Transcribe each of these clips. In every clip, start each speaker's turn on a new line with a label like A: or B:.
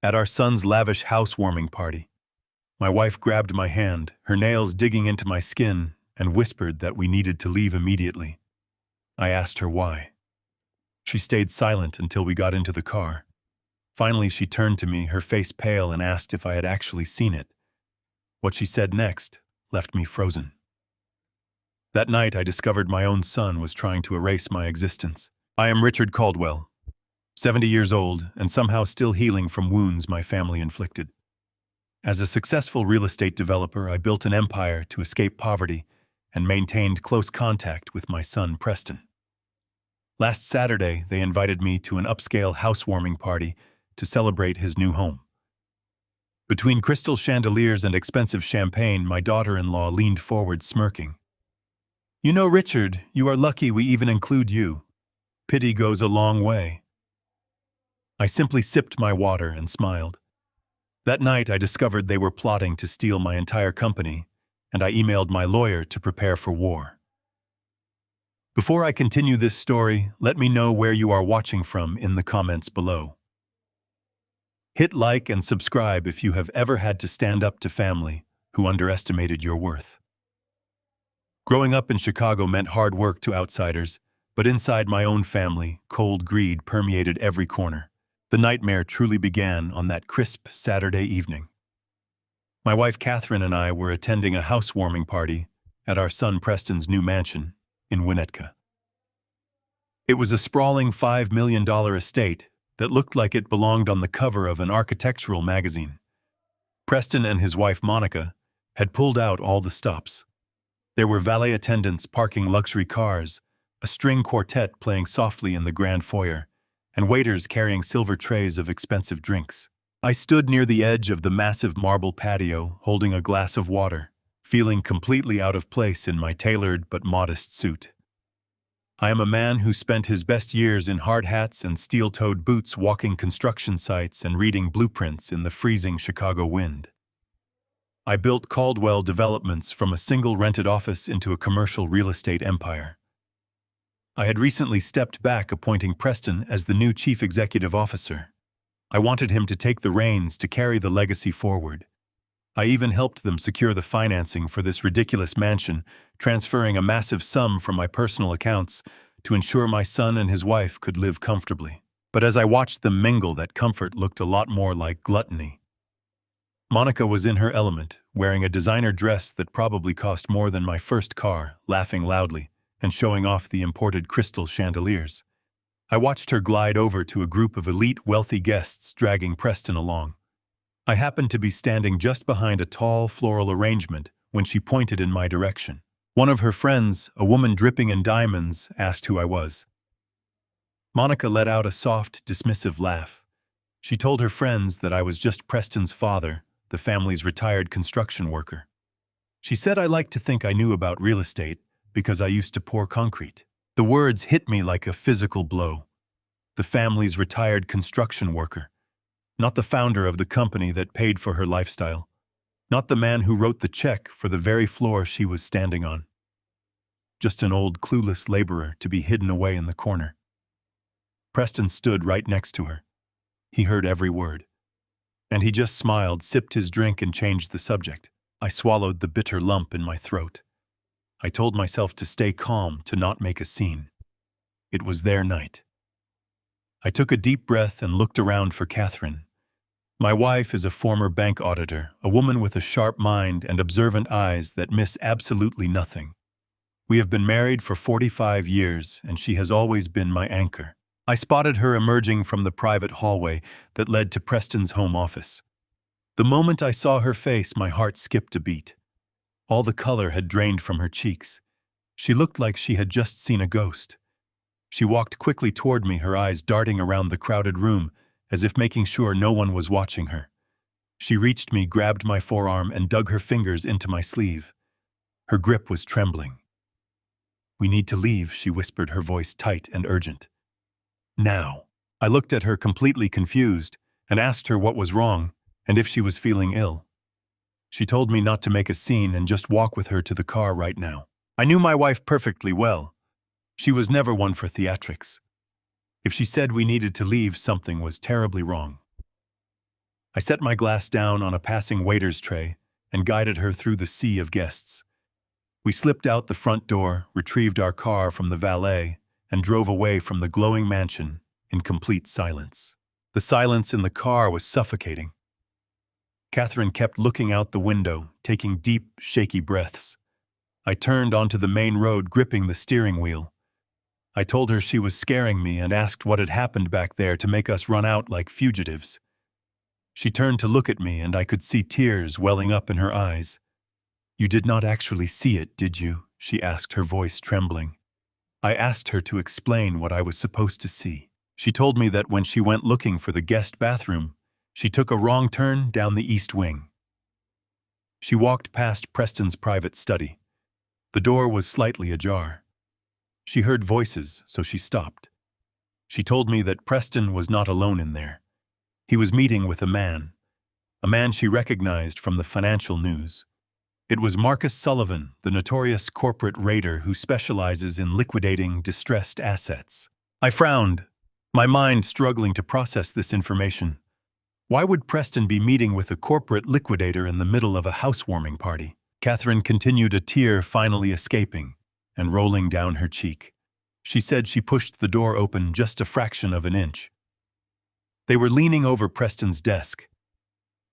A: At our son's lavish housewarming party, my wife grabbed my hand, her nails digging into my skin, and whispered that we needed to leave immediately. I asked her why. She stayed silent until we got into the car. Finally, she turned to me, her face pale, and asked if I had actually seen it. What she said next left me frozen. That night, I discovered my own son was trying to erase my existence. I am Richard Caldwell, 70 years old, and somehow still healing from wounds my family inflicted. As a successful real estate developer, I built an empire to escape poverty and maintained close contact with my son, Preston. Last Saturday, they invited me to an upscale housewarming party to celebrate his new home. Between crystal chandeliers and expensive champagne, my daughter-in-law leaned forward, smirking. "You know, Richard, you are lucky we even include you. Pity goes a long way." I simply sipped my water and smiled. That night, I discovered they were plotting to steal my entire company, and I emailed my lawyer to prepare for war. Before I continue this story, let me know where you are watching from in the comments below. Hit like and subscribe if you have ever had to stand up to family who underestimated your worth. Growing up in Chicago meant hard work to outsiders, but inside my own family, cold greed permeated every corner. The nightmare truly began on that crisp Saturday evening. My wife Catherine and I were attending a housewarming party at our son Preston's new mansion in Winnetka. It was a sprawling $5 million estate that looked like it belonged on the cover of an architectural magazine. Preston and his wife Monica had pulled out all the stops. There were valet attendants parking luxury cars, a string quartet playing softly in the grand foyer, and waiters carrying silver trays of expensive drinks. I stood near the edge of the massive marble patio, holding a glass of water, feeling completely out of place in my tailored but modest suit. I am a man who spent his best years in hard hats and steel-toed boots walking construction sites and reading blueprints in the freezing Chicago wind. I built Caldwell Developments from a single rented office into a commercial real estate empire. I had recently stepped back, appointing Preston as the new chief executive officer. I wanted him to take the reins to carry the legacy forward. I even helped them secure the financing for this ridiculous mansion, transferring a massive sum from my personal accounts to ensure my son and his wife could live comfortably. But as I watched them mingle, that comfort looked a lot more like gluttony. Monica was in her element, wearing a designer dress that probably cost more than my first car, laughing loudly and showing off the imported crystal chandeliers. I watched her glide over to a group of elite wealthy guests dragging Preston along. I happened to be standing just behind a tall floral arrangement when she pointed in my direction. One of her friends, a woman dripping in diamonds, asked who I was. Monica let out a soft, dismissive laugh. She told her friends that I was just Preston's father, the family's retired construction worker. She said I liked to think I knew about real estate because I used to pour concrete. The words hit me like a physical blow. The family's retired construction worker. Not the founder of the company that paid for her lifestyle. Not the man who wrote the check for the very floor she was standing on. Just an old, clueless laborer to be hidden away in the corner. Preston stood right next to her. He heard every word. And he just smiled, sipped his drink, and changed the subject. I swallowed the bitter lump in my throat. I told myself to stay calm, to not make a scene. It was their night. I took a deep breath and looked around for Catherine. My wife is a former bank auditor, a woman with a sharp mind and observant eyes that miss absolutely nothing. We have been married for 45 years, and she has always been my anchor. I spotted her emerging from the private hallway that led to Preston's home office. The moment I saw her face, my heart skipped a beat. All the color had drained from her cheeks. She looked like she had just seen a ghost. She walked quickly toward me, her eyes darting around the crowded room, as if making sure no one was watching her. She reached me, grabbed my forearm, and dug her fingers into my sleeve. Her grip was trembling. "We need to leave," she whispered, her voice tight and urgent. "Now." I looked at her, completely confused, and asked her what was wrong and if she was feeling ill. She told me not to make a scene and just walk with her to the car right now. I knew my wife perfectly well. She was never one for theatrics. If she said we needed to leave, something was terribly wrong. I set my glass down on a passing waiter's tray and guided her through the sea of guests. We slipped out the front door, retrieved our car from the valet, and drove away from the glowing mansion in complete silence. The silence in the car was suffocating. Catherine kept looking out the window, taking deep, shaky breaths. I turned onto the main road, gripping the steering wheel. I told her she was scaring me and asked what had happened back there to make us run out like fugitives. She turned to look at me, and I could see tears welling up in her eyes. "You did not actually see it, did you?" she asked, her voice trembling. I asked her to explain what I was supposed to see. She told me that when she went looking for the guest bathroom, she took a wrong turn down the east wing. She walked past Preston's private study. The door was slightly ajar. She heard voices, so she stopped. She told me that Preston was not alone in there. He was meeting with a man she recognized from the financial news. It was Marcus Sullivan, the notorious corporate raider who specializes in liquidating distressed assets. I frowned, my mind struggling to process this information. Why would Preston be meeting with a corporate liquidator in the middle of a housewarming party? Catherine continued, a tear finally escaping and rolling down her cheek. She said she pushed the door open just a fraction of an inch. They were leaning over Preston's desk.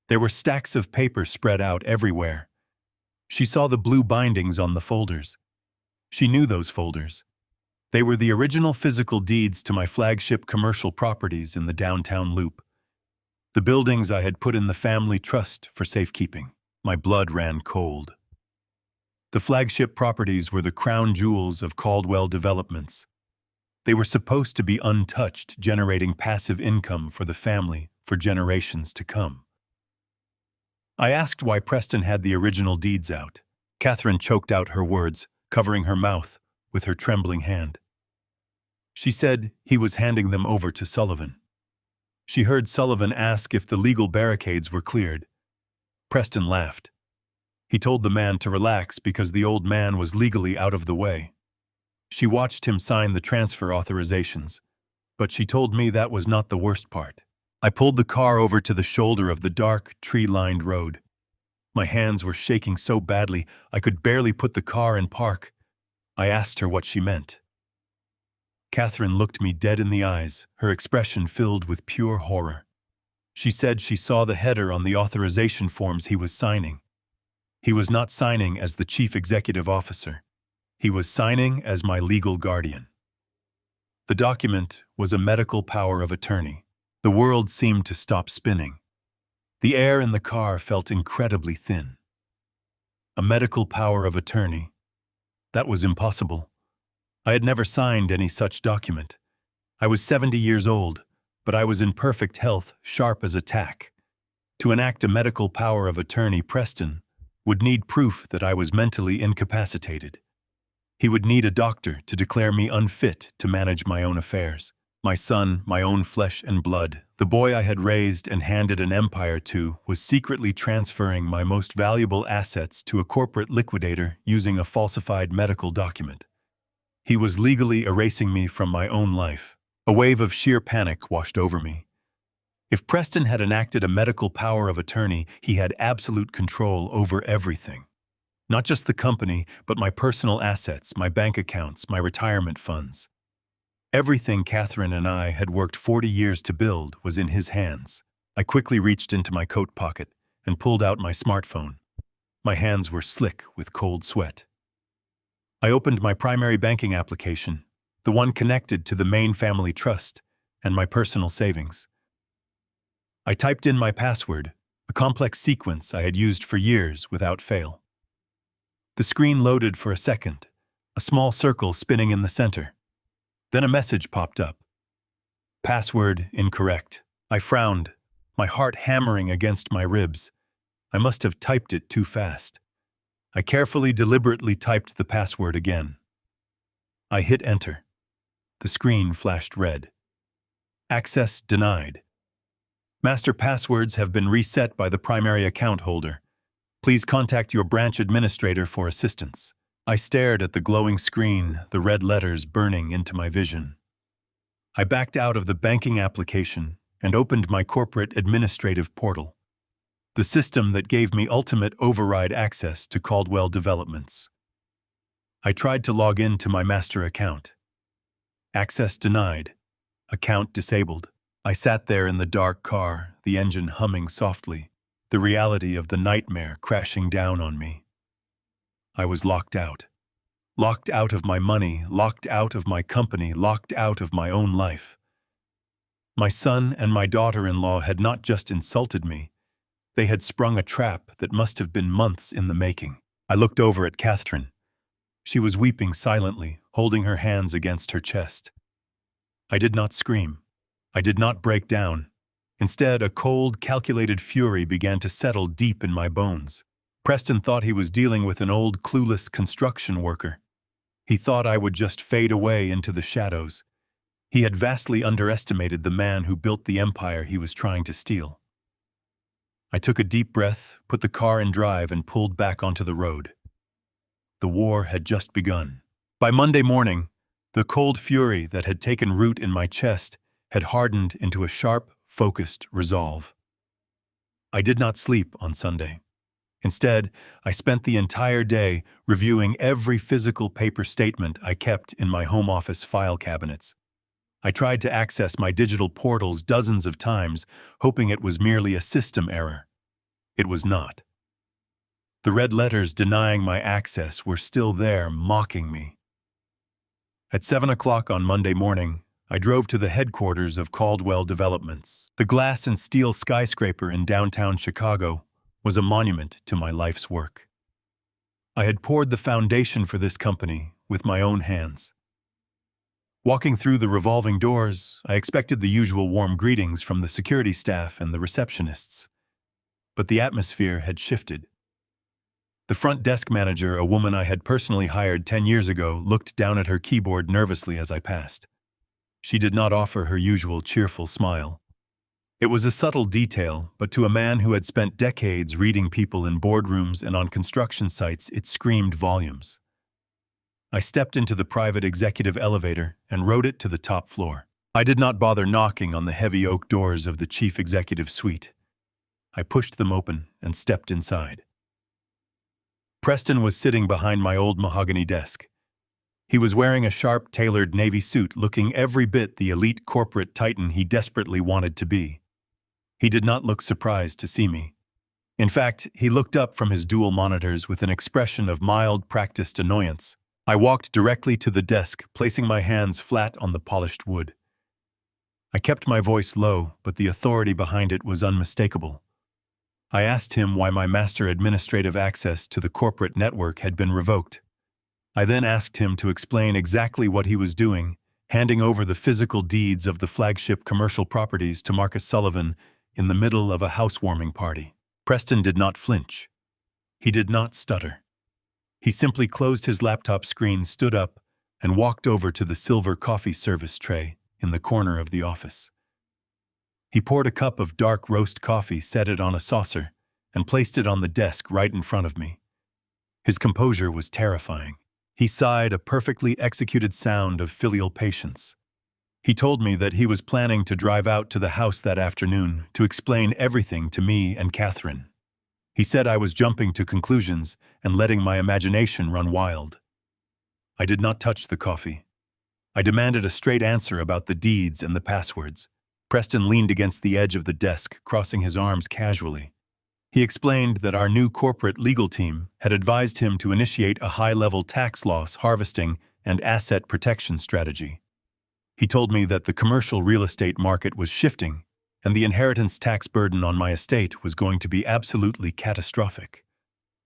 A: There were stacks of paper spread out everywhere. She saw the blue bindings on the folders. She knew those folders. They were the original physical deeds to my flagship commercial properties in the downtown loop. The buildings I had put in the family trust for safekeeping. My blood ran cold. The flagship properties were the crown jewels of Caldwell Developments. They were supposed to be untouched, generating passive income for the family for generations to come. I asked why Preston had the original deeds out. Catherine choked out her words, covering her mouth with her trembling hand. She said he was handing them over to Sullivan. She heard Sullivan ask if the legal barricades were cleared. Preston laughed. He told the man to relax because the old man was legally out of the way. She watched him sign the transfer authorizations, but she told me that was not the worst part. I pulled the car over to the shoulder of the dark, tree-lined road. My hands were shaking so badly I could barely put the car in park. I asked her what she meant. Catherine looked me dead in the eyes, her expression filled with pure horror. She said she saw the header on the authorization forms he was signing. He was not signing as the chief executive officer. He was signing as my legal guardian. The document was a medical power of attorney. The world seemed to stop spinning. The air in the car felt incredibly thin. A medical power of attorney. That was impossible. I had never signed any such document. I was 70 years old, but I was in perfect health, sharp as a tack. To enact a medical power of attorney, Preston would need proof that I was mentally incapacitated. He would need a doctor to declare me unfit to manage my own affairs. My son, my own flesh and blood, the boy I had raised and handed an empire to, was secretly transferring my most valuable assets to a corporate liquidator using a falsified medical document. He was legally erasing me from my own life. A wave of sheer panic washed over me. If Preston had enacted a medical power of attorney, he had absolute control over everything. Not just the company, but my personal assets, my bank accounts, my retirement funds. Everything Catherine and I had worked 40 years to build was in his hands. I quickly reached into my coat pocket and pulled out my smartphone. My hands were slick with cold sweat. I opened my primary banking application, the one connected to the main family trust and my personal savings. I typed in my password, a complex sequence I had used for years without fail. The screen loaded for a second, a small circle spinning in the center. Then a message popped up. Password incorrect. I frowned, my heart hammering against my ribs. I must have typed it too fast. I carefully, deliberately typed the password again. I hit enter. The screen flashed red. Access denied. Master passwords have been reset by the primary account holder. Please contact your branch administrator for assistance. I stared at the glowing screen, the red letters burning into my vision. I backed out of the banking application and opened my corporate administrative portal, the system that gave me ultimate override access to Caldwell developments. I tried to log in to my master account. Access denied. Account disabled. I sat there in the dark car, the engine humming softly, the reality of the nightmare crashing down on me. I was locked out. Locked out of my money, locked out of my company, locked out of my own life. My son and my daughter-in-law had not just insulted me, they had sprung a trap that must have been months in the making. I looked over at Catherine. She was weeping silently, holding her hands against her chest. I did not scream. I did not break down. Instead, a cold, calculated fury began to settle deep in my bones. Preston thought he was dealing with an old, clueless construction worker. He thought I would just fade away into the shadows. He had vastly underestimated the man who built the empire he was trying to steal. I took a deep breath, put the car in drive, and pulled back onto the road. The war had just begun. By Monday morning, the cold fury that had taken root in my chest had hardened into a sharp, focused resolve. I did not sleep on Sunday. Instead, I spent the entire day reviewing every physical paper statement I kept in my home office file cabinets. I tried to access my digital portals dozens of times, hoping it was merely a system error. It was not. The red letters denying my access were still there, mocking me. At 7 o'clock on Monday morning, I drove to the headquarters of Caldwell Developments. The glass and steel skyscraper in downtown Chicago was a monument to my life's work. I had poured the foundation for this company with my own hands. Walking through the revolving doors, I expected the usual warm greetings from the security staff and the receptionists. But the atmosphere had shifted. The front desk manager, a woman I had personally hired 10 years ago, looked down at her keyboard nervously as I passed. She did not offer her usual cheerful smile. It was a subtle detail, but to a man who had spent decades reading people in boardrooms and on construction sites, it screamed volumes. I stepped into the private executive elevator and rode it to the top floor. I did not bother knocking on the heavy oak doors of the chief executive suite. I pushed them open and stepped inside. Preston was sitting behind my old mahogany desk. He was wearing a sharp, tailored navy suit, looking every bit the elite corporate titan he desperately wanted to be. He did not look surprised to see me. In fact, he looked up from his dual monitors with an expression of mild, practiced annoyance. I walked directly to the desk, placing my hands flat on the polished wood. I kept my voice low, but the authority behind it was unmistakable. I asked him why my master administrative access to the corporate network had been revoked. I then asked him to explain exactly what he was doing, handing over the physical deeds of the flagship commercial properties to Marcus Sullivan in the middle of a housewarming party. Preston did not flinch. He did not stutter. He simply closed his laptop screen, stood up, and walked over to the silver coffee service tray in the corner of the office. He poured a cup of dark roast coffee, set it on a saucer, and placed it on the desk right in front of me. His composure was terrifying. He sighed, a perfectly executed sound of filial patience. He told me that he was planning to drive out to the house that afternoon to explain everything to me and Catherine. He said I was jumping to conclusions and letting my imagination run wild. I did not touch the coffee. I demanded a straight answer about the deeds and the passwords. Preston leaned against the edge of the desk, crossing his arms casually. He explained that our new corporate legal team had advised him to initiate a high-level tax loss harvesting and asset protection strategy. He told me that the commercial real estate market was shifting, and the inheritance tax burden on my estate was going to be absolutely catastrophic.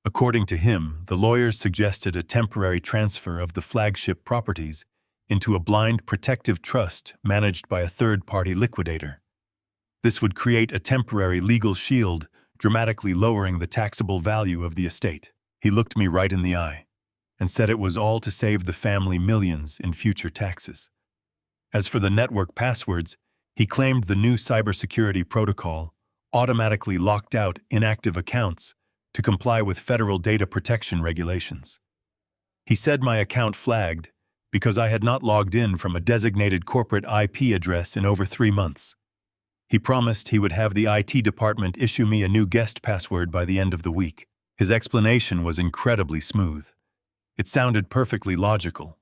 A: According to him, the lawyers suggested a temporary transfer of the flagship properties into a blind protective trust managed by a third-party liquidator. This would create a temporary legal shield, dramatically lowering the taxable value of the estate. He looked me right in the eye and said it was all to save the family millions in future taxes. As for the network passwords, he claimed the new cybersecurity protocol automatically locked out inactive accounts to comply with federal data protection regulations. He said my account flagged because I had not logged in from a designated corporate IP address in over 3 months. He promised he would have the IT department issue me a new guest password by the end of the week. His explanation was incredibly smooth. It sounded perfectly logical.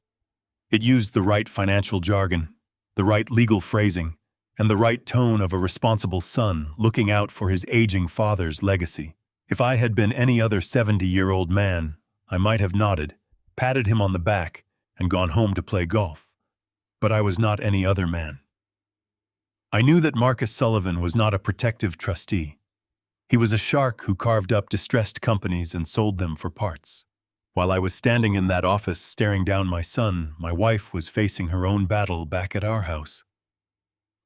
A: It used the right financial jargon, the right legal phrasing, and the right tone of a responsible son looking out for his aging father's legacy. If I had been any other 70-year-old man, I might have nodded, patted him on the back, and gone home to play golf. But I was not any other man. I knew that Marcus Sullivan was not a protective trustee. He was a shark who carved up distressed companies and sold them for parts. While I was standing in that office staring down my son, my wife was facing her own battle back at our house.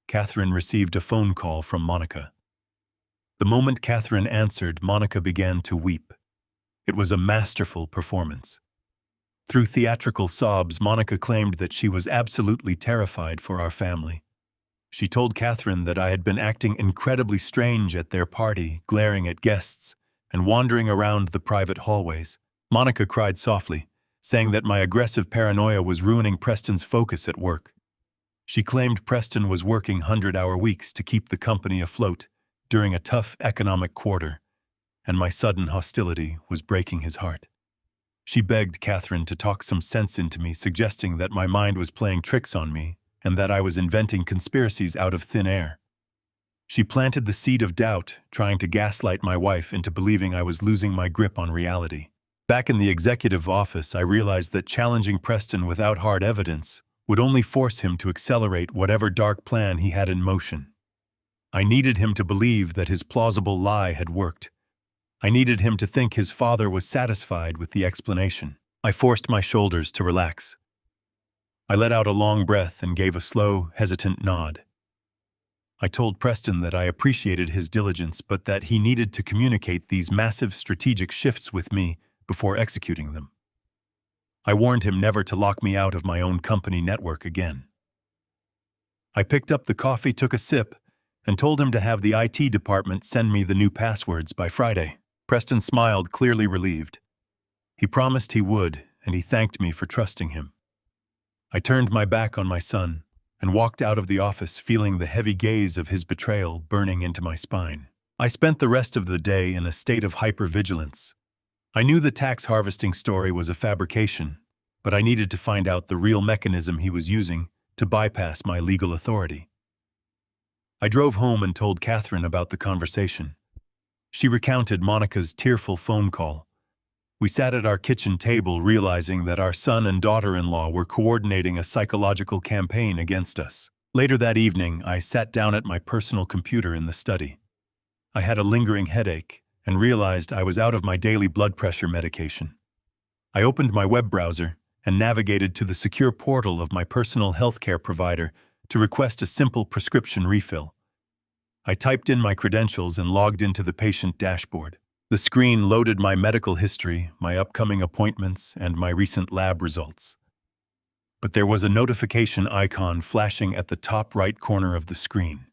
A: Catherine received a phone call from Monica. The moment Catherine answered, Monica began to weep. It was a masterful performance. Through theatrical sobs, Monica claimed that she was absolutely terrified for our family. She told Catherine that I had been acting incredibly strange at their party, glaring at guests, and wandering around the private hallways. Monica cried softly, saying that my aggressive paranoia was ruining Preston's focus at work. She claimed Preston was working 100-hour weeks to keep the company afloat during a tough economic quarter, and my sudden hostility was breaking his heart. She begged Catherine to talk some sense into me, suggesting that my mind was playing tricks on me and that I was inventing conspiracies out of thin air. She planted the seed of doubt, trying to gaslight my wife into believing I was losing my grip on reality. Back in the executive office, I realized that challenging Preston without hard evidence would only force him to accelerate whatever dark plan he had in motion. I needed him to believe that his plausible lie had worked. I needed him to think his father was satisfied with the explanation. I forced my shoulders to relax. I let out a long breath and gave a slow, hesitant nod. I told Preston that I appreciated his diligence, but that he needed to communicate these massive strategic shifts with me before executing them. I warned him never to lock me out of my own company network again. I picked up the coffee, took a sip, and told him to have the IT department send me the new passwords by Friday. Preston smiled, clearly relieved. He promised he would, and he thanked me for trusting him. I turned my back on my son and walked out of the office, feeling the heavy gaze of his betrayal burning into my spine. I spent the rest of the day in a state of hypervigilance. I knew the tax harvesting story was a fabrication, but I needed to find out the real mechanism he was using to bypass my legal authority. I drove home and told Catherine about the conversation. She recounted Monica's tearful phone call. We sat at our kitchen table, realizing that our son and daughter-in-law were coordinating a psychological campaign against us. Later that evening, I sat down at my personal computer in the study. I had a lingering headache and realized I was out of my daily blood pressure medication. I opened my web browser and navigated to the secure portal of my personal healthcare provider to request a simple prescription refill. I typed in my credentials and logged into the patient dashboard. The screen loaded my medical history, my upcoming appointments, and my recent lab results. But there was a notification icon flashing at the top right corner of the screen.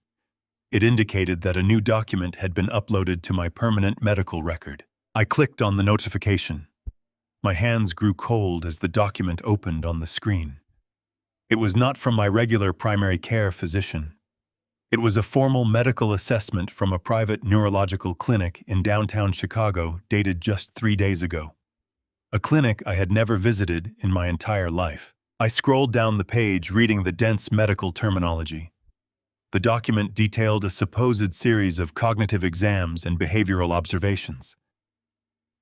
A: It indicated that a new document had been uploaded to my permanent medical record. I clicked on the notification. My hands grew cold as the document opened on the screen. It was not from my regular primary care physician. It was a formal medical assessment from a private neurological clinic in downtown Chicago dated just 3 days ago. A clinic I had never visited in my entire life. I scrolled down the page, reading the dense medical terminology. The document detailed a supposed series of cognitive exams and behavioral observations.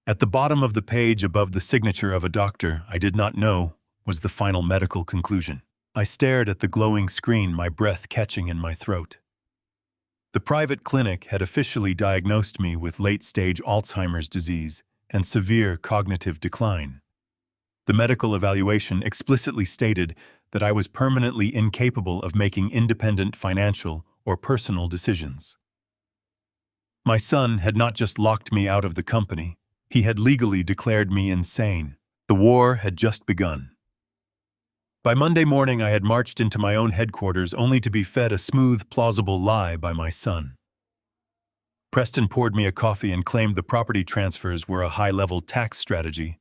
A: At the bottom of the page, above the signature of a doctor I did not know, was the final medical conclusion. I stared at the glowing screen, my breath catching in my throat. The private clinic had officially diagnosed me with late-stage Alzheimer's disease and severe cognitive decline. The medical evaluation explicitly stated that I was permanently incapable of making independent financial or personal decisions. My son had not just locked me out of the company, he had legally declared me insane. The war had just begun. By Monday morning, I had marched into my own headquarters only to be fed a smooth, plausible lie by my son. Preston poured me a coffee and claimed the property transfers were a high-level tax strategy,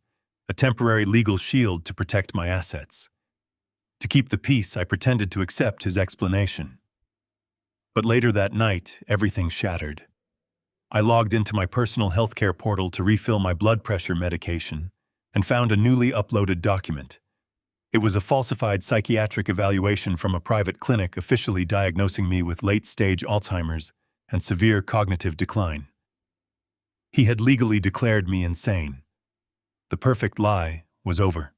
A: a temporary legal shield to protect my assets. To keep the peace, I pretended to accept his explanation. But later that night, everything shattered. I logged into my personal healthcare portal to refill my blood pressure medication and found a newly uploaded document. It was a falsified psychiatric evaluation from a private clinic officially diagnosing me with late-stage Alzheimer's and severe cognitive decline. He had legally declared me insane. The perfect lie was over.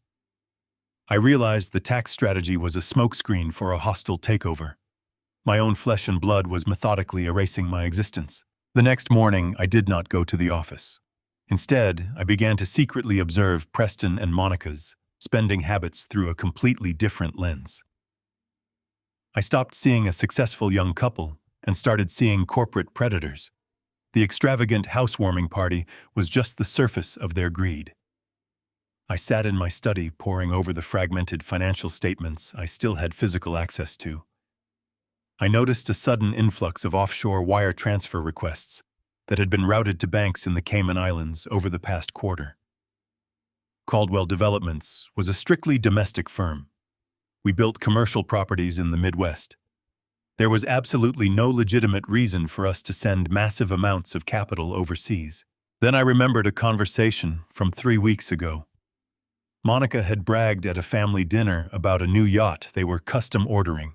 A: I realized the tax strategy was a smokescreen for a hostile takeover. My own flesh and blood was methodically erasing my existence. The next morning, I did not go to the office. Instead, I began to secretly observe Preston and Monica's spending habits through a completely different lens. I stopped seeing a successful young couple and started seeing corporate predators. The extravagant housewarming party was just the surface of their greed. I sat in my study poring over the fragmented financial statements I still had physical access to. I noticed a sudden influx of offshore wire transfer requests that had been routed to banks in the Cayman Islands over the past quarter. Caldwell Developments was a strictly domestic firm. We built commercial properties in the Midwest. There was absolutely no legitimate reason for us to send massive amounts of capital overseas. Then I remembered a conversation from 3 weeks ago. Monica had bragged at a family dinner about a new yacht they were custom ordering.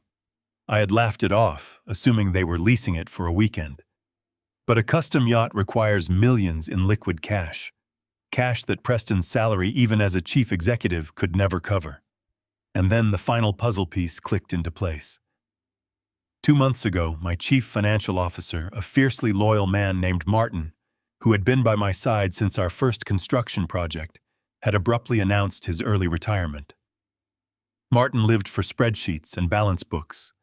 A: I had laughed it off, assuming they were leasing it for a weekend. But a custom yacht requires millions in liquid cash. Cash that Preston's salary, even as a chief executive, could never cover. And then the final puzzle piece clicked into place. 2 months ago, my chief financial officer, a fiercely loyal man named Martin, who had been by my side since our first construction project, had abruptly announced his early retirement. Martin lived for spreadsheets and balance books.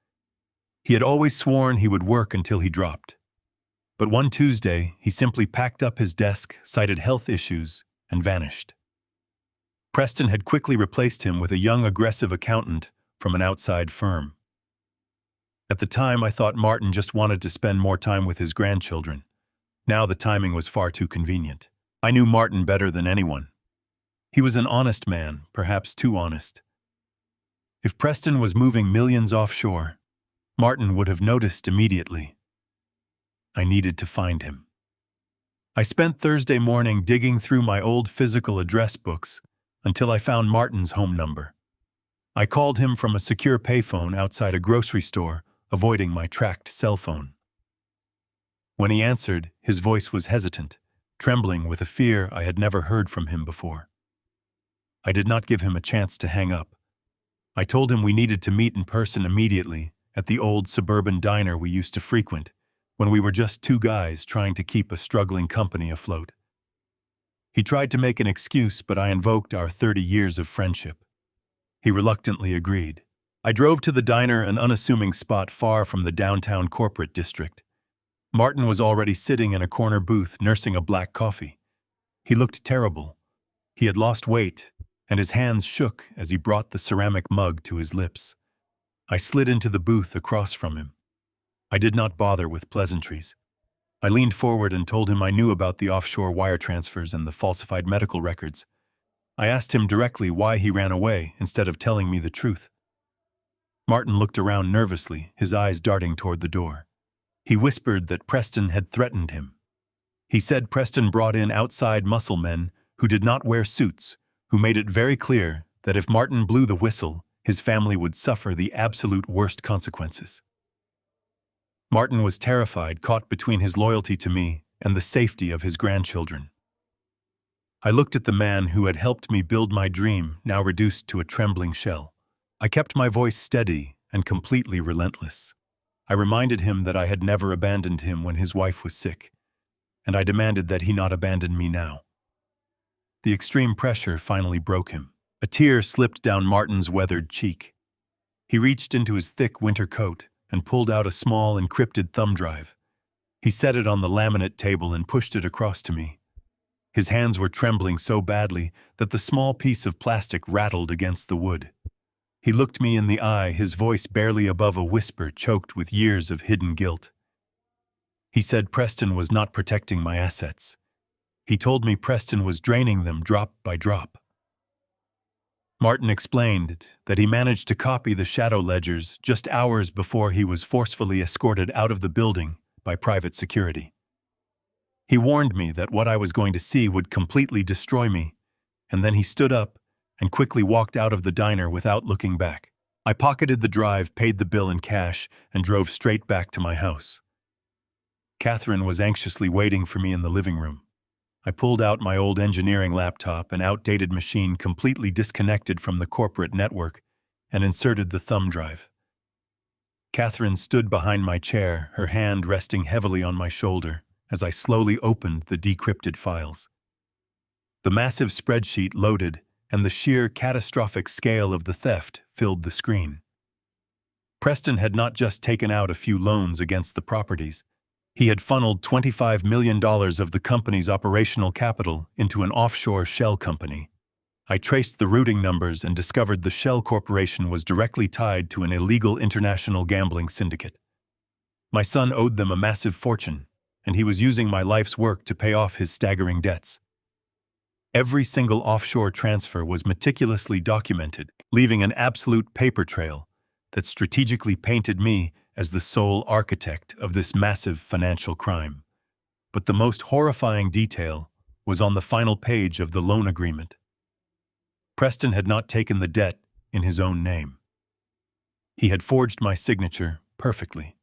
A: He had always sworn he would work until he dropped. But one Tuesday, he simply packed up his desk, cited health issues, and vanished. Preston had quickly replaced him with a young, aggressive accountant from an outside firm. At the time, I thought Martin just wanted to spend more time with his grandchildren. Now the timing was far too convenient. I knew Martin better than anyone. He was an honest man, perhaps too honest. If Preston was moving millions offshore, Martin would have noticed immediately. I needed to find him. I spent Thursday morning digging through my old physical address books until I found Martin's home number. I called him from a secure payphone outside a grocery store, avoiding my tracked cell phone. When he answered, his voice was hesitant, trembling with a fear I had never heard from him before. I did not give him a chance to hang up. I told him we needed to meet in person immediately at the old suburban diner we used to frequent when we were just two guys trying to keep a struggling company afloat. He tried to make an excuse, but I invoked our 30 years of friendship. He reluctantly agreed. I drove to the diner, an unassuming spot far from the downtown corporate district. Martin was already sitting in a corner booth nursing a black coffee. He looked terrible. He had lost weight, and his hands shook as he brought the ceramic mug to his lips. I slid into the booth across from him. I did not bother with pleasantries. I leaned forward and told him I knew about the offshore wire transfers and the falsified medical records. I asked him directly why he ran away instead of telling me the truth. Martin looked around nervously, his eyes darting toward the door. He whispered that Preston had threatened him. He said Preston brought in outside muscle men who did not wear suits, who made it very clear that if Martin blew the whistle, his family would suffer the absolute worst consequences. Martin was terrified, caught between his loyalty to me and the safety of his grandchildren. I looked at the man who had helped me build my dream, now reduced to a trembling shell. I kept my voice steady and completely relentless. I reminded him that I had never abandoned him when his wife was sick, and I demanded that he not abandon me now. The extreme pressure finally broke him. A tear slipped down Martin's weathered cheek. He reached into his thick winter coat and pulled out a small encrypted thumb drive. He set it on the laminate table and pushed it across to me. His hands were trembling so badly that the small piece of plastic rattled against the wood. He looked me in the eye, his voice barely above a whisper, choked with years of hidden guilt. He said Preston was not protecting my assets. He told me Preston was draining them drop by drop. Martin explained that he managed to copy the shadow ledgers just hours before he was forcefully escorted out of the building by private security. He warned me that what I was going to see would completely destroy me, and then he stood up and quickly walked out of the diner without looking back. I pocketed the drive, paid the bill in cash, and drove straight back to my house. Catherine was anxiously waiting for me in the living room. I pulled out my old engineering laptop, an outdated machine completely disconnected from the corporate network, and inserted the thumb drive. Catherine stood behind my chair, her hand resting heavily on my shoulder as I slowly opened the decrypted files. The massive spreadsheet loaded, and the sheer catastrophic scale of the theft filled the screen. Preston had not just taken out a few loans against the properties. He had funneled $25 million of the company's operational capital into an offshore shell company. I traced the routing numbers and discovered the shell corporation was directly tied to an illegal international gambling syndicate. My son owed them a massive fortune, and he was using my life's work to pay off his staggering debts. Every single offshore transfer was meticulously documented, leaving an absolute paper trail that strategically painted me as the sole architect of this massive financial crime. But the most horrifying detail was on the final page of the loan agreement. Preston had not taken the debt in his own name. He had forged my signature perfectly.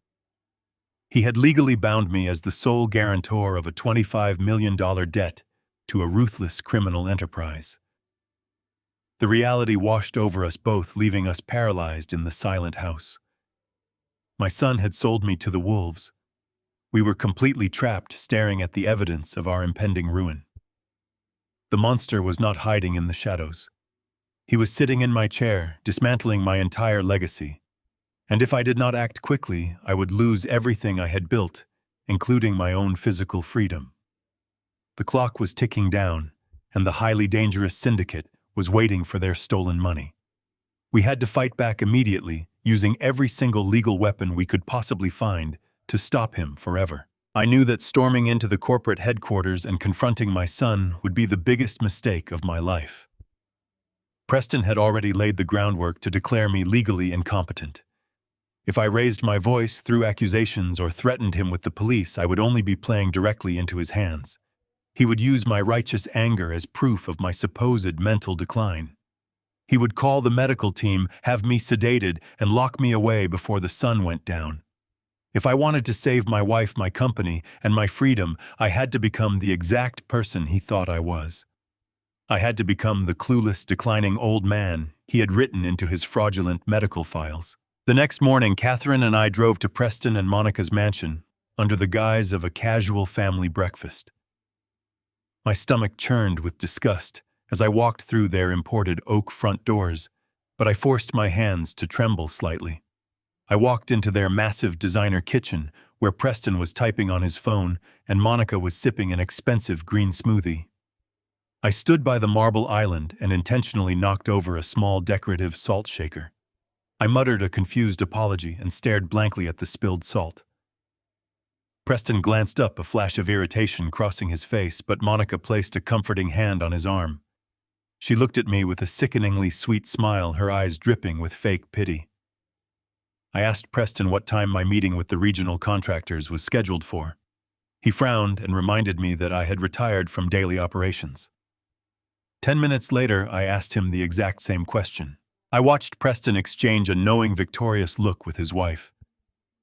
A: He had legally bound me as the sole guarantor of a $25 million debt to a ruthless criminal enterprise. The reality washed over us both, leaving us paralyzed in the silent house. My son had sold me to the wolves. We were completely trapped, staring at the evidence of our impending ruin. The monster was not hiding in the shadows. He was sitting in my chair, dismantling my entire legacy. And if I did not act quickly, I would lose everything I had built, including my own physical freedom. The clock was ticking down, and the highly dangerous syndicate was waiting for their stolen money. We had to fight back immediately, using every single legal weapon we could possibly find to stop him forever. I knew that storming into the corporate headquarters and confronting my son would be the biggest mistake of my life. Preston had already laid the groundwork to declare me legally incompetent. If I raised my voice, threw accusations, or threatened him with the police, I would only be playing directly into his hands. He would use my righteous anger as proof of my supposed mental decline. He would call the medical team, have me sedated, and lock me away before the sun went down. If I wanted to save my wife, my company, and my freedom, I had to become the exact person he thought I was. I had to become the clueless, declining old man he had written into his fraudulent medical files. The next morning, Catherine and I drove to Preston and Monica's mansion under the guise of a casual family breakfast. My stomach churned with disgust as I walked through their imported oak front doors, but I forced my hands to tremble slightly. I walked into their massive designer kitchen, where Preston was typing on his phone and Monica was sipping an expensive green smoothie. I stood by the marble island and intentionally knocked over a small decorative salt shaker. I muttered a confused apology and stared blankly at the spilled salt. Preston glanced up, a flash of irritation crossing his face, but Monica placed a comforting hand on his arm. She looked at me with a sickeningly sweet smile, her eyes dripping with fake pity. I asked Preston what time my meeting with the regional contractors was scheduled for. He frowned and reminded me that I had retired from daily operations. 10 minutes later, I asked him the exact same question. I watched Preston exchange a knowing, victorious look with his wife.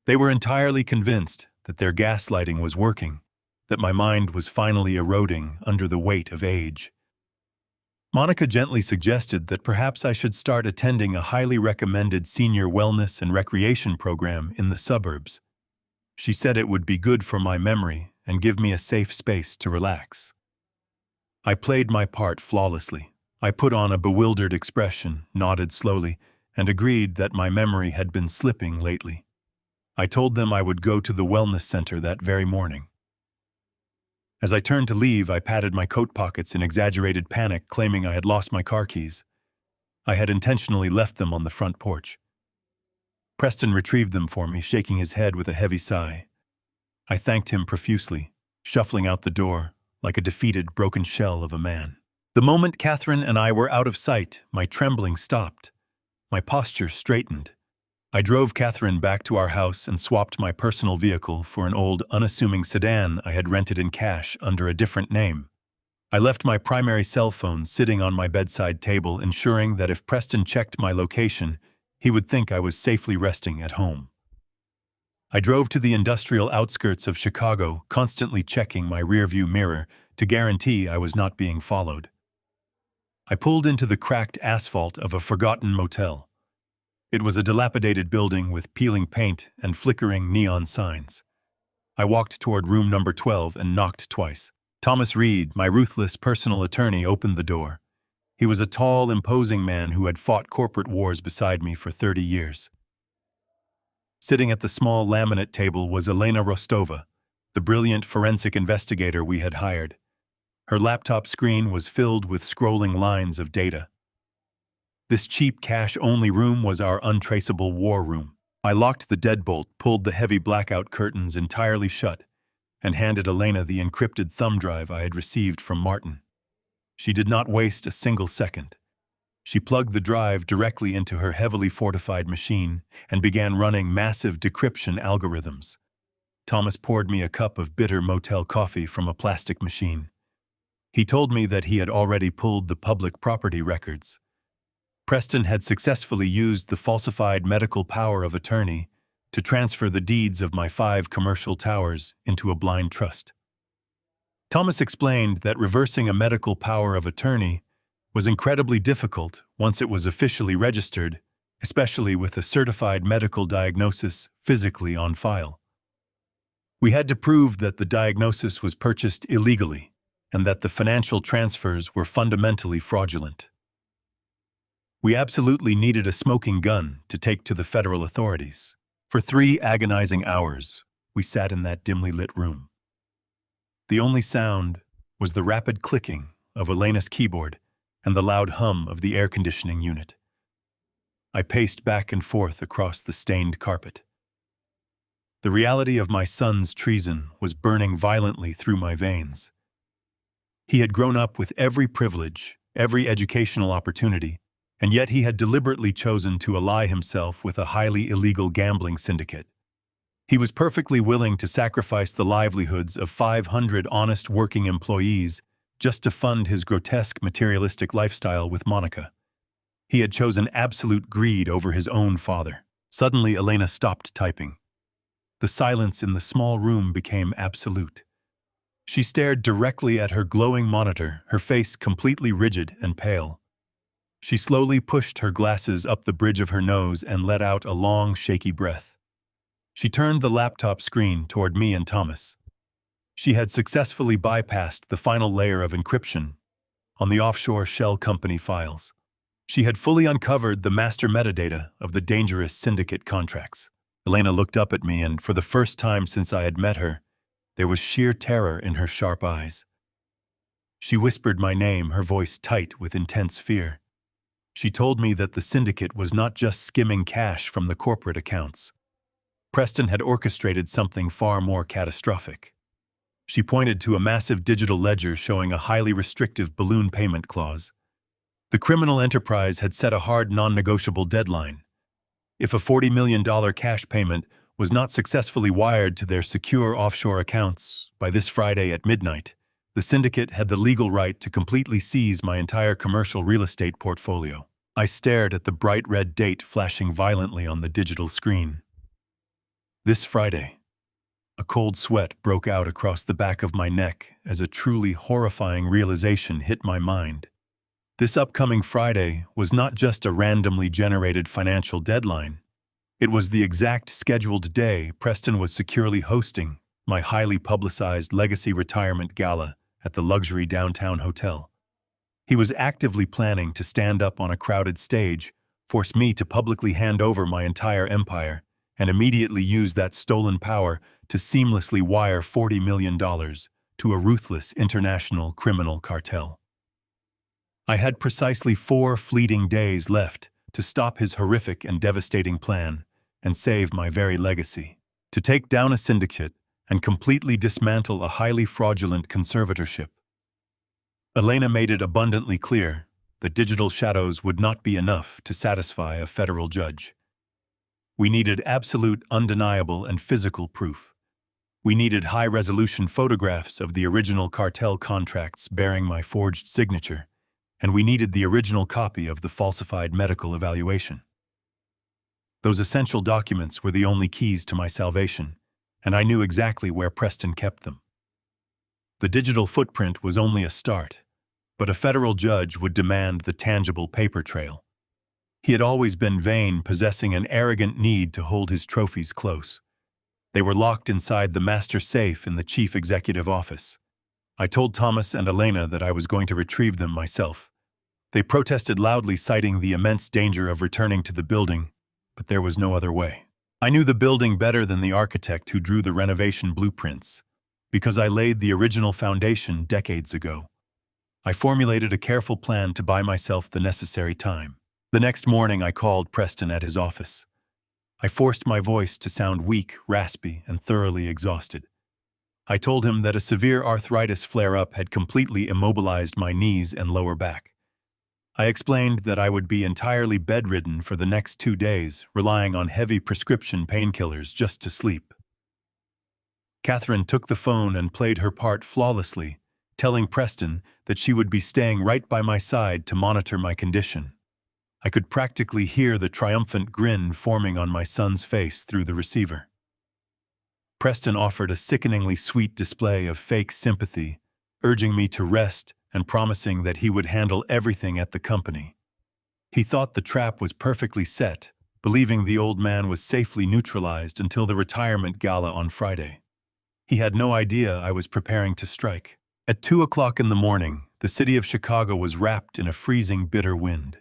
A: They were entirely convinced that their gaslighting was working, that my mind was finally eroding under the weight of age. Monica gently suggested that perhaps I should start attending a highly recommended senior wellness and recreation program in the suburbs. She said it would be good for my memory and give me a safe space to relax. I played my part flawlessly. I put on a bewildered expression, nodded slowly, and agreed that my memory had been slipping lately. I told them I would go to the wellness center that very morning. As I turned to leave, I patted my coat pockets in exaggerated panic, claiming I had lost my car keys. I had intentionally left them on the front porch. Preston retrieved them for me, shaking his head with a heavy sigh. I thanked him profusely, shuffling out the door like a defeated, broken shell of a man. The moment Catherine and I were out of sight, my trembling stopped. My posture straightened. I drove Catherine back to our house and swapped my personal vehicle for an old, unassuming sedan I had rented in cash under a different name. I left my primary cell phone sitting on my bedside table, ensuring that if Preston checked my location, he would think I was safely resting at home. I drove to the industrial outskirts of Chicago, constantly checking my rearview mirror to guarantee I was not being followed. I pulled into the cracked asphalt of a forgotten motel. It was a dilapidated building with peeling paint and flickering neon signs. I walked toward room number 12 and knocked twice. Thomas Reed, my ruthless personal attorney, opened the door. He was a tall, imposing man who had fought corporate wars beside me for 30 years. Sitting at the small laminate table was Elena Rostova, the brilliant forensic investigator we had hired. Her laptop screen was filled with scrolling lines of data. This cheap cash-only room was our untraceable war room. I locked the deadbolt, pulled the heavy blackout curtains entirely shut, and handed Elena the encrypted thumb drive I had received from Martin. She did not waste a single second. She plugged the drive directly into her heavily fortified machine and began running massive decryption algorithms. Thomas poured me a cup of bitter motel coffee from a plastic machine. He told me that he had already pulled the public property records. Preston had successfully used the falsified medical power of attorney to transfer the deeds of my 5 commercial towers into a blind trust. Thomas explained that reversing a medical power of attorney was incredibly difficult once it was officially registered, especially with a certified medical diagnosis physically on file. We had to prove that the diagnosis was purchased illegally and that the financial transfers were fundamentally fraudulent. We absolutely needed a smoking gun to take to the federal authorities. For 3 agonizing hours, we sat in that dimly lit room. The only sound was the rapid clicking of Elena's keyboard and the loud hum of the air conditioning unit. I paced back and forth across the stained carpet. The reality of my son's treason was burning violently through my veins. He had grown up with every privilege, every educational opportunity, and yet he had deliberately chosen to ally himself with a highly illegal gambling syndicate. He was perfectly willing to sacrifice the livelihoods of 500 honest working employees just to fund his grotesque materialistic lifestyle with Monica. He had chosen absolute greed over his own father. Suddenly, Elena stopped typing. The silence in the small room became absolute. She stared directly at her glowing monitor, her face completely rigid and pale. She slowly pushed her glasses up the bridge of her nose and let out a long, shaky breath. She turned the laptop screen toward me and Thomas. She had successfully bypassed the final layer of encryption on the offshore shell company files. She had fully uncovered the master metadata of the dangerous syndicate contracts. Elena looked up at me, and for the first time since I had met her, there was sheer terror in her sharp eyes. She whispered my name, her voice tight with intense fear. She told me that the syndicate was not just skimming cash from the corporate accounts. Preston had orchestrated something far more catastrophic. She pointed to a massive digital ledger showing a highly restrictive balloon payment clause. The criminal enterprise had set a hard non-negotiable deadline. If a $40 million cash payment was not successfully wired to their secure offshore accounts by this Friday at midnight, the syndicate had the legal right to completely seize my entire commercial real estate portfolio. I stared at the bright red date flashing violently on the digital screen. This Friday. A cold sweat broke out across the back of my neck as a truly horrifying realization hit my mind. This upcoming Friday was not just a randomly generated financial deadline. It was the exact scheduled day Preston was securely hosting my highly publicized legacy retirement gala at the luxury downtown hotel. He was actively planning to stand up on a crowded stage, force me to publicly hand over my entire empire, and immediately use that stolen power to seamlessly wire $40 million to a ruthless international criminal cartel. I had precisely 4 fleeting days left to stop his horrific and devastating plan and save my very legacy. To take down a syndicate and completely dismantle a highly fraudulent conservatorship. Elena made it abundantly clear that digital shadows would not be enough to satisfy a federal judge. We needed absolute, undeniable, and physical proof. We needed high-resolution photographs of the original cartel contracts bearing my forged signature, and we needed the original copy of the falsified medical evaluation. Those essential documents were the only keys to my salvation, and I knew exactly where Preston kept them. The digital footprint was only a start, but a federal judge would demand the tangible paper trail. He had always been vain, possessing an arrogant need to hold his trophies close. They were locked inside the master safe in the chief executive office. I told Thomas and Elena that I was going to retrieve them myself. They protested loudly, citing the immense danger of returning to the building, but there was no other way. I knew the building better than the architect who drew the renovation blueprints, because I laid the original foundation decades ago. I formulated a careful plan to buy myself the necessary time. The next morning, I called Preston at his office. I forced my voice to sound weak, raspy, and thoroughly exhausted. I told him that a severe arthritis flare-up had completely immobilized my knees and lower back. I explained that I would be entirely bedridden for the next 2 days, relying on heavy prescription painkillers just to sleep. Catherine took the phone and played her part flawlessly, telling Preston that she would be staying right by my side to monitor my condition. I could practically hear the triumphant grin forming on my son's face through the receiver. Preston offered a sickeningly sweet display of fake sympathy, urging me to rest and promising that he would handle everything at the company. He thought the trap was perfectly set, believing the old man was safely neutralized until the retirement gala on Friday. He had no idea I was preparing to strike. At 2 o'clock in the morning, the city of Chicago was wrapped in a freezing, bitter wind.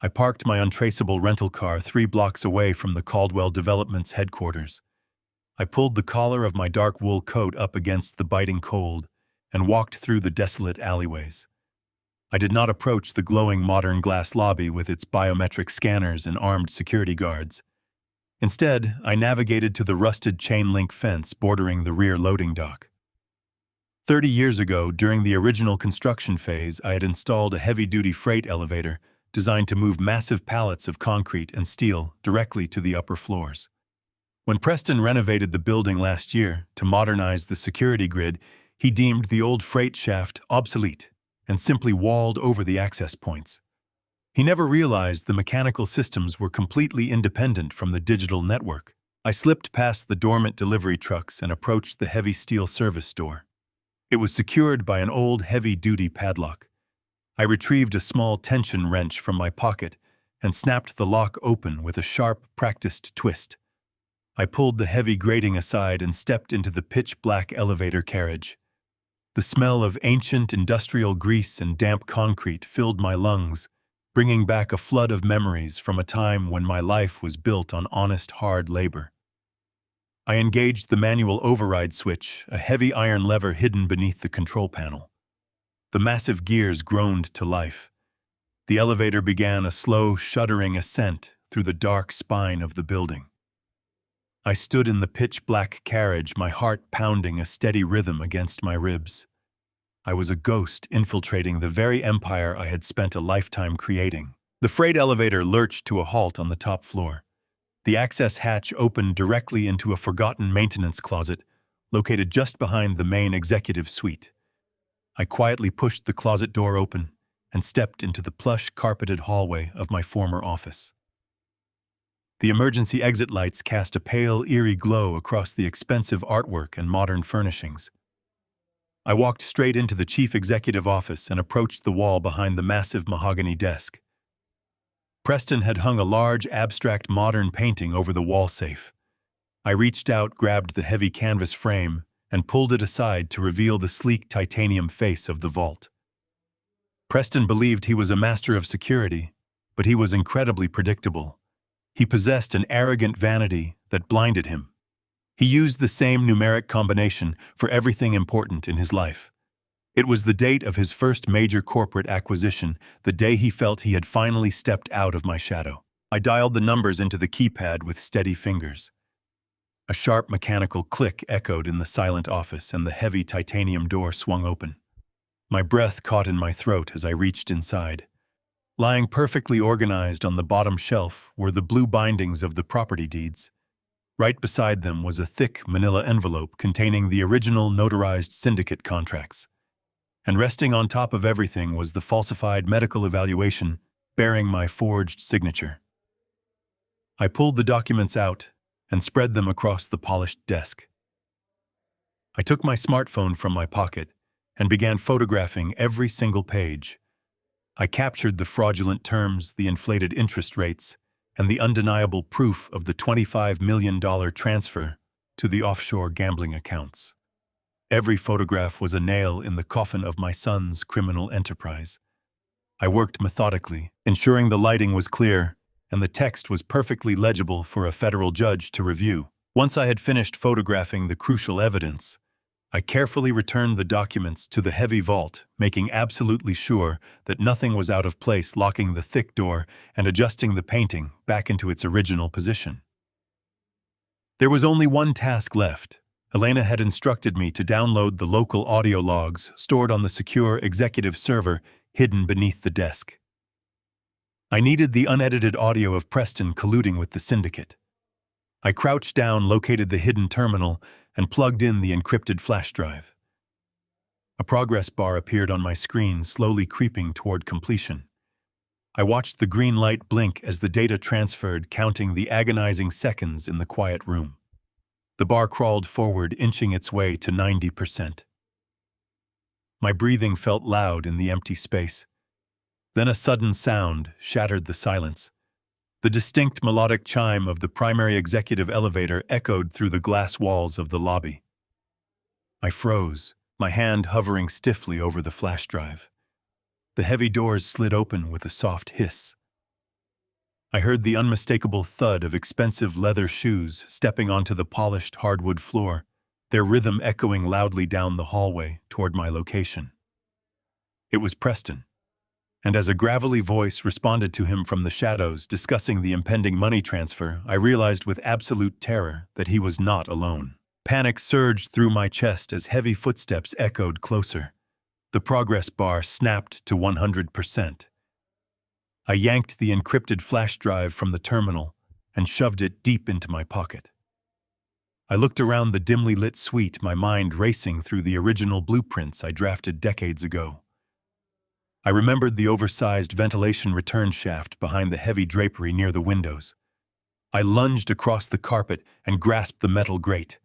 A: I parked my untraceable rental car 3 blocks away from the Caldwell Development's headquarters. I pulled the collar of my dark wool coat up against the biting cold and walked through the desolate alleyways. I did not approach the glowing modern glass lobby with its biometric scanners and armed security guards. Instead, I navigated to the rusted chain-link fence bordering the rear loading dock. 30 years ago, during the original construction phase, I had installed a heavy-duty freight elevator designed to move massive pallets of concrete and steel directly to the upper floors. When Preston renovated the building last year to modernize the security grid, he deemed the old freight shaft obsolete and simply walled over the access points. He never realized the mechanical systems were completely independent from the digital network. I slipped past the dormant delivery trucks and approached the heavy steel service door. It was secured by an old heavy-duty padlock. I retrieved a small tension wrench from my pocket and snapped the lock open with a sharp, practiced twist. I pulled the heavy grating aside and stepped into the pitch-black elevator carriage. The smell of ancient industrial grease and damp concrete filled my lungs, bringing back a flood of memories from a time when my life was built on honest, hard labor. I engaged the manual override switch, a heavy iron lever hidden beneath the control panel. The massive gears groaned to life. The elevator began a slow, shuddering ascent through the dark spine of the building. I stood in the pitch-black carriage, my heart pounding a steady rhythm against my ribs. I was a ghost infiltrating the very empire I had spent a lifetime creating. The freight elevator lurched to a halt on the top floor. The access hatch opened directly into a forgotten maintenance closet, located just behind the main executive suite. I quietly pushed the closet door open and stepped into the plush, carpeted hallway of my former office. The emergency exit lights cast a pale, eerie glow across the expensive artwork and modern furnishings. I walked straight into the chief executive office and approached the wall behind the massive mahogany desk. Preston had hung a large, abstract modern painting over the wall safe. I reached out, grabbed the heavy canvas frame, and pulled it aside to reveal the sleek titanium face of the vault. Preston believed he was a master of security, but he was incredibly predictable. He possessed an arrogant vanity that blinded him. He used the same numeric combination for everything important in his life. It was the date of his first major corporate acquisition, the day he felt he had finally stepped out of my shadow. I dialed the numbers into the keypad with steady fingers. A sharp mechanical click echoed in the silent office, and the heavy titanium door swung open. My breath caught in my throat as I reached inside. Lying perfectly organized on the bottom shelf were the blue bindings of the property deeds. Right beside them was a thick manila envelope containing the original notarized syndicate contracts. And resting on top of everything was the falsified medical evaluation bearing my forged signature. I pulled the documents out and spread them across the polished desk. I took my smartphone from my pocket and began photographing every single page. I captured the fraudulent terms, the inflated interest rates, and the undeniable proof of the $25 million transfer to the offshore gambling accounts. Every photograph was a nail in the coffin of my son's criminal enterprise. I worked methodically, ensuring the lighting was clear and the text was perfectly legible for a federal judge to review. Once I had finished photographing the crucial evidence, I carefully returned the documents to the heavy vault, making absolutely sure that nothing was out of place, locking the thick door and adjusting the painting back into its original position. There was only one task left. Elena had instructed me to download the local audio logs stored on the secure executive server hidden beneath the desk. I needed the unedited audio of Preston colluding with the syndicate. I crouched down, located the hidden terminal, and plugged in the encrypted flash drive. A progress bar appeared on my screen, slowly creeping toward completion. I watched the green light blink as the data transferred, counting the agonizing seconds in the quiet room. The bar crawled forward, inching its way to 90%. My breathing felt loud in the empty space. Then a sudden sound shattered the silence. The distinct melodic chime of the primary executive elevator echoed through the glass walls of the lobby. I froze, my hand hovering stiffly over the flash drive. The heavy doors slid open with a soft hiss. I heard the unmistakable thud of expensive leather shoes stepping onto the polished hardwood floor, their rhythm echoing loudly down the hallway toward my location. It was Preston. And as a gravelly voice responded to him from the shadows discussing the impending money transfer, I realized with absolute terror that he was not alone. Panic surged through my chest as heavy footsteps echoed closer. The progress bar snapped to 100%. I yanked the encrypted flash drive from the terminal and shoved it deep into my pocket. I looked around the dimly lit suite, my mind racing through the original blueprints I drafted decades ago. I remembered the oversized ventilation return shaft behind the heavy drapery near the windows. I lunged across the carpet and grasped the metal grate.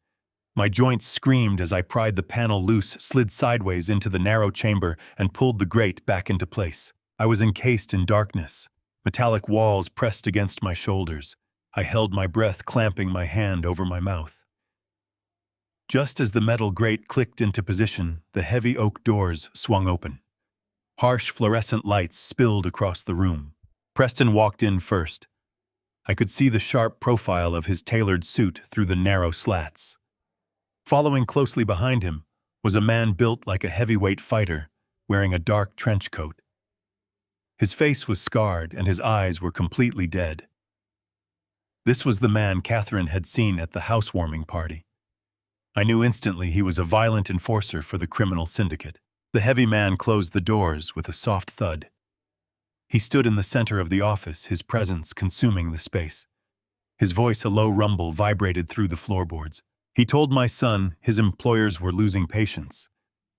A: My joints screamed as I pried the panel loose, slid sideways into the narrow chamber, and pulled the grate back into place. I was encased in darkness, metallic walls pressed against my shoulders. I held my breath, clamping my hand over my mouth. Just as the metal grate clicked into position, the heavy oak doors swung open. Harsh fluorescent lights spilled across the room. Preston walked in first. I could see the sharp profile of his tailored suit through the narrow slats. Following closely behind him was a man built like a heavyweight fighter, wearing a dark trench coat. His face was scarred and his eyes were completely dead. This was the man Catherine had seen at the housewarming party. I knew instantly he was a violent enforcer for the criminal syndicate. The heavy man closed the doors with a soft thud. He stood in the center of the office, his presence consuming the space. His voice, a low rumble, vibrated through the floorboards. He told my son his employers were losing patience.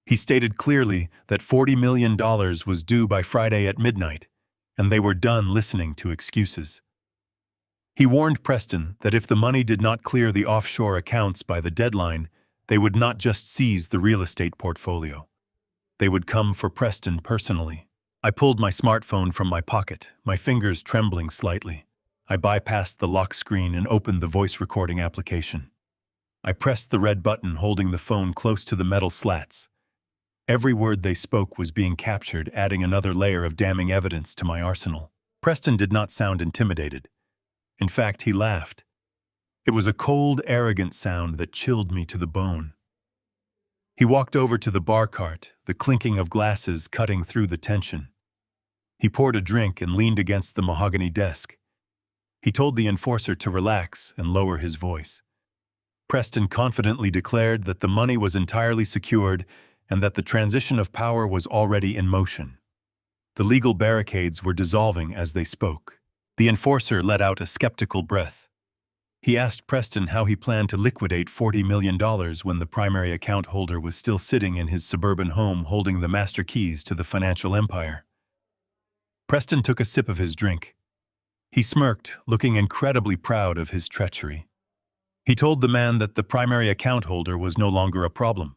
A: He stated clearly that $40 million was due by Friday at midnight, and they were done listening to excuses. He warned Preston that if the money did not clear the offshore accounts by the deadline, they would not just seize the real estate portfolio. They would come for Preston personally. I pulled my smartphone from my pocket, my fingers trembling slightly. I bypassed the lock screen and opened the voice recording application. I pressed the red button, holding the phone close to the metal slats. Every word they spoke was being captured, adding another layer of damning evidence to my arsenal. Preston did not sound intimidated. In fact, he laughed. It was a cold, arrogant sound that chilled me to the bone. He walked over to the bar cart, the clinking of glasses cutting through the tension. He poured a drink and leaned against the mahogany desk. He told the enforcer to relax and lower his voice. Preston confidently declared that the money was entirely secured and that the transition of power was already in motion. The legal barricades were dissolving as they spoke. The enforcer let out a skeptical breath. He asked Preston how he planned to liquidate $40 million when the primary account holder was still sitting in his suburban home holding the master keys to the financial empire. Preston took a sip of his drink. He smirked, looking incredibly proud of his treachery. He told the man that the primary account holder was no longer a problem.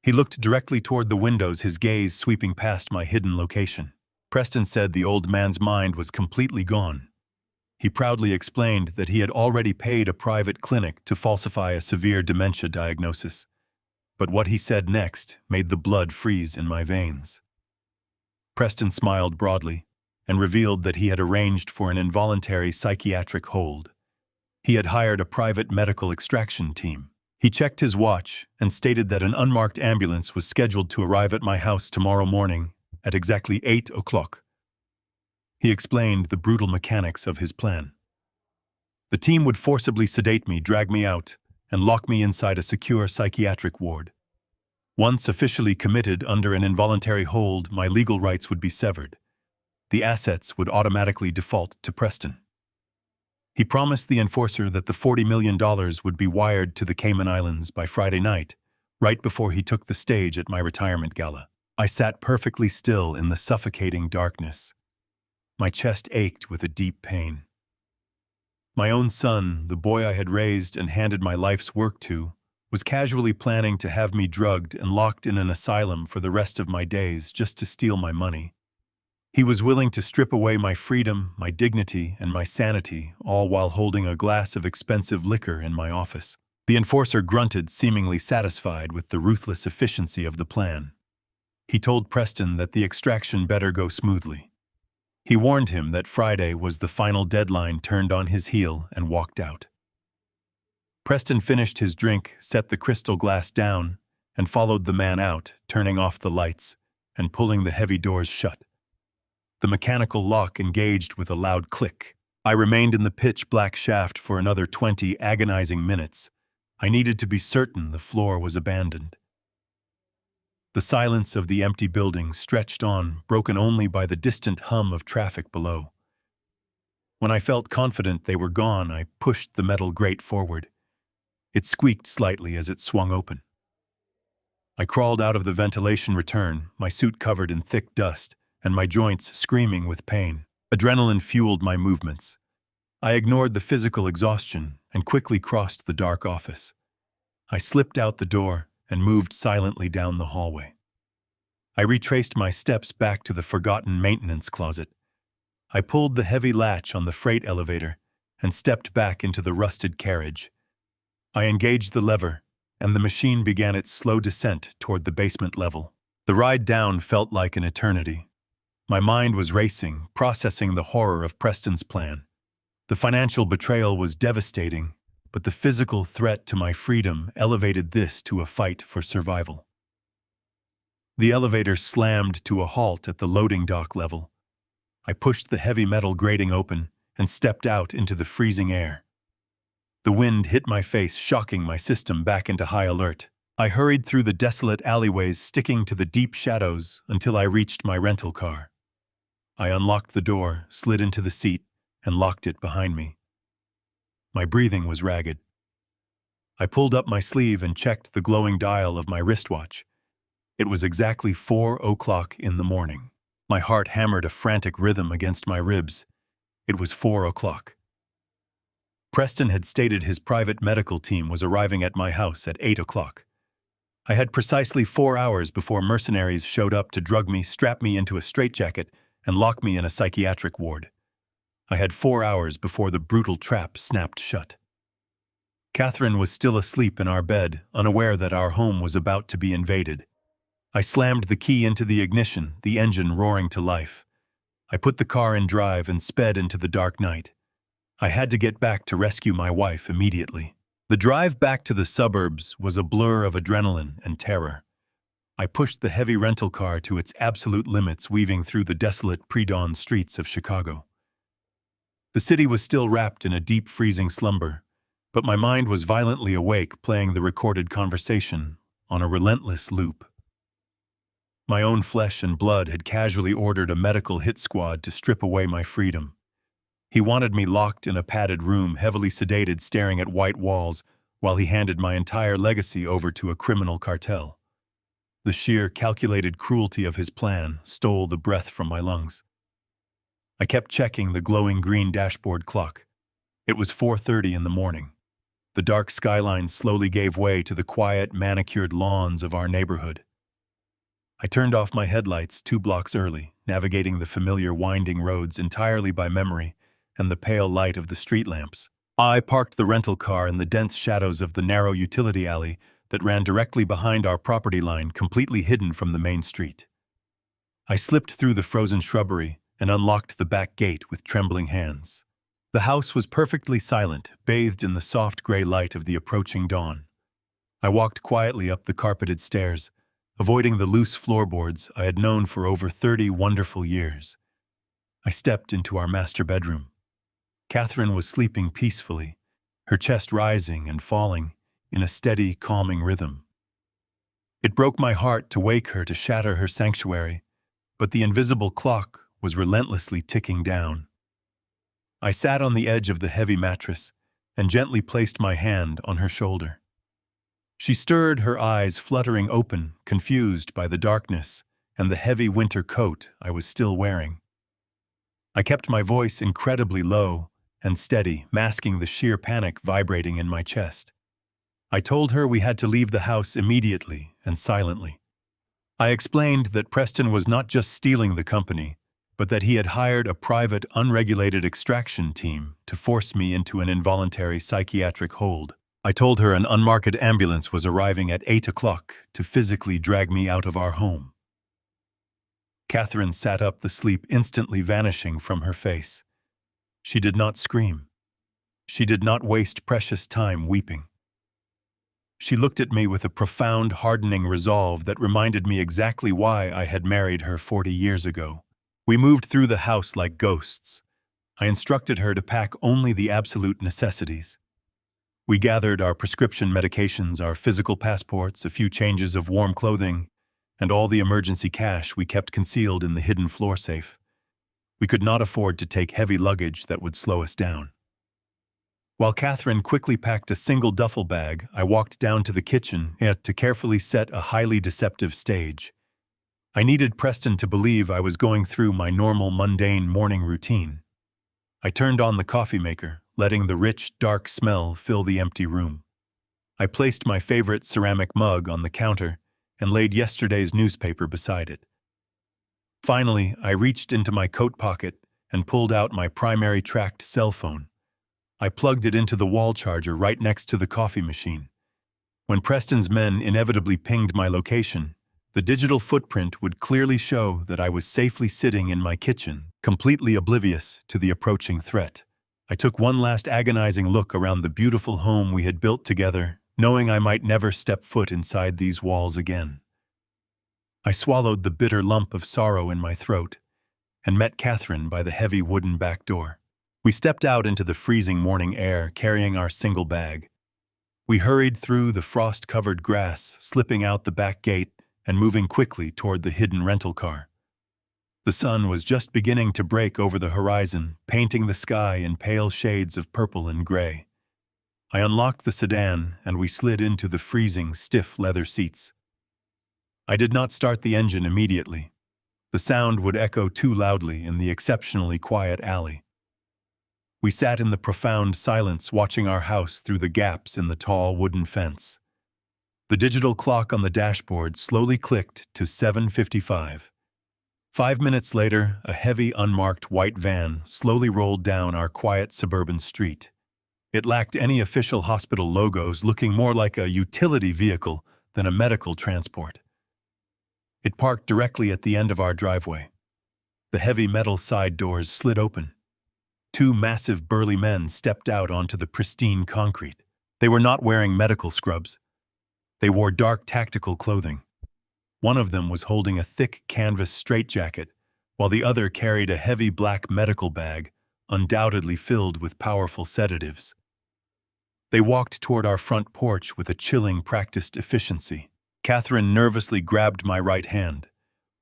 A: He looked directly toward the windows, his gaze sweeping past my hidden location. Preston said the old man's mind was completely gone. He proudly explained that he had already paid a private clinic to falsify a severe dementia diagnosis. But what he said next made the blood freeze in my veins. Preston smiled broadly and revealed that he had arranged for an involuntary psychiatric hold. He had hired a private medical extraction team. He checked his watch and stated that an unmarked ambulance was scheduled to arrive at my house tomorrow morning at exactly 8 o'clock. He explained the brutal mechanics of his plan. The team would forcibly sedate me, drag me out, and lock me inside a secure psychiatric ward. Once officially committed under an involuntary hold, my legal rights would be severed. The assets would automatically default to Preston. He promised the enforcer that the $40 million would be wired to the Cayman Islands by Friday night, right before he took the stage at my retirement gala. I sat perfectly still in the suffocating darkness. My chest ached with a deep pain. My own son, the boy I had raised and handed my life's work to, was casually planning to have me drugged and locked in an asylum for the rest of my days just to steal my money. He was willing to strip away my freedom, my dignity, and my sanity, all while holding a glass of expensive liquor in my office. The enforcer grunted, seemingly satisfied with the ruthless efficiency of the plan. He told Preston that the extraction better go smoothly. He warned him that Friday was the final deadline, turned on his heel, and walked out. Preston finished his drink, set the crystal glass down, and followed the man out, turning off the lights and pulling the heavy doors shut. The mechanical lock engaged with a loud click. I remained in the pitch-black shaft for another 20 agonizing minutes. I needed to be certain the floor was abandoned. The silence of the empty building stretched on, broken only by the distant hum of traffic below. When I felt confident they were gone, I pushed the metal grate forward. It squeaked slightly as it swung open. I crawled out of the ventilation return, my suit covered in thick dust, and my joints screaming with pain. Adrenaline fueled my movements. I ignored the physical exhaustion and quickly crossed the dark office. I slipped out the door and moved silently down the hallway. I retraced my steps back to the forgotten maintenance closet. I pulled the heavy latch on the freight elevator and stepped back into the rusted carriage. I engaged the lever, and the machine began its slow descent toward the basement level. The ride down felt like an eternity. My mind was racing, processing the horror of Preston's plan. The financial betrayal was devastating, but the physical threat to my freedom elevated this to a fight for survival. The elevator slammed to a halt at the loading dock level. I pushed the heavy metal grating open and stepped out into the freezing air. The wind hit my face, shocking my system back into high alert. I hurried through the desolate alleyways, sticking to the deep shadows until I reached my rental car. I unlocked the door, slid into the seat, and locked it behind me. My breathing was ragged. I pulled up my sleeve and checked the glowing dial of my wristwatch. It was exactly 4 o'clock in the morning. My heart hammered a frantic rhythm against my ribs. It was 4 o'clock. Preston had stated his private medical team was arriving at my house at 8 o'clock. I had precisely 4 hours before mercenaries showed up to drug me, strap me into a straitjacket, and lock me in a psychiatric ward. I had 4 hours before the brutal trap snapped shut. Catherine was still asleep in our bed, unaware that our home was about to be invaded. I slammed the key into the ignition, the engine roaring to life. I put the car in drive and sped into the dark night. I had to get back to rescue my wife immediately. The drive back to the suburbs was a blur of adrenaline and terror. I pushed the heavy rental car to its absolute limits, weaving through the desolate pre-dawn streets of Chicago. The city was still wrapped in a deep freezing slumber, but my mind was violently awake, playing the recorded conversation on a relentless loop. My own flesh and blood had casually ordered a medical hit squad to strip away my freedom. He wanted me locked in a padded room, heavily sedated, staring at white walls, while he handed my entire legacy over to a criminal cartel. The sheer, calculated cruelty of his plan stole the breath from my lungs. I kept checking the glowing green dashboard clock. It was 4:30 in the morning. The dark skyline slowly gave way to the quiet, manicured lawns of our neighborhood. I turned off my headlights 2 blocks early, navigating the familiar winding roads entirely by memory and the pale light of the street lamps. I parked the rental car in the dense shadows of the narrow utility alley that ran directly behind our property line, completely hidden from the main street. I slipped through the frozen shrubbery and unlocked the back gate with trembling hands. The house was perfectly silent, bathed in the soft gray light of the approaching dawn. I walked quietly up the carpeted stairs, avoiding the loose floorboards I had known for over 30 wonderful years. I stepped into our master bedroom. Catherine was sleeping peacefully, her chest rising and falling in a steady, calming rhythm. It broke my heart to wake her to shatter her sanctuary, but the invisible clock was relentlessly ticking down. I sat on the edge of the heavy mattress and gently placed my hand on her shoulder. She stirred, her eyes fluttering open, confused by the darkness and the heavy winter coat I was still wearing. I kept my voice incredibly low and steady, masking the sheer panic vibrating in my chest. I told her we had to leave the house immediately and silently. I explained that Preston was not just stealing the company, but that he had hired a private, unregulated extraction team to force me into an involuntary psychiatric hold. I told her an unmarked ambulance was arriving at 8 o'clock to physically drag me out of our home. Catherine sat up, the sleep instantly vanishing from her face. She did not scream. She did not waste precious time weeping. She looked at me with a profound, hardening resolve that reminded me exactly why I had married her 40 years ago. We moved through the house like ghosts. I instructed her to pack only the absolute necessities. We gathered our prescription medications, our physical passports, a few changes of warm clothing, and all the emergency cash we kept concealed in the hidden floor safe. We could not afford to take heavy luggage that would slow us down. While Catherine quickly packed a single duffel bag, I walked down to the kitchen to carefully set a highly deceptive stage. I needed Preston to believe I was going through my normal, mundane morning routine. I turned on the coffee maker, letting the rich, dark smell fill the empty room. I placed my favorite ceramic mug on the counter and laid yesterday's newspaper beside it. Finally, I reached into my coat pocket and pulled out my primary tracked cell phone. I plugged it into the wall charger right next to the coffee machine. When Preston's men inevitably pinged my location, the digital footprint would clearly show that I was safely sitting in my kitchen, completely oblivious to the approaching threat. I took one last agonizing look around the beautiful home we had built together, knowing I might never step foot inside these walls again. I swallowed the bitter lump of sorrow in my throat and met Catherine by the heavy wooden back door. We stepped out into the freezing morning air, carrying our single bag. We hurried through the frost-covered grass, slipping out the back gate and moving quickly toward the hidden rental car. The sun was just beginning to break over the horizon, painting the sky in pale shades of purple and gray. I unlocked the sedan and we slid into the freezing, stiff leather seats. I did not start the engine immediately. The sound would echo too loudly in the exceptionally quiet alley. We sat in the profound silence, watching our house through the gaps in the tall wooden fence. The digital clock on the dashboard slowly clicked to 7:55. 5 minutes later, a heavy, unmarked white van slowly rolled down our quiet suburban street. It lacked any official hospital logos, looking more like a utility vehicle than a medical transport. It parked directly at the end of our driveway. The heavy metal side doors slid open. 2 massive, burly men stepped out onto the pristine concrete. They were not wearing medical scrubs. They wore dark tactical clothing. One of them was holding a thick canvas straitjacket, while the other carried a heavy black medical bag, undoubtedly filled with powerful sedatives. They walked toward our front porch with a chilling, practiced efficiency. Catherine nervously grabbed my right hand,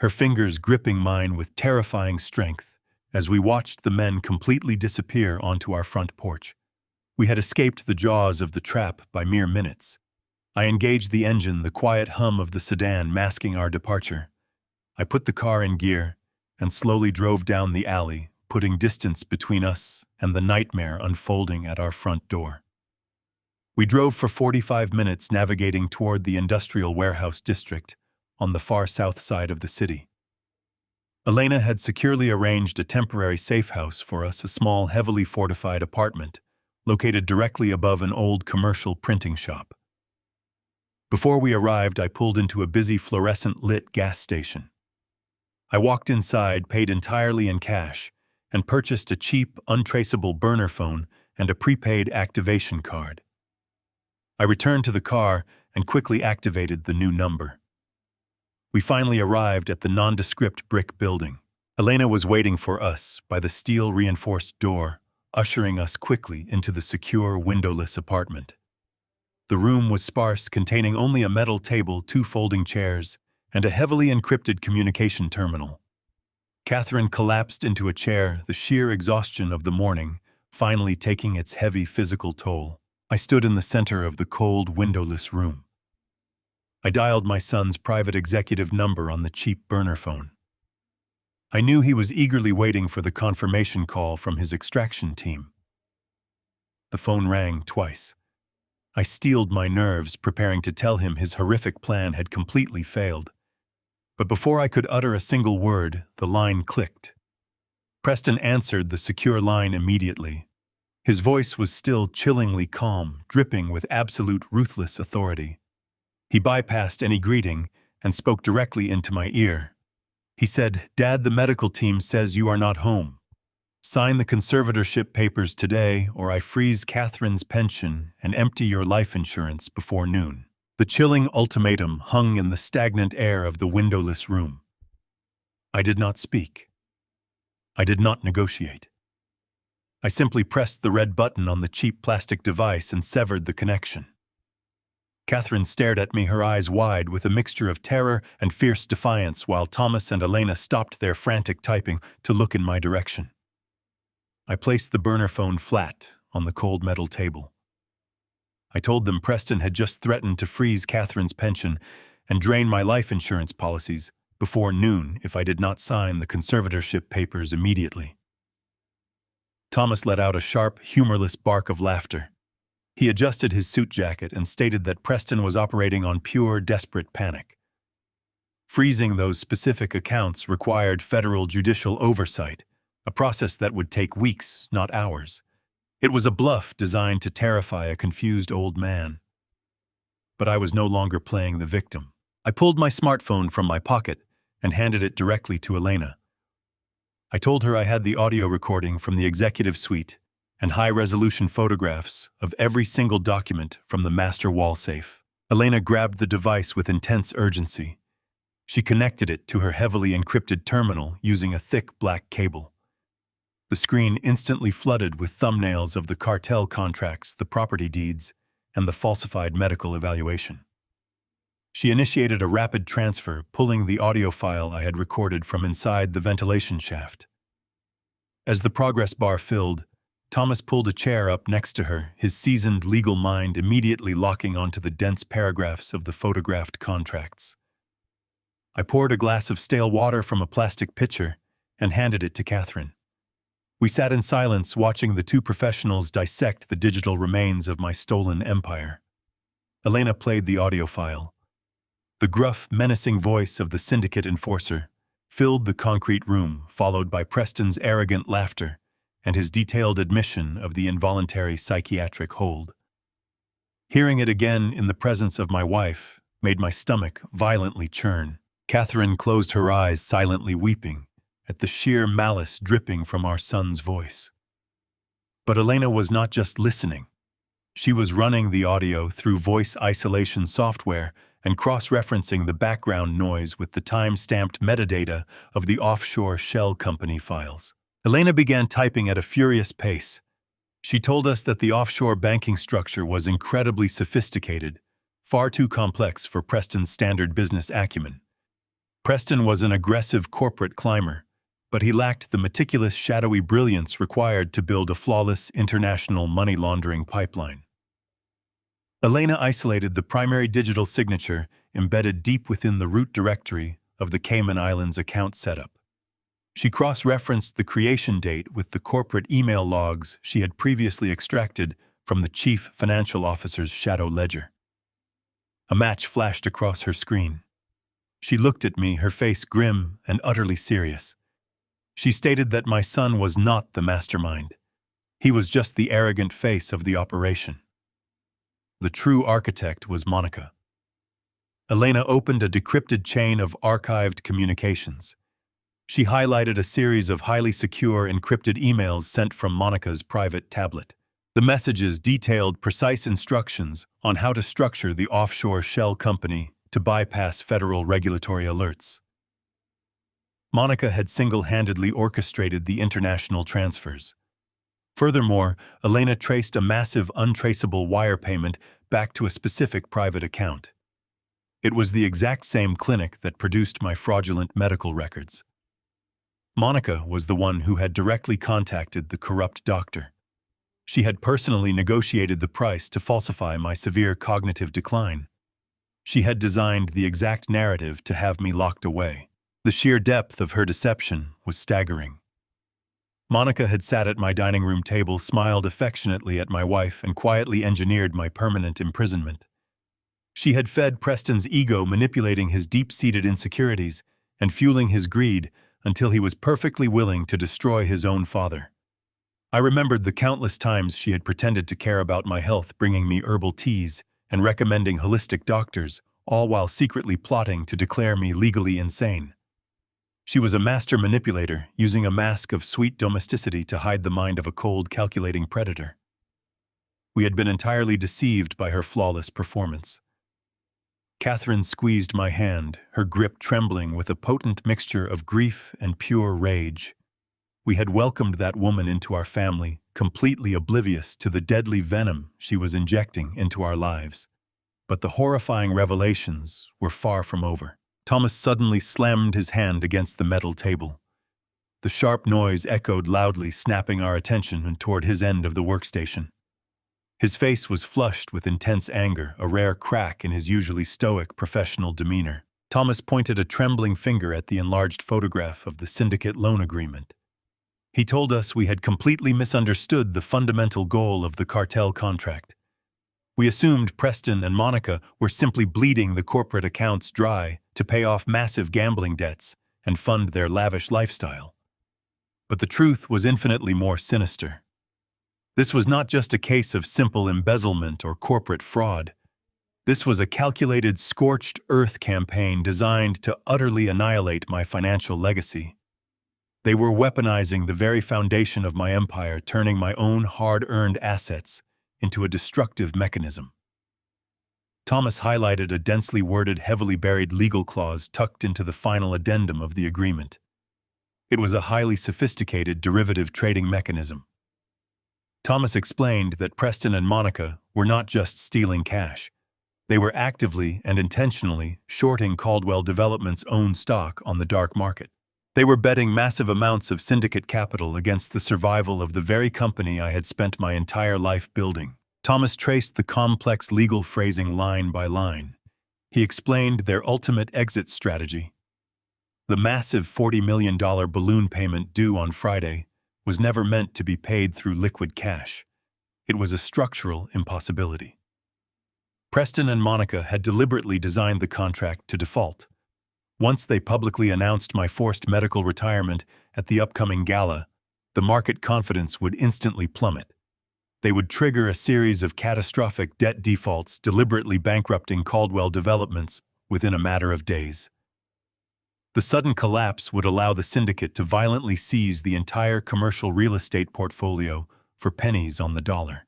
A: her fingers gripping mine with terrifying strength as we watched the men completely disappear onto our front porch. We had escaped the jaws of the trap by mere minutes. I engaged the engine, the quiet hum of the sedan masking our departure. I put the car in gear and slowly drove down the alley, putting distance between us and the nightmare unfolding at our front door. We drove for 45 minutes, navigating toward the industrial warehouse district on the far south side of the city. Elena had securely arranged a temporary safe house for us, a small, heavily fortified apartment located directly above an old commercial printing shop. Before we arrived, I pulled into a busy fluorescent-lit gas station. I walked inside, paid entirely in cash, and purchased a cheap, untraceable burner phone and a prepaid activation card. I returned to the car and quickly activated the new number. We finally arrived at the nondescript brick building. Elena was waiting for us by the steel-reinforced door, ushering us quickly into the secure, windowless apartment. The room was sparse, containing only a metal table, 2 folding chairs, and a heavily encrypted communication terminal. Catherine collapsed into a chair, the sheer exhaustion of the morning finally taking its heavy physical toll. I stood in the center of the cold, windowless room. I dialed my son's private executive number on the cheap burner phone. I knew he was eagerly waiting for the confirmation call from his extraction team. The phone rang twice. I steeled my nerves, preparing to tell him his horrific plan had completely failed. But before I could utter a single word, the line clicked. Preston answered the secure line immediately. His voice was still chillingly calm, dripping with absolute ruthless authority. He bypassed any greeting and spoke directly into my ear. He said, "Dad, the medical team says you are not home. Sign the conservatorship papers today, or I freeze Catherine's pension and empty your life insurance before noon." The chilling ultimatum hung in the stagnant air of the windowless room. I did not speak. I did not negotiate. I simply pressed the red button on the cheap plastic device and severed the connection. Catherine stared at me, her eyes wide with a mixture of terror and fierce defiance, while Thomas and Elena stopped their frantic typing to look in my direction. I placed the burner phone flat on the cold metal table. I told them Preston had just threatened to freeze Catherine's pension and drain my life insurance policies before noon if I did not sign the conservatorship papers immediately. Thomas let out a sharp, humorless bark of laughter. He adjusted his suit jacket and stated that Preston was operating on pure, desperate panic. Freezing those specific accounts required federal judicial oversight, a process that would take weeks, not hours. It was a bluff designed to terrify a confused old man. But I was no longer playing the victim. I pulled my smartphone from my pocket and handed it directly to Elena. I told her I had the audio recording from the executive suite and high-resolution photographs of every single document from the master wall safe. Elena grabbed the device with intense urgency. She connected it to her heavily encrypted terminal using a thick black cable. The screen instantly flooded with thumbnails of the cartel contracts, the property deeds, and the falsified medical evaluation. She initiated a rapid transfer, pulling the audio file I had recorded from inside the ventilation shaft. As the progress bar filled, Thomas pulled a chair up next to her, his seasoned legal mind immediately locking onto the dense paragraphs of the photographed contracts. I poured a glass of stale water from a plastic pitcher and handed it to Catherine. We sat in silence, watching the two professionals dissect the digital remains of my stolen empire. Elena played the audio file. The gruff, menacing voice of the syndicate enforcer filled the concrete room, followed by Preston's arrogant laughter and his detailed admission of the involuntary psychiatric hold. Hearing it again in the presence of my wife made my stomach violently churn. Catherine closed her eyes, silently weeping at the sheer malice dripping from our son's voice. But Elena was not just listening. She was running the audio through voice isolation software and cross-referencing the background noise with the time-stamped metadata of the offshore shell company files. Elena began typing at a furious pace. She told us that the offshore banking structure was incredibly sophisticated, far too complex for Preston's standard business acumen. Preston was an aggressive corporate climber, but he lacked the meticulous, shadowy brilliance required to build a flawless international money laundering pipeline. Elena isolated the primary digital signature embedded deep within the root directory of the Cayman Islands account setup. She cross-referenced the creation date with the corporate email logs she had previously extracted from the chief financial officer's shadow ledger. A match flashed across her screen. She looked at me, her face grim and utterly serious. She stated that my son was not the mastermind. He was just the arrogant face of the operation. The true architect was Monica. Elena opened a decrypted chain of archived communications. She highlighted a series of highly secure encrypted emails sent from Monica's private tablet. The messages detailed precise instructions on how to structure the offshore shell company to bypass federal regulatory alerts. Monica had single-handedly orchestrated the international transfers. Furthermore, Elena traced a massive untraceable wire payment back to a specific private account. It was the exact same clinic that produced my fraudulent medical records. Monica was the one who had directly contacted the corrupt doctor. She had personally negotiated the price to falsify my severe cognitive decline. She had designed the exact narrative to have me locked away. The sheer depth of her deception was staggering. Monica had sat at my dining room table, smiled affectionately at my wife, and quietly engineered my permanent imprisonment. She had fed Preston's ego, manipulating his deep-seated insecurities and fueling his greed until he was perfectly willing to destroy his own father. I remembered the countless times she had pretended to care about my health, bringing me herbal teas and recommending holistic doctors, all while secretly plotting to declare me legally insane. She was a master manipulator, using a mask of sweet domesticity to hide the mind of a cold, calculating predator. We had been entirely deceived by her flawless performance. Catherine squeezed my hand, her grip trembling with a potent mixture of grief and pure rage. We had welcomed that woman into our family, completely oblivious to the deadly venom she was injecting into our lives. But the horrifying revelations were far from over. Thomas suddenly slammed his hand against the metal table. The sharp noise echoed loudly, snapping our attention toward his end of the workstation. His face was flushed with intense anger, a rare crack in his usually stoic professional demeanor. Thomas pointed a trembling finger at the enlarged photograph of the syndicate loan agreement. He told us we had completely misunderstood the fundamental goal of the cartel contract. We assumed Preston and Monica were simply bleeding the corporate accounts dry to pay off massive gambling debts and fund their lavish lifestyle. But the truth was infinitely more sinister. This was not just a case of simple embezzlement or corporate fraud. This was a calculated, scorched earth campaign designed to utterly annihilate my financial legacy. They were weaponizing the very foundation of my empire, turning my own hard-earned assets into a destructive mechanism. Thomas highlighted a densely worded, heavily buried legal clause tucked into the final addendum of the agreement. It was a highly sophisticated derivative trading mechanism. Thomas explained that Preston and Monica were not just stealing cash. They were actively and intentionally shorting Caldwell Development's own stock on the dark market. They were betting massive amounts of syndicate capital against the survival of the very company I had spent my entire life building. Thomas traced the complex legal phrasing line by line. He explained their ultimate exit strategy. The massive $40 million balloon payment due on Friday was never meant to be paid through liquid cash. It was a structural impossibility. Preston and Monica had deliberately designed the contract to default. Once they publicly announced my forced medical retirement at the upcoming gala, the market confidence would instantly plummet. They would trigger a series of catastrophic debt defaults, deliberately bankrupting Caldwell Developments within a matter of days. The sudden collapse would allow the syndicate to violently seize the entire commercial real estate portfolio for pennies on the dollar.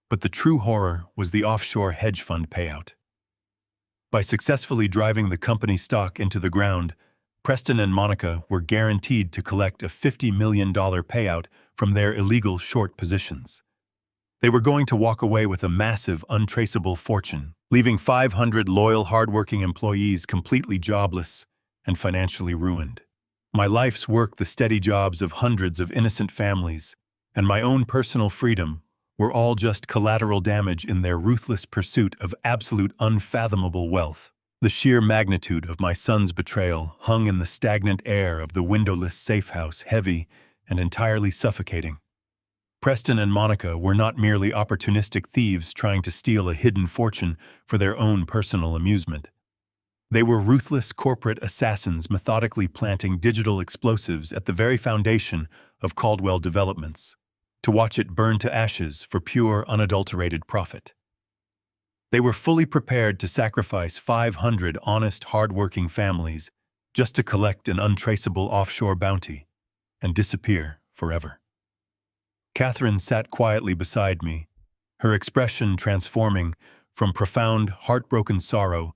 A: But the true horror was the offshore hedge fund payout. By successfully driving the company stock into the ground, Preston and Monica were guaranteed to collect a $50 million payout from their illegal short positions. They were going to walk away with a massive, untraceable fortune, leaving 500 loyal, hardworking employees completely jobless and financially ruined. My life's work, the steady jobs of hundreds of innocent families, and my own personal freedom were all just collateral damage in their ruthless pursuit of absolute unfathomable wealth. The sheer magnitude of my son's betrayal hung in the stagnant air of the windowless safe house, heavy and entirely suffocating. Preston and Monica were not merely opportunistic thieves trying to steal a hidden fortune for their own personal amusement. They were ruthless corporate assassins methodically planting digital explosives at the very foundation of Caldwell Developments, to watch it burn to ashes for pure, unadulterated profit. They were fully prepared to sacrifice 500 honest, hard-working families just to collect an untraceable offshore bounty and disappear forever. Catherine sat quietly beside me, her expression transforming from profound, heartbroken sorrow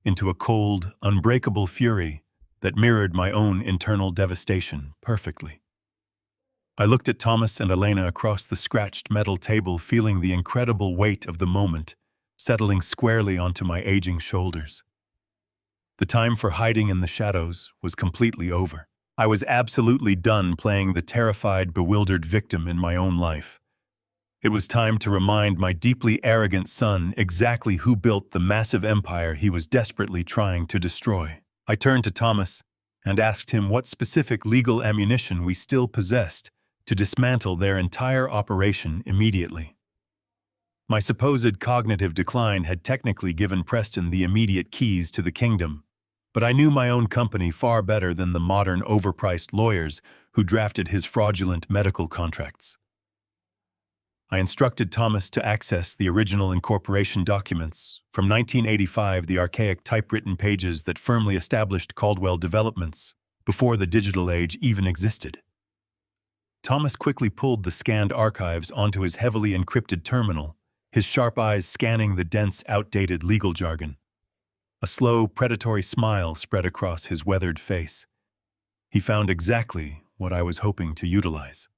A: into a cold, unbreakable fury that mirrored my own internal devastation perfectly. I looked at Thomas and Elena across the scratched metal table, feeling the incredible weight of the moment settling squarely onto my aging shoulders. The time for hiding in the shadows was completely over. I was absolutely done playing the terrified, bewildered victim in my own life. It was time to remind my deeply arrogant son exactly who built the massive empire he was desperately trying to destroy. I turned to Thomas and asked him what specific legal ammunition we still possessed to dismantle their entire operation immediately. My supposed cognitive decline had technically given Preston the immediate keys to the kingdom, but I knew my own company far better than the modern overpriced lawyers who drafted his fraudulent medical contracts. I instructed Thomas to access the original incorporation documents from 1985, the archaic typewritten pages that firmly established Caldwell Developments before the digital age even existed. Thomas quickly pulled the scanned archives onto his heavily encrypted terminal, his sharp eyes scanning the dense, outdated legal jargon. A slow, predatory smile spread across his weathered face. He found exactly what I was hoping to utilize.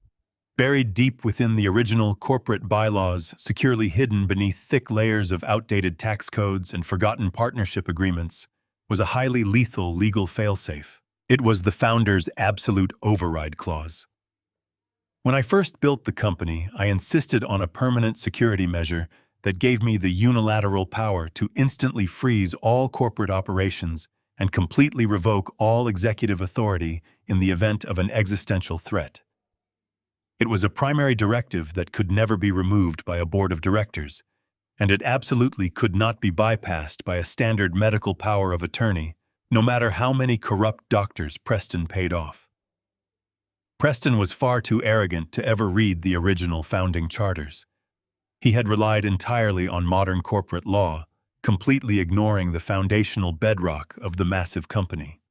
A: Buried deep within the original corporate bylaws, securely hidden beneath thick layers of outdated tax codes and forgotten partnership agreements, was a highly lethal legal failsafe. It was the founder's absolute override clause. When I first built the company, I insisted on a permanent security measure that gave me the unilateral power to instantly freeze all corporate operations and completely revoke all executive authority in the event of an existential threat. It was a primary directive that could never be removed by a board of directors, and it absolutely could not be bypassed by a standard medical power of attorney, no matter how many corrupt doctors Preston paid off. Preston was far too arrogant to ever read the original founding charters. He had relied entirely on modern corporate law, completely ignoring the foundational bedrock of the massive company.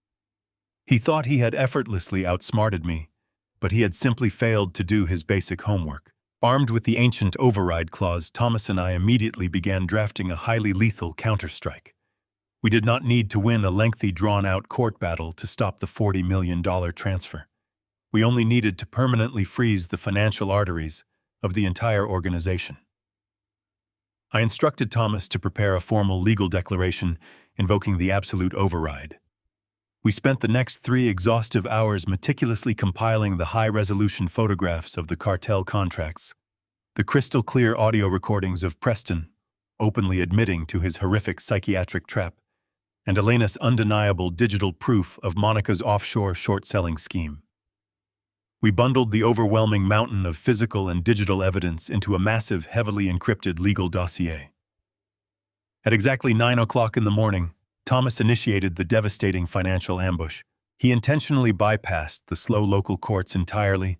A: He thought he had effortlessly outsmarted me, but he had simply failed to do his basic homework. Armed with the ancient override clause, Thomas and I immediately began drafting a highly lethal counterstrike. We did not need to win a lengthy, drawn-out court battle to stop the $40 million transfer. We only needed to permanently freeze the financial arteries of the entire organization. I instructed Thomas to prepare a formal legal declaration invoking the absolute override. We spent the next 3 exhaustive hours meticulously compiling the high-resolution photographs of the cartel contracts, the crystal-clear audio recordings of Preston openly admitting to his horrific psychiatric trap, and Elena's undeniable digital proof of Monica's offshore short-selling scheme. We bundled the overwhelming mountain of physical and digital evidence into a massive, heavily encrypted legal dossier. At exactly 9 o'clock in the morning, Thomas initiated the devastating financial ambush. He intentionally bypassed the slow local courts entirely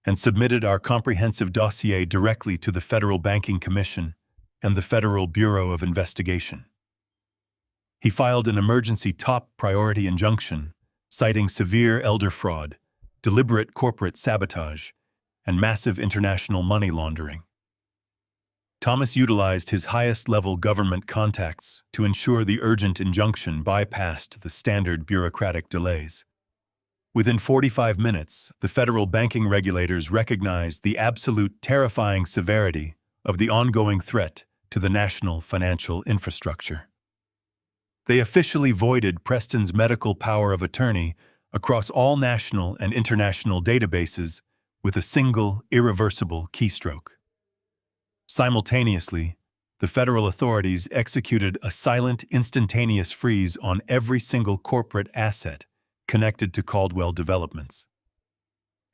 A: and submitted our comprehensive dossier directly to the Federal Banking Commission and the Federal Bureau of Investigation. He filed an emergency top priority injunction citing severe elder fraud, deliberate corporate sabotage, and massive international money laundering. Thomas utilized his highest-level government contacts to ensure the urgent injunction bypassed the standard bureaucratic delays. Within 45 minutes, the federal banking regulators recognized the absolute terrifying severity of the ongoing threat to the national financial infrastructure. They officially voided Preston's medical power of attorney across all national and international databases with a single, irreversible keystroke. Simultaneously, the federal authorities executed a silent, instantaneous freeze on every single corporate asset connected to Caldwell Developments.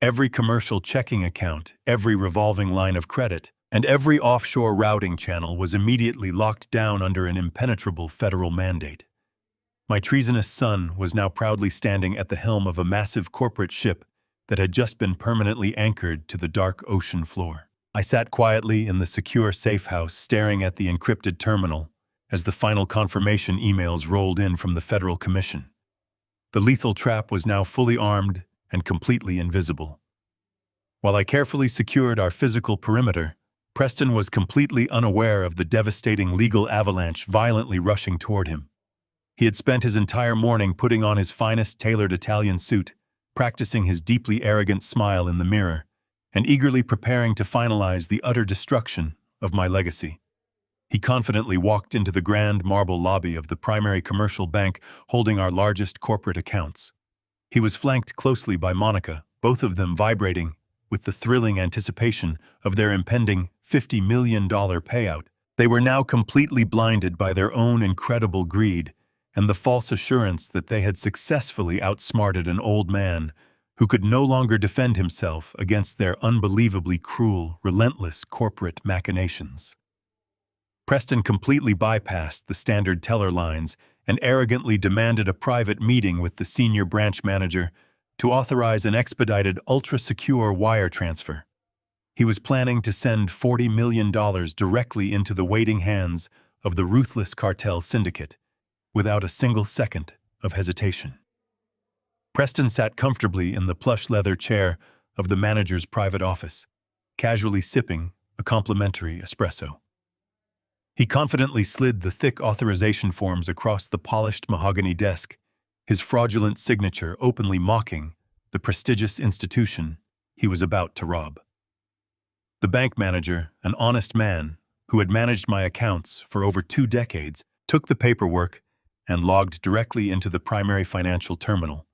A: Every commercial checking account, every revolving line of credit, and every offshore routing channel was immediately locked down under an impenetrable federal mandate. My treasonous son was now proudly standing at the helm of a massive corporate ship that had just been permanently anchored to the dark ocean floor. I sat quietly in the secure safe house staring at the encrypted terminal as the final confirmation emails rolled in from the Federal Commission. The lethal trap was now fully armed and completely invisible. While I carefully secured our physical perimeter, Preston was completely unaware of the devastating legal avalanche violently rushing toward him. He had spent his entire morning putting on his finest tailored Italian suit, practicing his deeply arrogant smile in the mirror, and eagerly preparing to finalize the utter destruction of my legacy. He confidently walked into the grand marble lobby of the primary commercial bank holding our largest corporate accounts. He was flanked closely by Monica, both of them vibrating with the thrilling anticipation of their impending $50 million payout. They were now completely blinded by their own incredible greed and the false assurance that they had successfully outsmarted an old man who could no longer defend himself against their unbelievably cruel, relentless corporate machinations. Preston completely bypassed the standard teller lines and arrogantly demanded a private meeting with the senior branch manager to authorize an expedited, ultra-secure wire transfer. He was planning to send $40 million directly into the waiting hands of the ruthless cartel syndicate, without a single second of hesitation. Preston sat comfortably in the plush leather chair of the manager's private office, casually sipping a complimentary espresso. He confidently slid the thick authorization forms across the polished mahogany desk, his fraudulent signature openly mocking the prestigious institution he was about to rob. The bank manager, an honest man who had managed my accounts for over 2 decades, took the paperwork and logged directly into the primary financial terminal.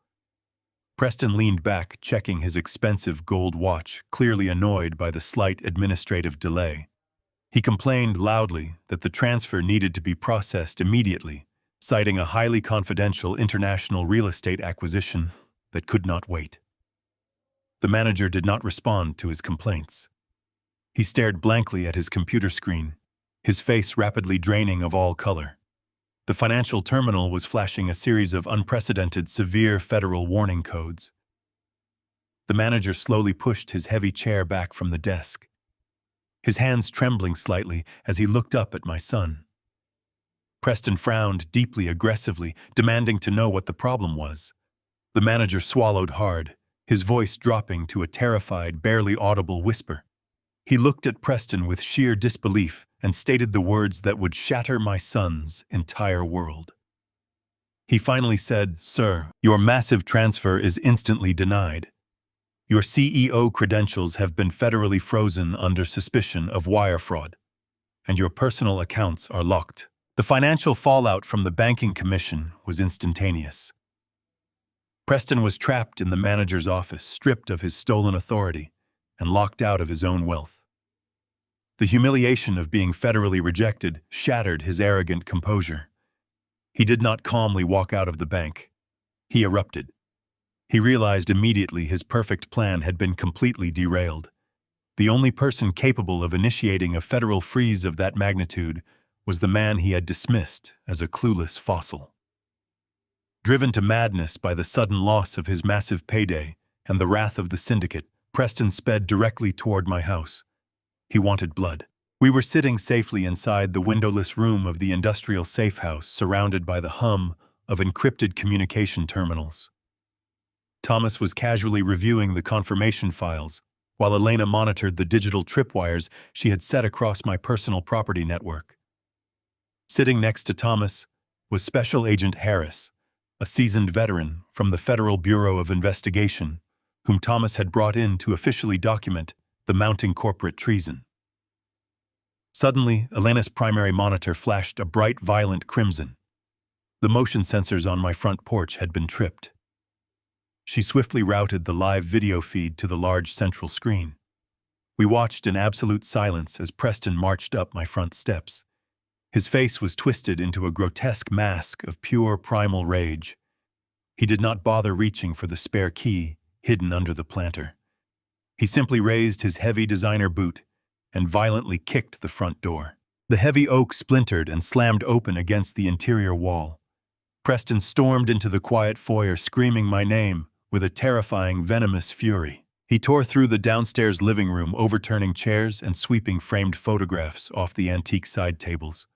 A: Preston leaned back, checking his expensive gold watch, clearly annoyed by the slight administrative delay. He complained loudly that the transfer needed to be processed immediately, citing a highly confidential international real estate acquisition that could not wait. The manager did not respond to his complaints. He stared blankly at his computer screen, his face rapidly draining of all color. The financial terminal was flashing a series of unprecedented severe federal warning codes. The manager slowly pushed his heavy chair back from the desk, his hands trembling slightly as he looked up at my son. Preston frowned deeply, aggressively, demanding to know what the problem was. The manager swallowed hard, his voice dropping to a terrified, barely audible whisper. He looked at Preston with sheer disbelief and stated the words that would shatter my son's entire world. He finally said, "Sir, your massive transfer is instantly denied. Your CEO credentials have been federally frozen under suspicion of wire fraud, and your personal accounts are locked." The financial fallout from the banking commission was instantaneous. Preston was trapped in the manager's office, stripped of his stolen authority and locked out of his own wealth. The humiliation of being federally rejected shattered his arrogant composure. He did not calmly walk out of the bank. He erupted. He realized immediately his perfect plan had been completely derailed. The only person capable of initiating a federal freeze of that magnitude was the man he had dismissed as a clueless fossil. Driven to madness by the sudden loss of his massive payday and the wrath of the syndicate, Preston sped directly toward my house. He wanted blood. We were sitting safely inside the windowless room of the industrial safe house, surrounded by the hum of encrypted communication terminals. Thomas was casually reviewing the confirmation files, while Elena monitored the digital tripwires she had set across my personal property network. Sitting next to Thomas was Special Agent Harris, a seasoned veteran from the Federal Bureau of Investigation, whom Thomas had brought in to officially document the mounting corporate treason. Suddenly, Elena's primary monitor flashed a bright, violent crimson. The motion sensors on my front porch had been tripped. She swiftly routed the live video feed to the large central screen. We watched in absolute silence as Preston marched up my front steps. His face was twisted into a grotesque mask of pure primal rage. He did not bother reaching for the spare key hidden under the planter. He simply raised his heavy designer boot and violently kicked the front door. The heavy oak splintered and slammed open against the interior wall. Preston stormed into the quiet foyer, screaming my name with a terrifying, venomous fury. He tore through the downstairs living room, overturning chairs and sweeping framed photographs off the antique side tables.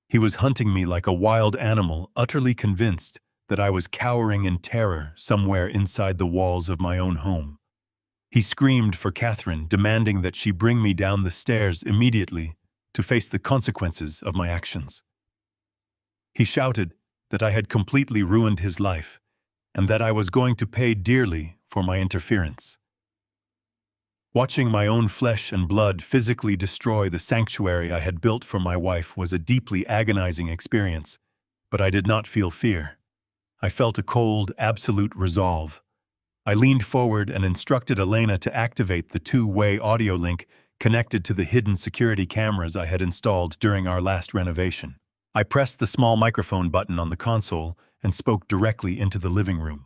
A: He was hunting me like a wild animal, utterly convinced that I was cowering in terror somewhere inside the walls of my own home. He screamed for Catherine, demanding that she bring me down the stairs immediately to face the consequences of my actions. He shouted that I had completely ruined his life and that I was going to pay dearly for my interference. Watching my own flesh and blood physically destroy the sanctuary I had built for my wife was a deeply agonizing experience, but I did not feel fear. I felt a cold, absolute resolve. I leaned forward and instructed Elena to activate the two-way audio link connected to the hidden security cameras I had installed during our last renovation. I pressed the small microphone button on the console and spoke directly into the living room.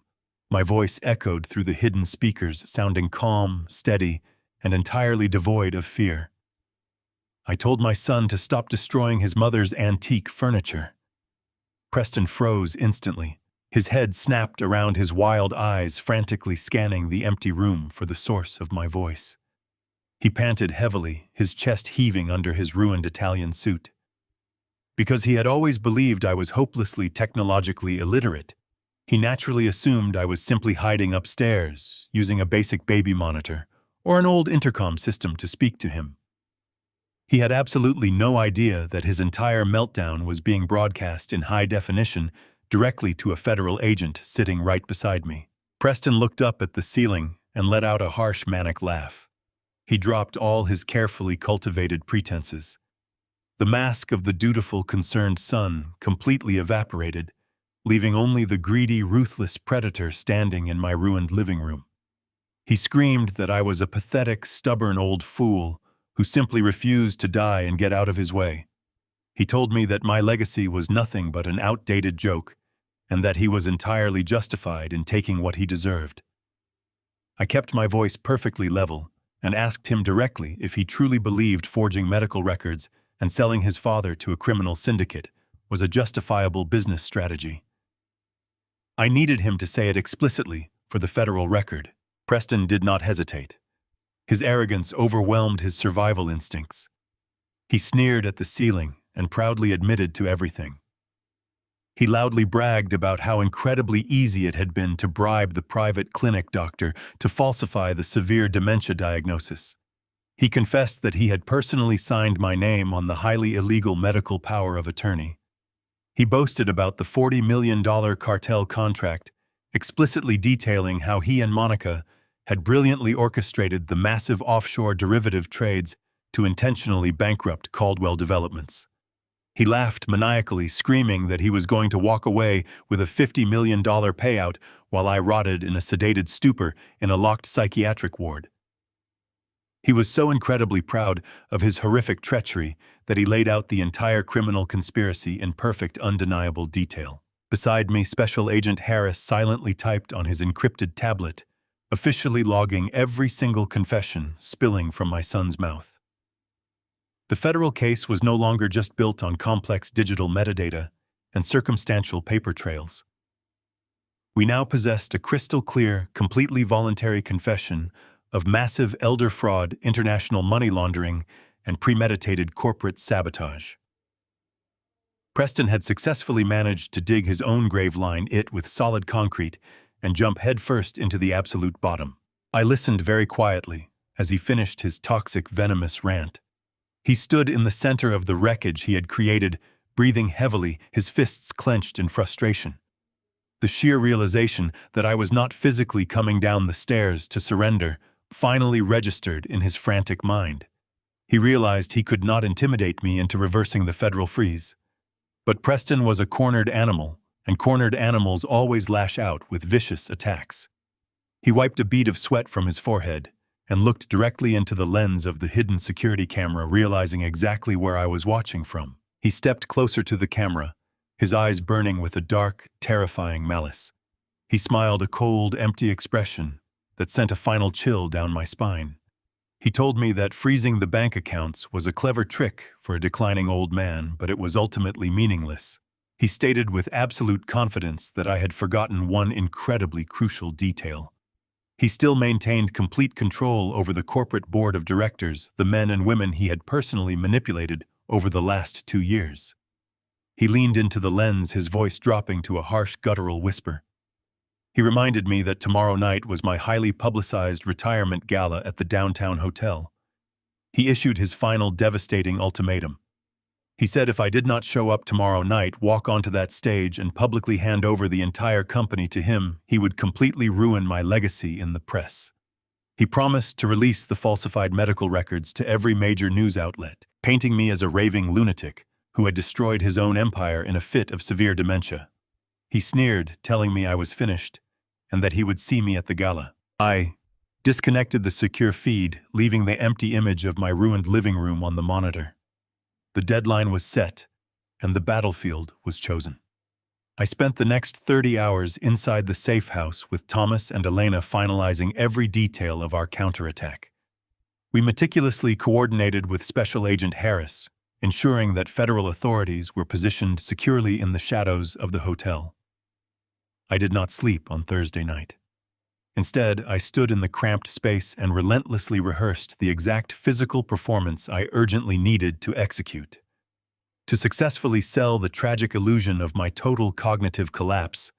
A: My voice echoed through the hidden speakers, sounding calm, steady, and entirely devoid of fear. I told my son to stop destroying his mother's antique furniture. Preston froze instantly. His head snapped around his wild eyes, frantically scanning the empty room for the source of my voice. He panted heavily, his chest heaving under his ruined Italian suit. Because he had always believed I was hopelessly technologically illiterate, he naturally assumed I was simply hiding upstairs, using a basic baby monitor or an old intercom system to speak to him. He had absolutely no idea that his entire meltdown was being broadcast in high definition directly to a federal agent sitting right beside me. Preston looked up at the ceiling and let out a harsh, manic laugh. He dropped all his carefully cultivated pretenses. The mask of the dutiful, concerned son completely evaporated, leaving only the greedy, ruthless predator standing in my ruined living room. He screamed that I was a pathetic, stubborn old fool who simply refused to die and get out of his way. He told me that my legacy was nothing but an outdated joke, and that he was entirely justified in taking what he deserved. I kept my voice perfectly level and asked him directly if he truly believed forging medical records and selling his father to a criminal syndicate was a justifiable business strategy. I needed him to say it explicitly for the federal record. Preston did not hesitate. His arrogance overwhelmed his survival instincts. He sneered at the ceiling and proudly admitted to everything. He loudly bragged about how incredibly easy it had been to bribe the private clinic doctor to falsify the severe dementia diagnosis. He confessed that he had personally signed my name on the highly illegal medical power of attorney. He boasted about the $40 million cartel contract, explicitly detailing how he and Monica had brilliantly orchestrated the massive offshore derivative trades to intentionally bankrupt Caldwell Developments. He laughed maniacally, screaming that he was going to walk away with a $50 million payout while I rotted in a sedated stupor in a locked psychiatric ward. He was so incredibly proud of his horrific treachery that he laid out the entire criminal conspiracy in perfect, undeniable detail. Beside me, Special Agent Harris silently typed on his encrypted tablet, officially logging every single confession spilling from my son's mouth. The federal case was no longer just built on complex digital metadata and circumstantial paper trails. We now possessed a crystal-clear, completely voluntary confession of massive elder fraud, international money laundering, and premeditated corporate sabotage. Preston had successfully managed to dig his own grave line with solid concrete and jump headfirst into the absolute bottom. I listened very quietly as he finished his toxic, venomous rant. He stood in the center of the wreckage he had created, breathing heavily, his fists clenched in frustration. The sheer realization that I was not physically coming down the stairs to surrender finally registered in his frantic mind. He realized he could not intimidate me into reversing the federal freeze. But Preston was a cornered animal, and cornered animals always lash out with vicious attacks. He wiped a bead of sweat from his forehead and looked directly into the lens of the hidden security camera, realizing exactly where I was watching from. He stepped closer to the camera, his eyes burning with a dark, terrifying malice. He smiled, a cold, empty expression that sent a final chill down my spine. He told me that freezing the bank accounts was a clever trick for a declining old man, but it was ultimately meaningless. He stated with absolute confidence that I had forgotten one incredibly crucial detail. He still maintained complete control over the corporate board of directors, the men and women he had personally manipulated over the last 2 years. He leaned into the lens, his voice dropping to a harsh guttural whisper. He reminded me that tomorrow night was my highly publicized retirement gala at the downtown hotel. He issued his final devastating ultimatum. He said if I did not show up tomorrow night, walk onto that stage and publicly hand over the entire company to him, he would completely ruin my legacy in the press. He promised to release the falsified medical records to every major news outlet, painting me as a raving lunatic who had destroyed his own empire in a fit of severe dementia. He sneered, telling me I was finished, and that he would see me at the gala. I disconnected the secure feed, leaving the empty image of my ruined living room on the monitor. The deadline was set, and the battlefield was chosen. I spent the next 30 hours inside the safe house with Thomas and Elena finalizing every detail of our counterattack. We meticulously coordinated with Special Agent Harris, ensuring that federal authorities were positioned securely in the shadows of the hotel. I did not sleep on Thursday night. Instead, I stood in the cramped space and relentlessly rehearsed the exact physical performance I urgently needed to execute. To successfully sell the tragic illusion of my total cognitive collapse,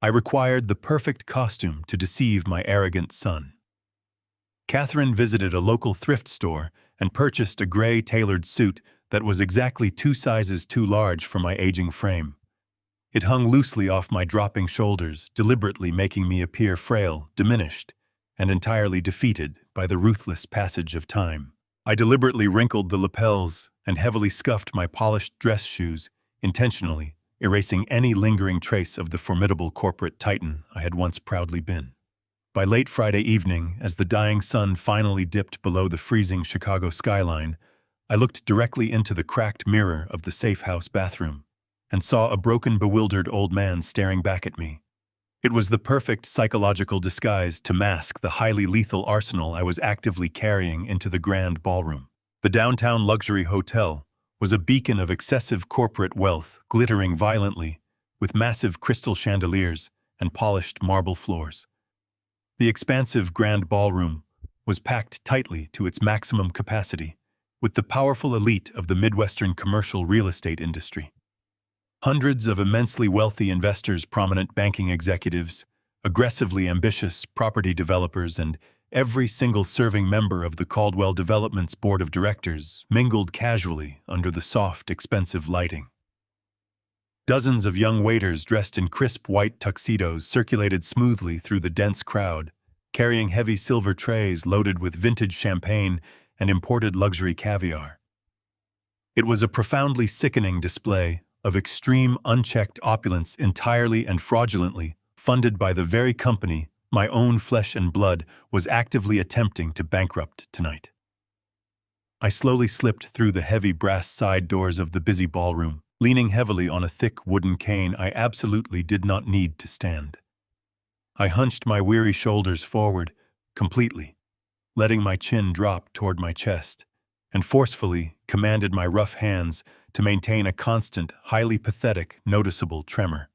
A: I required the perfect costume to deceive my arrogant son. Catherine visited a local thrift store and purchased a gray tailored suit that was exactly 2 sizes too large for my aging frame. It hung loosely off my dropping shoulders, deliberately making me appear frail, diminished, and entirely defeated by the ruthless passage of time. I deliberately wrinkled the lapels and heavily scuffed my polished dress shoes, intentionally erasing any lingering trace of the formidable corporate titan I had once proudly been. By late Friday evening, as the dying sun finally dipped below the freezing Chicago skyline, I looked directly into the cracked mirror of the safe house bathroom and saw a broken, bewildered old man staring back at me. It was the perfect psychological disguise to mask the highly lethal arsenal I was actively carrying into the grand ballroom. The downtown luxury hotel was a beacon of excessive corporate wealth, glittering violently, with massive crystal chandeliers and polished marble floors. The expansive grand ballroom was packed tightly to its maximum capacity, with the powerful elite of the Midwestern commercial real estate industry. Hundreds of immensely wealthy investors, prominent banking executives, aggressively ambitious property developers, and every single serving member of the Caldwell Development's board of directors mingled casually under the soft, expensive lighting. Dozens of young waiters dressed in crisp white tuxedos circulated smoothly through the dense crowd, carrying heavy silver trays loaded with vintage champagne and imported luxury caviar. It was a profoundly sickening display of extreme, unchecked opulence, entirely and fraudulently funded by the very company my own flesh and blood was actively attempting to bankrupt tonight. I slowly slipped through the heavy brass side doors of the busy ballroom, leaning heavily on a thick wooden cane I absolutely did not need to stand. I hunched my weary shoulders forward completely, letting my chin drop toward my chest, and forcefully commanded my rough hands to maintain a constant, highly pathetic, noticeable tremor.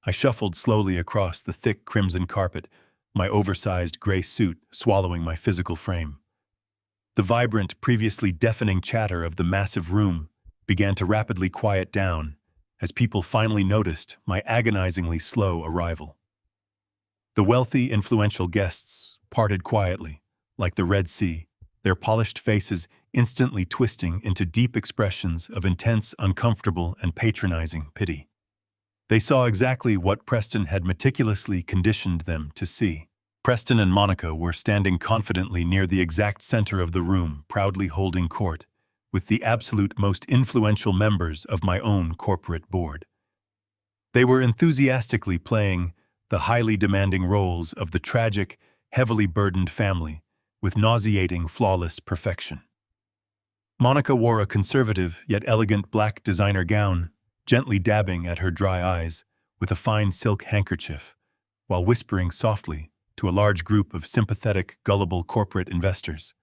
A: I shuffled slowly across the thick crimson carpet, my oversized gray suit swallowing my physical frame. The vibrant, previously deafening chatter of the massive room began to rapidly quiet down as people finally noticed my agonizingly slow arrival. The wealthy, influential guests parted quietly, like the Red Sea, their polished faces instantly twisting into deep expressions of intense, uncomfortable, and patronizing pity. They saw exactly what Preston had meticulously conditioned them to see. Preston and Monica were standing confidently near the exact center of the room, proudly holding court, with the absolute most influential members of my own corporate board. They were enthusiastically playing the highly demanding roles of the tragic, heavily burdened family with nauseating, flawless perfection. Monica wore a conservative yet elegant black designer gown, gently dabbing at her dry eyes with a fine silk handkerchief, while whispering softly to a large group of sympathetic, gullible corporate investors.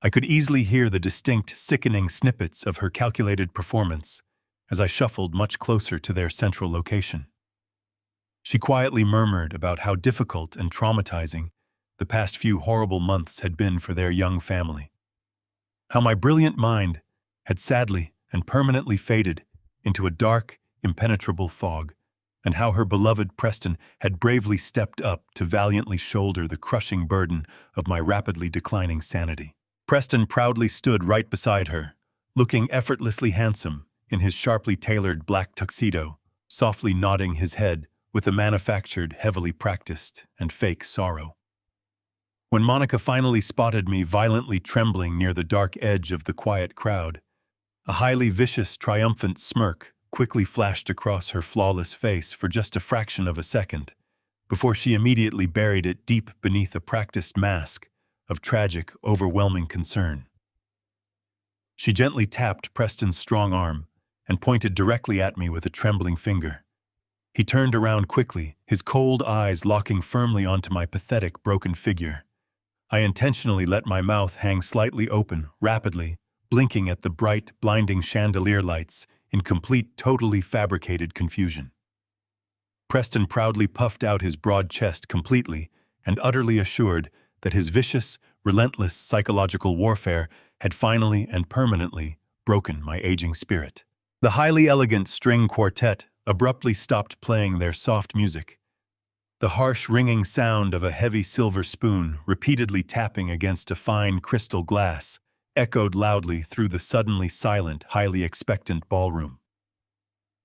A: I could easily hear the distinct, sickening snippets of her calculated performance as I shuffled much closer to their central location. She quietly murmured about how difficult and traumatizing the past few horrible months had been for their young family. How my brilliant mind had sadly and permanently faded into a dark, impenetrable fog, and how her beloved Preston had bravely stepped up to valiantly shoulder the crushing burden of my rapidly declining sanity. Preston proudly stood right beside her, looking effortlessly handsome in his sharply tailored black tuxedo, softly nodding his head with a manufactured, heavily practiced, and fake sorrow. When Monica finally spotted me violently trembling near the dark edge of the quiet crowd, a highly vicious, triumphant smirk quickly flashed across her flawless face for just a fraction of a second, before she immediately buried it deep beneath a practiced mask of tragic, overwhelming concern. She gently tapped Preston's strong arm and pointed directly at me with a trembling finger. He turned around quickly, his cold eyes locking firmly onto my pathetic, broken figure. I intentionally let my mouth hang slightly open, rapidly, blinking at the bright, blinding chandelier lights in complete, totally fabricated confusion. Preston proudly puffed out his broad chest completely and utterly assured that his vicious, relentless psychological warfare had finally and permanently broken my aging spirit. The highly elegant string quartet abruptly stopped playing their soft music. The harsh ringing sound of a heavy silver spoon repeatedly tapping against a fine crystal glass echoed loudly through the suddenly silent, highly expectant ballroom.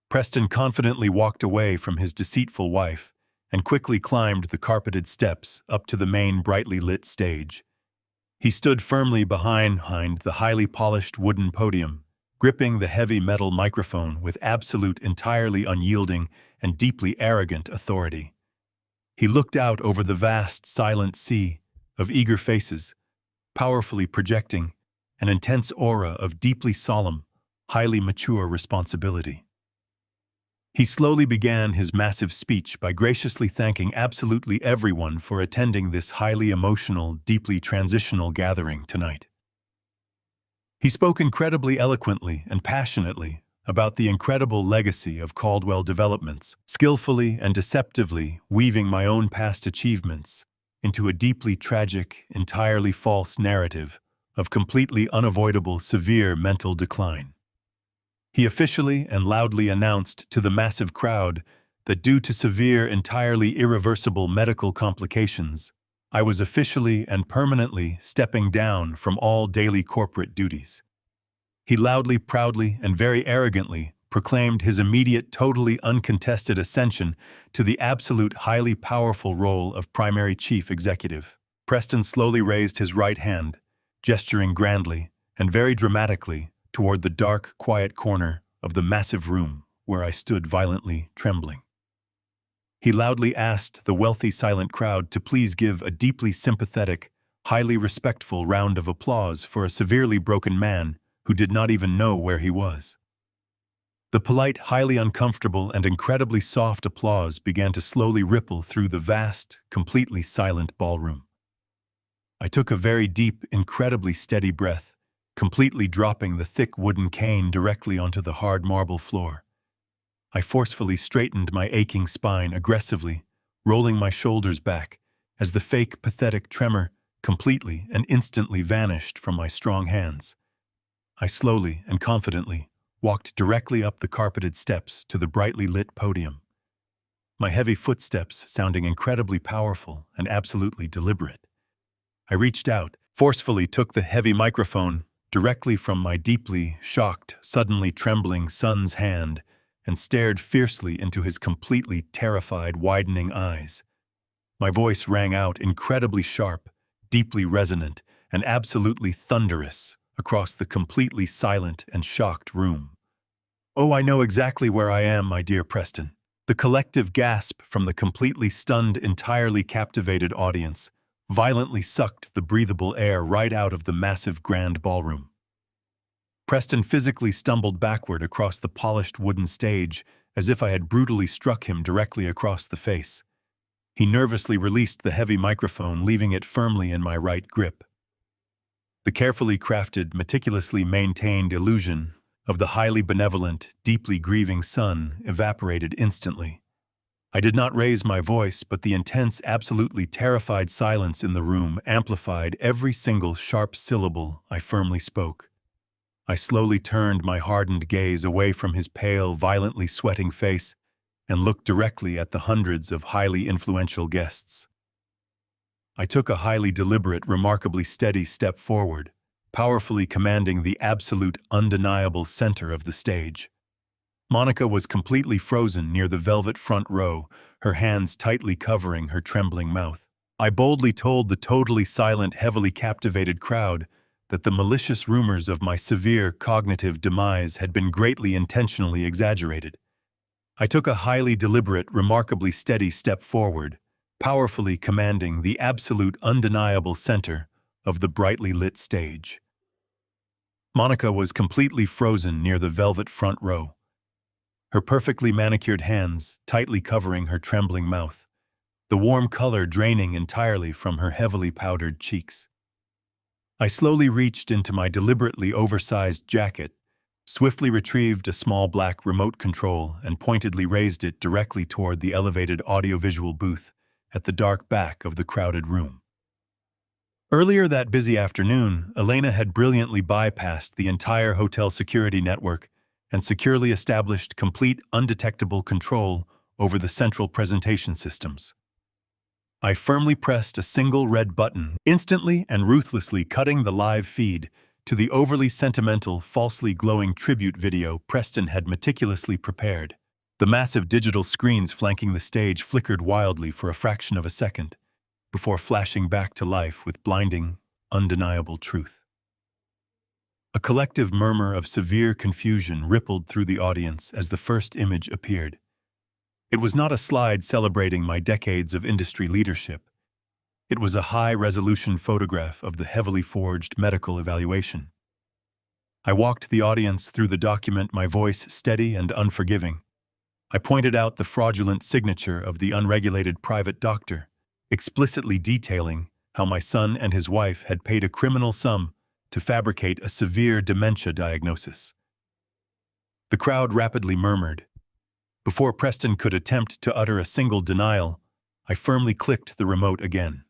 A: Preston confidently walked away from his deceitful wife and quickly climbed the carpeted steps up to the main brightly lit stage. He stood firmly behind the highly polished wooden podium, gripping the heavy metal microphone with absolute, entirely unyielding, and deeply arrogant authority. He looked out over the vast, silent sea of eager faces, powerfully projecting an intense aura of deeply solemn, highly mature responsibility. He slowly began his massive speech by graciously thanking absolutely everyone for attending this highly emotional, deeply transitional gathering tonight. He spoke incredibly eloquently and passionately about the incredible legacy of Caldwell Developments, skillfully and deceptively weaving my own past achievements into a deeply tragic, entirely false narrative of completely unavoidable, severe mental decline. He officially and loudly announced to the massive crowd that due to severe, entirely irreversible medical complications, I was officially and permanently stepping down from all daily corporate duties. He loudly, proudly, and very arrogantly proclaimed his immediate, totally uncontested ascension to the absolute, highly powerful role of primary chief executive. Preston slowly raised his right hand, gesturing grandly and very dramatically toward the dark, quiet corner of the massive room where I stood violently trembling. He loudly asked the wealthy, silent crowd to please give a deeply sympathetic, highly respectful round of applause for a severely broken man who did not even know where he was. The polite, highly uncomfortable, and incredibly soft applause began to slowly ripple through the vast, completely silent ballroom. I took a very deep, incredibly steady breath, completely dropping the thick wooden cane directly onto the hard marble floor. I forcefully straightened my aching spine aggressively, rolling my shoulders back as the fake, pathetic tremor completely and instantly vanished from my strong hands. I slowly and confidently walked directly up the carpeted steps to the brightly lit podium, my heavy footsteps sounding incredibly powerful and absolutely deliberate. I reached out, forcefully took the heavy microphone directly from my deeply shocked, suddenly trembling son's hand, and stared fiercely into his completely terrified, widening eyes. My voice rang out incredibly sharp, deeply resonant, and absolutely thunderous across the completely silent and shocked room. "Oh, I know exactly where I am, my dear Preston." The collective gasp from the completely stunned, entirely captivated audience violently sucked the breathable air right out of the massive grand ballroom. Preston physically stumbled backward across the polished wooden stage as if I had brutally struck him directly across the face. He nervously released the heavy microphone, leaving it firmly in my right grip. The carefully crafted, meticulously maintained illusion of the highly benevolent, deeply grieving son evaporated instantly. I did not raise my voice, but the intense, absolutely terrified silence in the room amplified every single sharp syllable I firmly spoke. I slowly turned my hardened gaze away from his pale, violently sweating face and looked directly at the hundreds of highly influential guests. I took a highly deliberate, remarkably steady step forward, powerfully commanding the absolute, undeniable center of the stage. Monica was completely frozen near the velvet front row, her hands tightly covering her trembling mouth. I boldly told the totally silent, heavily captivated crowd that the malicious rumors of my severe cognitive demise had been greatly intentionally exaggerated. I took a highly deliberate, remarkably steady step forward, powerfully commanding the absolute, undeniable center of the brightly lit stage. Monica was completely frozen near the velvet front row, her perfectly manicured hands tightly covering her trembling mouth, the warm color draining entirely from her heavily powdered cheeks. I slowly reached into my deliberately oversized jacket, swiftly retrieved a small black remote control, and pointedly raised it directly toward the elevated audiovisual booth at the dark back of the crowded room. Earlier that busy afternoon, Elena had brilliantly bypassed the entire hotel security network and securely established complete, undetectable control over the central presentation systems. I firmly pressed a single red button, instantly and ruthlessly cutting the live feed to the overly sentimental, falsely glowing tribute video Preston had meticulously prepared. The massive digital screens flanking the stage flickered wildly for a fraction of a second, before flashing back to life with blinding, undeniable truth. A collective murmur of severe confusion rippled through the audience as the first image appeared. It was not a slide celebrating my decades of industry leadership. It was a high-resolution photograph of the heavily forged medical evaluation. I walked the audience through the document, my voice steady and unforgiving. I pointed out the fraudulent signature of the unregulated private doctor, explicitly detailing how my son and his wife had paid a criminal sum to fabricate a severe dementia diagnosis. The crowd rapidly murmured. Before Preston could attempt to utter a single denial, I firmly clicked the remote again.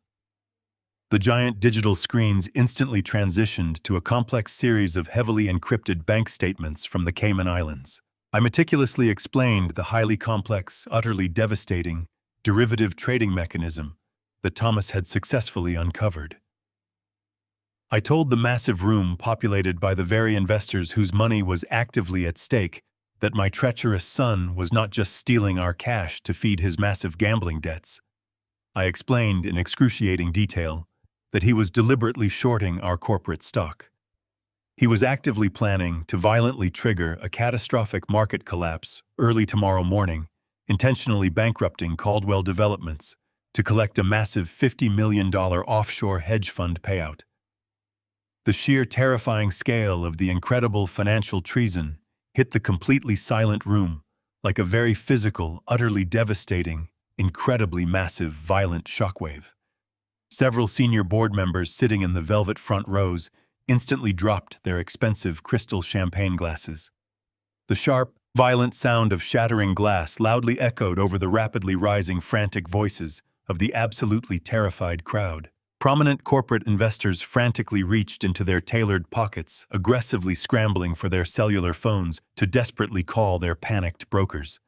A: The giant digital screens instantly transitioned to a complex series of heavily encrypted bank statements from the Cayman Islands. I meticulously explained the highly complex, utterly devastating, derivative trading mechanism that Thomas had successfully uncovered. I told the massive room populated by the very investors whose money was actively at stake that my treacherous son was not just stealing our cash to feed his massive gambling debts. I explained in excruciating detail that he was deliberately shorting our corporate stock. He was actively planning to violently trigger a catastrophic market collapse early tomorrow morning, intentionally bankrupting Caldwell Developments to collect a massive $50 million offshore hedge fund payout. The sheer terrifying scale of the incredible financial treason hit the completely silent room like a very physical, utterly devastating, incredibly massive, violent shockwave. Several senior board members sitting in the velvet front rows instantly dropped their expensive crystal champagne glasses. The sharp, violent sound of shattering glass loudly echoed over the rapidly rising, frantic voices of the absolutely terrified crowd. Prominent corporate investors frantically reached into their tailored pockets, aggressively scrambling for their cellular phones to desperately call their panicked brokers.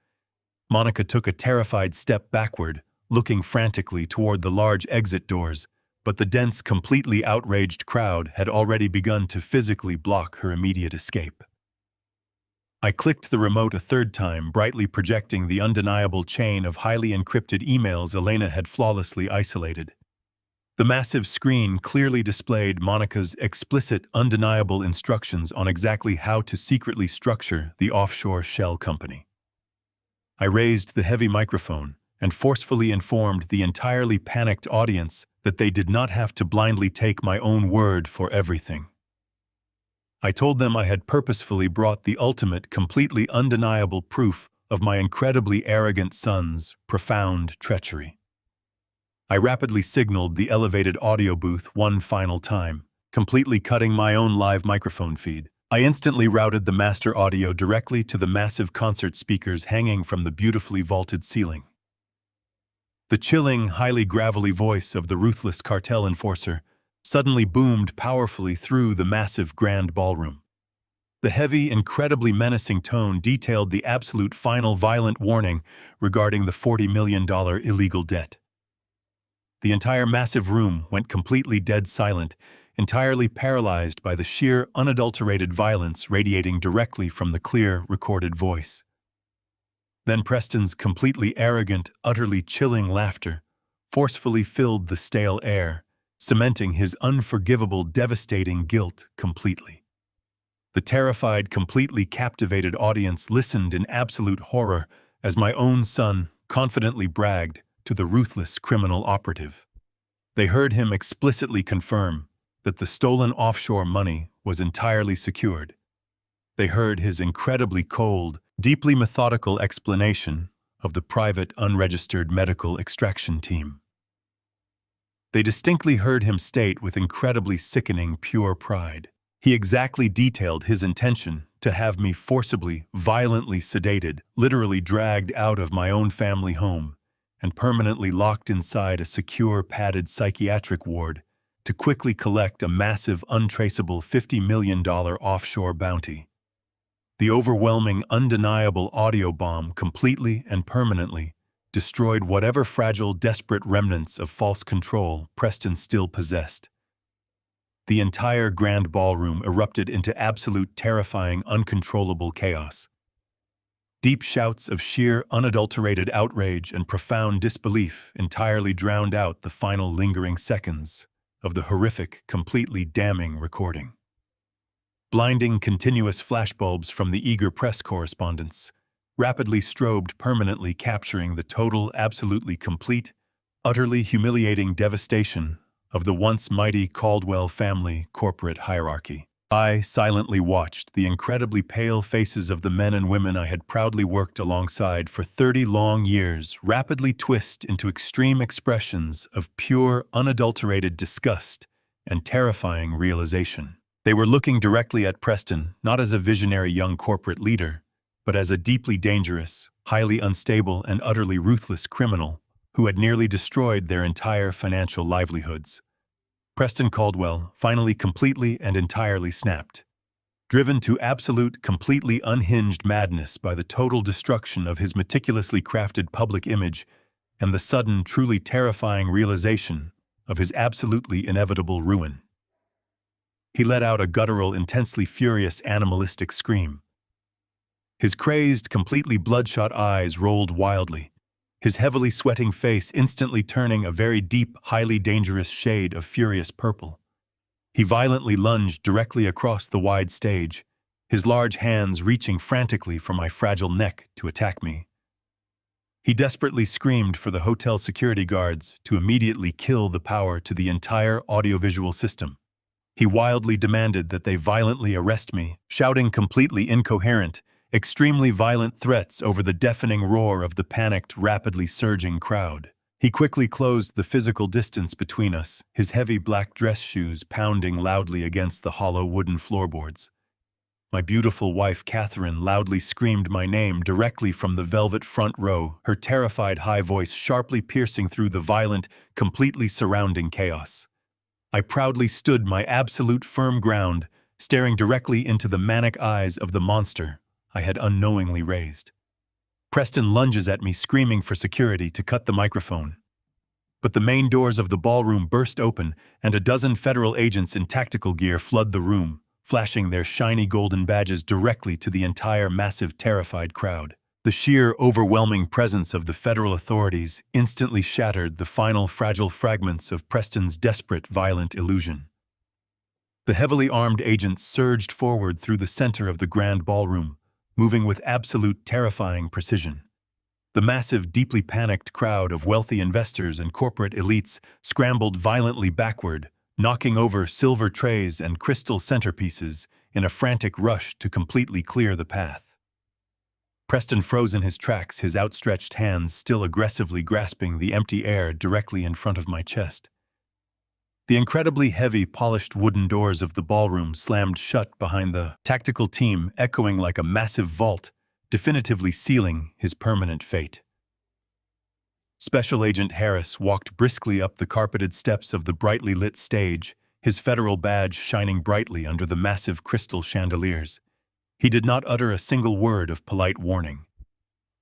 A: Monica took a terrified step backward, looking frantically toward the large exit doors, but the dense, completely outraged crowd had already begun to physically block her immediate escape. I clicked the remote a third time, brightly projecting the undeniable chain of highly encrypted emails Elena had flawlessly isolated. The massive screen clearly displayed Monica's explicit, undeniable instructions on exactly how to secretly structure the offshore shell company. I raised the heavy microphone and forcefully informed the entirely panicked audience that they did not have to blindly take my own word for everything. I told them I had purposefully brought the ultimate, completely undeniable proof of my incredibly arrogant son's profound treachery. I rapidly signaled the elevated audio booth one final time, completely cutting my own live microphone feed. I instantly routed the master audio directly to the massive concert speakers hanging from the beautifully vaulted ceiling. The chilling, highly gravelly voice of the ruthless cartel enforcer suddenly boomed powerfully through the massive grand ballroom. The heavy, incredibly menacing tone detailed the absolute final violent warning regarding the $40 million illegal debt. The entire massive room went completely dead silent, entirely paralyzed by the sheer, unadulterated violence radiating directly from the clear, recorded voice. Then Preston's completely arrogant, utterly chilling laughter forcefully filled the stale air, cementing his unforgivable, devastating guilt completely. The terrified, completely captivated audience listened in absolute horror as my own son confidently bragged to the ruthless criminal operative. They heard him explicitly confirm that the stolen offshore money was entirely secured. They heard his incredibly cold, deeply methodical explanation of the private, unregistered medical extraction team. They distinctly heard him state with incredibly sickening, pure pride. He exactly detailed his intention to have me forcibly, violently sedated, literally dragged out of my own family home, and permanently locked inside a secure, padded psychiatric ward to quickly collect a massive, untraceable $50 million offshore bounty. The overwhelming, undeniable audio bomb completely and permanently destroyed whatever fragile, desperate remnants of false control Preston still possessed. The entire grand ballroom erupted into absolute, terrifying, uncontrollable chaos. Deep shouts of sheer, unadulterated outrage and profound disbelief entirely drowned out the final lingering seconds of the horrific, completely damning recording. Blinding, continuous flashbulbs from the eager press correspondents rapidly strobed, permanently capturing the total, absolutely complete, utterly humiliating devastation of the once mighty Caldwell family corporate hierarchy. I silently watched the incredibly pale faces of the men and women I had proudly worked alongside for 30 long years rapidly twist into extreme expressions of pure, unadulterated disgust and terrifying realization. They were looking directly at Preston, not as a visionary young corporate leader, but as a deeply dangerous, highly unstable, and utterly ruthless criminal who had nearly destroyed their entire financial livelihoods. Preston Caldwell finally completely and entirely snapped. Driven to absolute, completely unhinged madness by the total destruction of his meticulously crafted public image and the sudden, truly terrifying realization of his absolutely inevitable ruin. He let out a guttural, intensely furious, animalistic scream. His crazed, completely bloodshot eyes rolled wildly, his heavily sweating face instantly turning a very deep, highly dangerous shade of furious purple. He violently lunged directly across the wide stage, his large hands reaching frantically for my fragile neck to attack me. He desperately screamed for the hotel security guards to immediately kill the power to the entire audiovisual system. He wildly demanded that they violently arrest me, shouting completely incoherent, extremely violent threats over the deafening roar of the panicked, rapidly surging crowd. He quickly closed the physical distance between us, his heavy black dress shoes pounding loudly against the hollow wooden floorboards. My beautiful wife, Catherine, loudly screamed my name directly from the velvet front row, her terrified high voice sharply piercing through the violent, completely surrounding chaos. I proudly stood my absolute firm ground, staring directly into the manic eyes of the monster I had unknowingly raised. Preston lunges at me, screaming for security to cut the microphone. But the main doors of the ballroom burst open, and a dozen federal agents in tactical gear flood the room, flashing their shiny golden badges directly to the entire massive, terrified crowd. The sheer, overwhelming presence of the federal authorities instantly shattered the final fragile fragments of Preston's desperate, violent illusion. The heavily armed agents surged forward through the center of the grand ballroom, moving with absolute terrifying precision. The massive, deeply panicked crowd of wealthy investors and corporate elites scrambled violently backward, knocking over silver trays and crystal centerpieces in a frantic rush to completely clear the path. Preston froze in his tracks, his outstretched hands still aggressively grasping the empty air directly in front of my chest. The incredibly heavy, polished wooden doors of the ballroom slammed shut behind the tactical team, echoing like a massive vault, definitively sealing his permanent fate. Special Agent Harris walked briskly up the carpeted steps of the brightly lit stage, his federal badge shining brightly under the massive crystal chandeliers. He did not utter a single word of polite warning.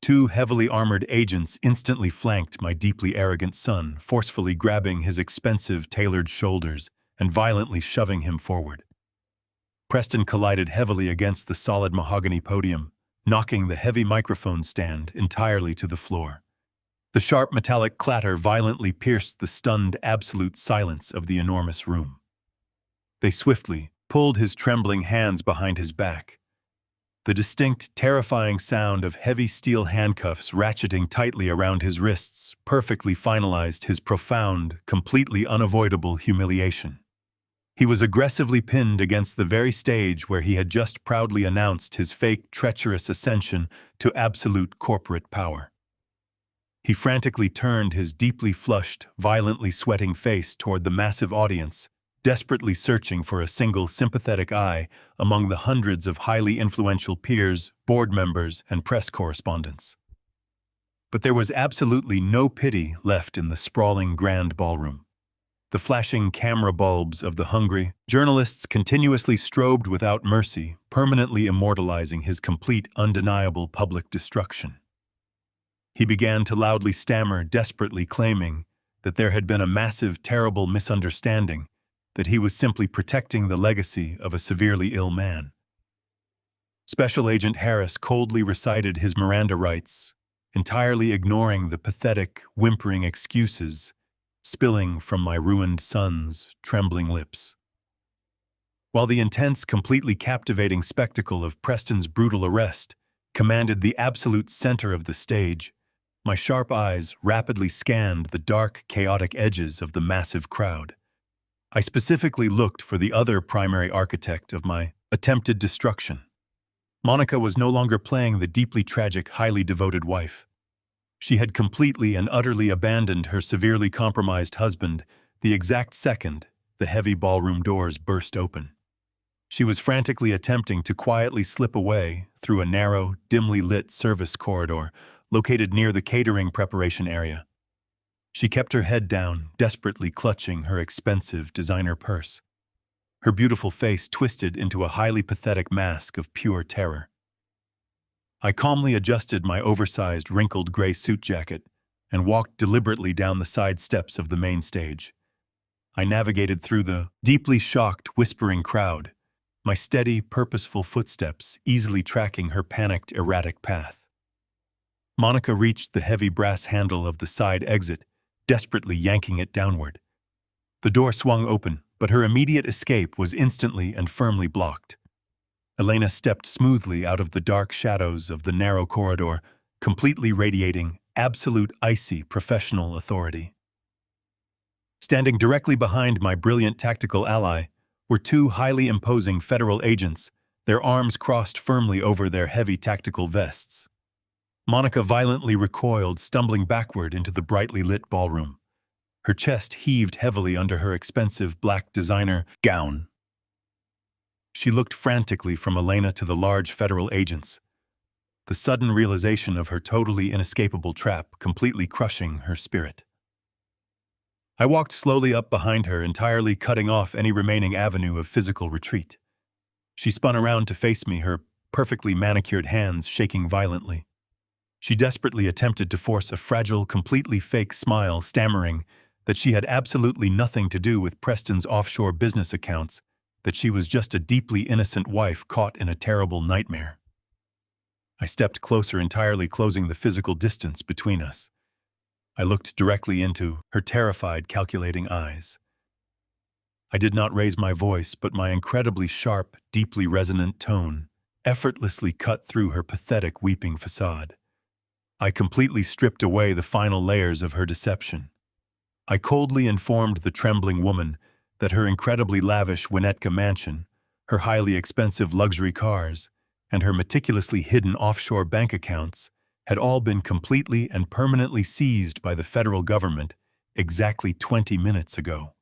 A: Two heavily armored agents instantly flanked my deeply arrogant son, forcefully grabbing his expensive, tailored shoulders and violently shoving him forward. Preston collided heavily against the solid mahogany podium, knocking the heavy microphone stand entirely to the floor. The sharp metallic clatter violently pierced the stunned, absolute silence of the enormous room. They swiftly pulled his trembling hands behind his back. The distinct, terrifying sound of heavy steel handcuffs ratcheting tightly around his wrists perfectly finalized his profound, completely unavoidable humiliation. He was aggressively pinned against the very stage where he had just proudly announced his fake, treacherous ascension to absolute corporate power. He frantically turned his deeply flushed, violently sweating face toward the massive audience, desperately searching for a single sympathetic eye among the hundreds of highly influential peers, board members, and press correspondents. But there was absolutely no pity left in the sprawling grand ballroom. The flashing camera bulbs of the hungry journalists continuously strobed without mercy, permanently immortalizing his complete, undeniable public destruction. He began to loudly stammer, desperately claiming that there had been a massive, terrible misunderstanding, that he was simply protecting the legacy of a severely ill man. Special Agent Harris coldly recited his Miranda rights, entirely ignoring the pathetic, whimpering excuses spilling from my ruined son's trembling lips. While the intense, completely captivating spectacle of Preston's brutal arrest commanded the absolute center of the stage, my sharp eyes rapidly scanned the dark, chaotic edges of the massive crowd. I specifically looked for the other primary architect of my attempted destruction. Monica was no longer playing the deeply tragic, highly devoted wife. She had completely and utterly abandoned her severely compromised husband the exact second the heavy ballroom doors burst open. She was frantically attempting to quietly slip away through a narrow, dimly lit service corridor located near the catering preparation area. She kept her head down, desperately clutching her expensive designer purse. Her beautiful face twisted into a highly pathetic mask of pure terror. I calmly adjusted my oversized, wrinkled gray suit jacket and walked deliberately down the side steps of the main stage. I navigated through the deeply shocked, whispering crowd, my steady, purposeful footsteps easily tracking her panicked, erratic path. Monica reached the heavy brass handle of the side exit, desperately yanking it downward. The door swung open, but her immediate escape was instantly and firmly blocked. Elena stepped smoothly out of the dark shadows of the narrow corridor, completely radiating absolute icy professional authority. Standing directly behind my brilliant tactical ally were two highly imposing federal agents, their arms crossed firmly over their heavy tactical vests. Monica violently recoiled, stumbling backward into the brightly lit ballroom. Her chest heaved heavily under her expensive black designer gown. She looked frantically from Elena to the large federal agents, the sudden realization of her totally inescapable trap completely crushing her spirit. I walked slowly up behind her, entirely cutting off any remaining avenue of physical retreat. She spun around to face me, her perfectly manicured hands shaking violently. She desperately attempted to force a fragile, completely fake smile, stammering that she had absolutely nothing to do with Preston's offshore business accounts, that she was just a deeply innocent wife caught in a terrible nightmare. I stepped closer, entirely closing the physical distance between us. I looked directly into her terrified, calculating eyes. I did not raise my voice, but my incredibly sharp, deeply resonant tone effortlessly cut through her pathetic, weeping facade. I completely stripped away the final layers of her deception. I coldly informed the trembling woman that her incredibly lavish Winnetka mansion, her highly expensive luxury cars, and her meticulously hidden offshore bank accounts had all been completely and permanently seized by the federal government exactly 20 minutes ago.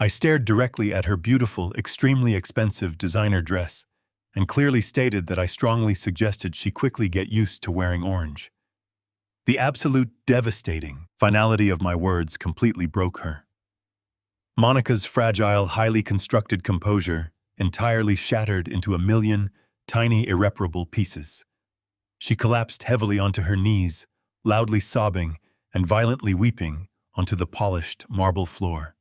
A: I stared directly at her beautiful, extremely expensive designer dress and clearly stated that I strongly suggested she quickly get used to wearing orange. The absolute devastating finality of my words completely broke her. Monica's fragile, highly constructed composure entirely shattered into a million tiny, irreparable pieces. She collapsed heavily onto her knees, loudly sobbing and violently weeping onto the polished marble floor.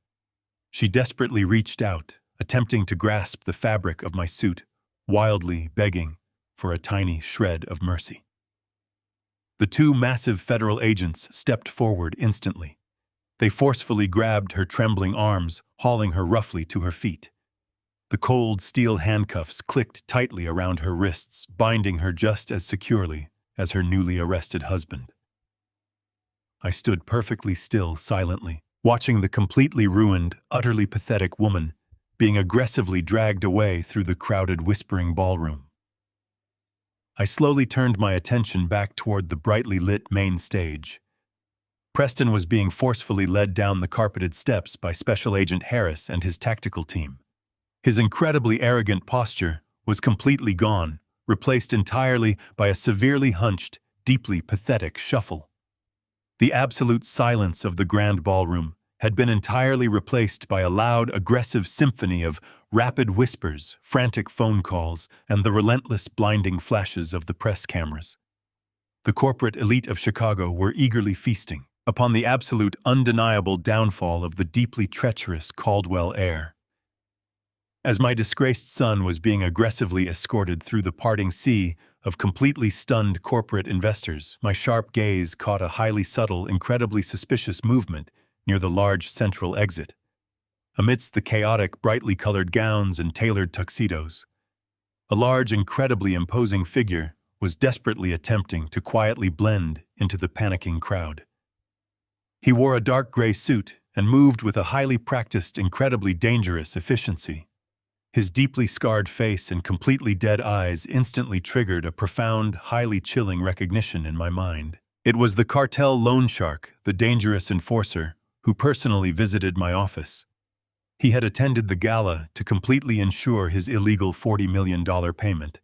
A: She desperately reached out, attempting to grasp the fabric of my suit, wildly begging for a tiny shred of mercy. The two massive federal agents stepped forward instantly. They forcefully grabbed her trembling arms, hauling her roughly to her feet. The cold steel handcuffs clicked tightly around her wrists, binding her just as securely as her newly arrested husband. I stood perfectly still, silently, watching the completely ruined, utterly pathetic woman being aggressively dragged away through the crowded, whispering ballroom. I slowly turned my attention back toward the brightly lit main stage. Preston was being forcefully led down the carpeted steps by Special Agent Harris and his tactical team. His incredibly arrogant posture was completely gone, replaced entirely by a severely hunched, deeply pathetic shuffle. The absolute silence of the grand ballroom had been entirely replaced by a loud, aggressive symphony of rapid whispers, frantic phone calls, and the relentless, blinding flashes of the press cameras. The corporate elite of Chicago were eagerly feasting upon the absolute, undeniable downfall of the deeply treacherous Caldwell heir. As my disgraced son was being aggressively escorted through the parting sea of completely stunned corporate investors, my sharp gaze caught a highly subtle, incredibly suspicious movement near the large central exit. Amidst the chaotic, brightly colored gowns and tailored tuxedos, a large, incredibly imposing figure was desperately attempting to quietly blend into the panicking crowd. He wore a dark gray suit and moved with a highly practiced, incredibly dangerous efficiency. His deeply scarred face and completely dead eyes instantly triggered a profound, highly chilling recognition in my mind. It was the cartel loan shark, the dangerous enforcer, who personally visited my office. He had attended the gala to completely ensure his illegal $40 million payment.